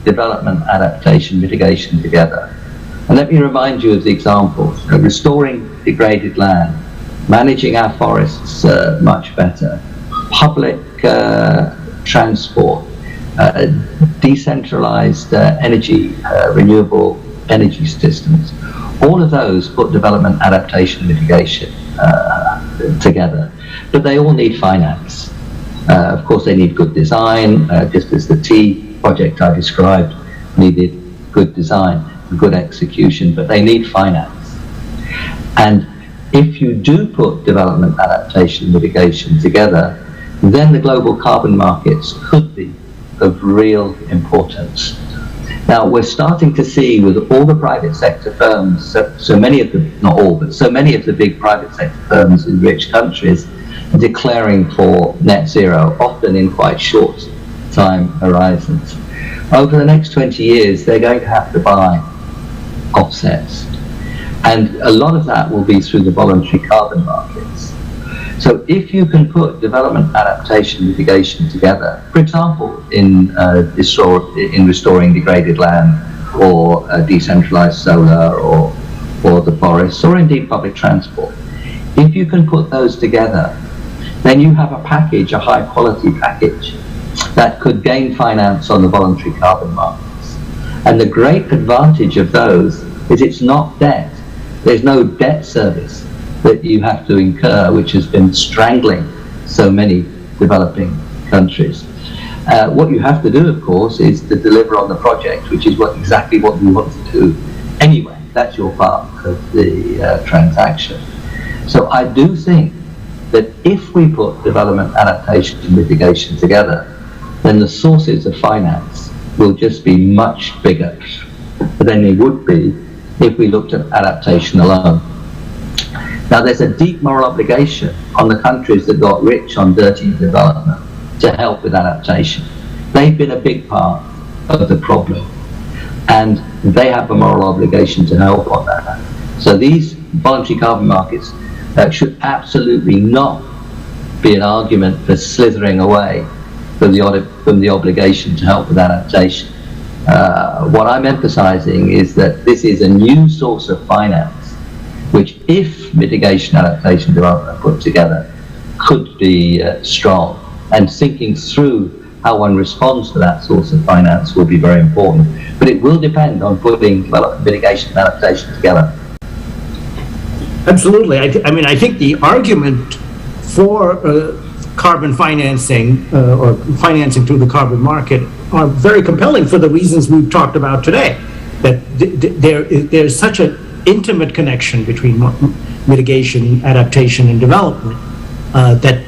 Speaker 9: development, adaptation, mitigation together. And let me remind you of the examples: restoring degraded land, managing our forests much better, public transport, decentralized energy, renewable energy systems. All of those put development, adaptation, mitigation together. But they all need finance. Of course, they need good design, just as the T project I described needed good design, good execution, but they need finance. And if you do put development, adaptation, mitigation together, then the global carbon markets could be of real importance. Now, we're starting to see with all the private sector firms, so many of the, not all, but so many of the big private sector firms in rich countries declaring for net zero, often in quite short time horizons. Over the next 20 years, they're going to have to buy offsets. And a lot of that will be through the voluntary carbon markets. So if you can put development, adaptation, mitigation together, for example, in restoring degraded land, or decentralized solar, or the forests, or indeed public transport, if you can put those together, then you have a package, a high quality package, that could gain finance on the voluntary carbon markets. And the great advantage of those is it's not debt. There's no debt service that you have to incur, which has been strangling so many developing countries. What you have to do, of course, is to deliver on the project, which is exactly what you want to do anyway. That's your part of the transaction. So I do think that if we put development, adaptation, and mitigation together, then the sources of finance will just be much bigger than they would be if we looked at adaptation alone. Now, there's a deep moral obligation on the countries that got rich on dirty development to help with adaptation. They've been a big part of the problem, and they have a moral obligation to help on that. So these voluntary carbon markets should absolutely not be an argument for slithering away from the obligation to help with adaptation. What I'm emphasizing is that this is a new source of finance, which, if mitigation, adaptation, development are put together, could be strong. And thinking through how one responds to that source of finance will be very important. But it will depend on putting development, mitigation, and adaptation together.
Speaker 10: Absolutely. I mean, I think the argument for carbon financing or financing through the carbon market are very compelling for the reasons we've talked about today. That there's such an intimate connection between mitigation, adaptation, and development that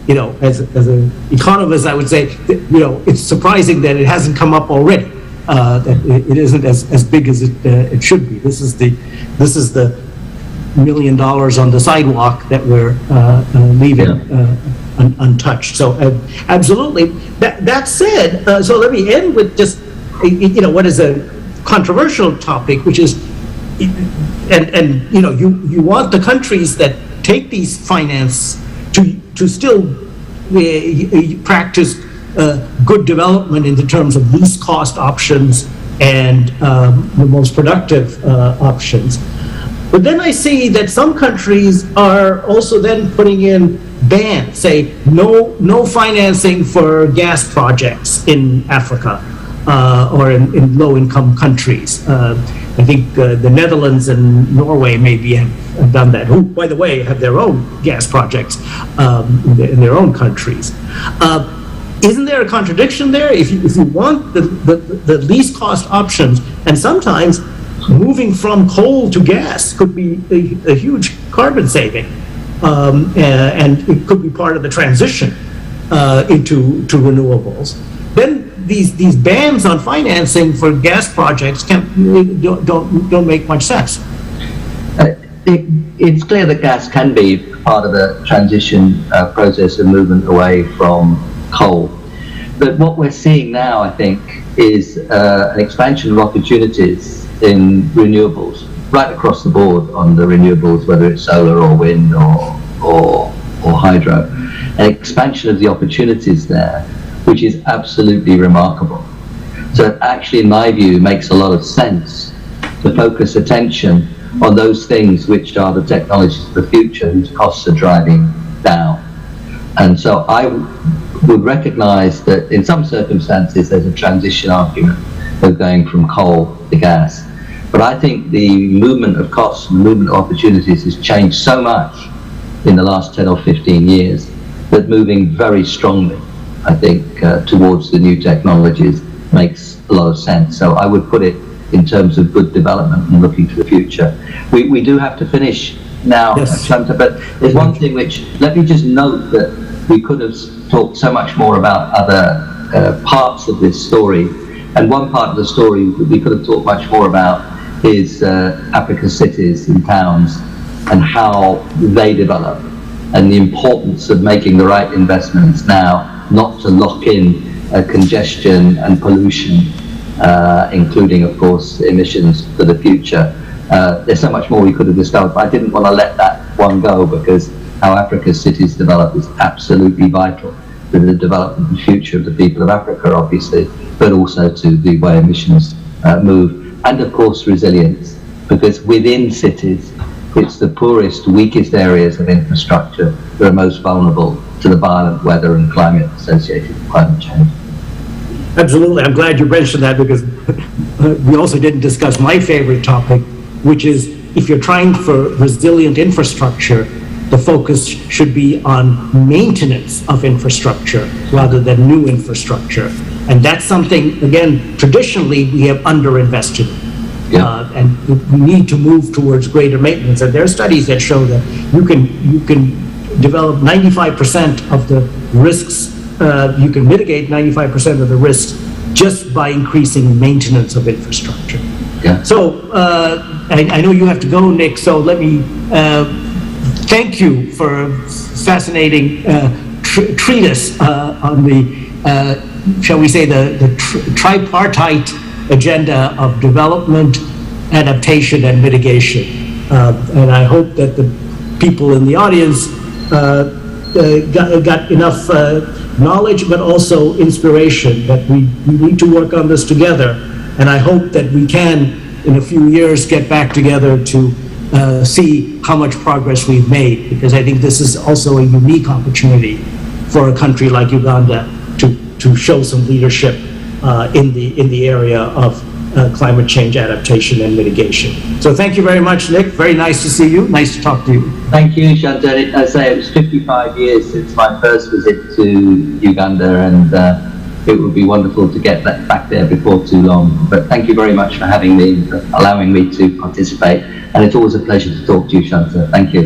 Speaker 10: you know, as an economist, I would say that, you know, it's surprising that it hasn't come up already. That it isn't as big as it should be. This is the $1 million on the sidewalk that we're leaving untouched. So absolutely. That said, so let me end with just you know, what is a controversial topic, which is, and you know, you want the countries that take these finance to still practice good development in the terms of least cost options and the most productive options. But then I see that some countries are also then putting in bans, say no financing for gas projects in Africa or in low-income countries. I think the Netherlands and Norway maybe have done that, who, by the way, have their own gas projects in their own countries. Isn't there a contradiction there? If you want the least cost options, and sometimes moving from coal to gas could be a huge carbon saving, and it could be part of the transition into renewables. Then these bans on financing for gas projects don't make much sense.
Speaker 9: It's clear that gas can be part of the transition process of movement away from coal. But what we're seeing now, I think, is an expansion of opportunities in renewables, right across the board on the renewables, whether it's solar or wind or hydro. An expansion of the opportunities there, which is absolutely remarkable. So it actually, in my view, makes a lot of sense to focus attention on those things which are the technologies of the future, whose costs are driving down. And so I would recognize that in some circumstances there's a transition argument of going from coal to gas. But I think the movement of costs and the movement of opportunities has changed so much in the last 10 or 15 years that moving very strongly, I think, towards the new technologies makes a lot of sense. So I would put it in terms of good development and looking to the future. We do have to finish now,
Speaker 10: yes.
Speaker 9: Shanta, but there's one thing which, let me just note that we could have talked so much more about other parts of this story. And one part of the story that we could have talked much more about is Africa's cities and towns and how they develop, and the importance of making the right investments now, not to lock in congestion and pollution, including, of course, emissions for the future. There's so much more we could have discovered, but I didn't want to let that one go, because how Africa's cities develop is absolutely vital to the development and future of the people of Africa, obviously, but also to the way emissions move, and of course resilience, because within cities, it's the poorest, weakest areas of infrastructure that are most vulnerable to the violent weather and climate associated with climate change.
Speaker 10: Absolutely. I'm glad you mentioned that, because we also didn't discuss my favorite topic, which is if you're trying for resilient infrastructure, the focus should be on maintenance of infrastructure rather than new infrastructure. And that's something, again, traditionally we have underinvested in.
Speaker 9: Yeah.
Speaker 10: And we need to move towards greater maintenance. And there are studies that show that you can develop 95% of the risks, you can mitigate 95% of the risks just by increasing maintenance of infrastructure.
Speaker 9: Yeah.
Speaker 10: So I know you have to go, Nick, so let me thank you for a fascinating treatise on the, shall we say, the tripartite agenda of development, adaptation, and mitigation. And I hope that the people in the audience got enough knowledge, but also inspiration that we need to work on this together. And I hope that we can, in a few years, get back together to see how much progress we've made, because I think this is also a unique opportunity for a country like Uganda to show some leadership in the area of climate change adaptation and mitigation. So thank you very much, Nick. Very nice to see you. Nice to talk to you.
Speaker 9: Thank you, Shanta. As I say, it was 55 years since my first visit to Uganda, and it would be wonderful to get that back there before too long. But thank you very much for having me, for allowing me to participate. And it's always a pleasure to talk to you, Shanta. Thank you.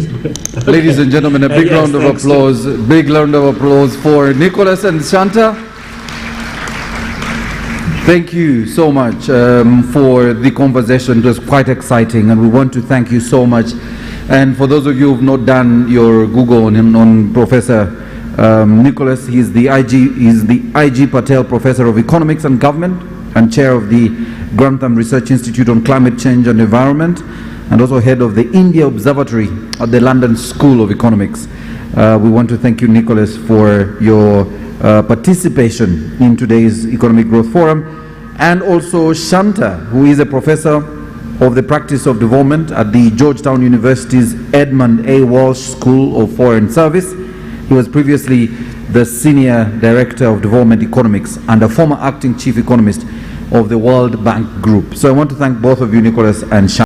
Speaker 1: Ladies and gentlemen, a big round of applause. Big round of applause for Nicholas and Shanta. Thank you so much for the conversation. It was quite exciting, and we want to thank you so much. And for those of you who have not done your Google on Professor Nicholas, he's the IG Patel Professor of Economics and Government and Chair of the Grantham Research Institute on Climate Change and Environment, and also Head of the India Observatory at the London School of Economics. We want to thank you, Nicholas, for your participation in today's Economic Growth Forum, and also Shanta, who is a professor of the practice of development at the Georgetown University's Edmund A. Walsh School of Foreign Service. He was previously the Senior Director of Development Economics and a former Acting Chief Economist of the World Bank Group. So I want to thank both of you, Nicholas and Shanta.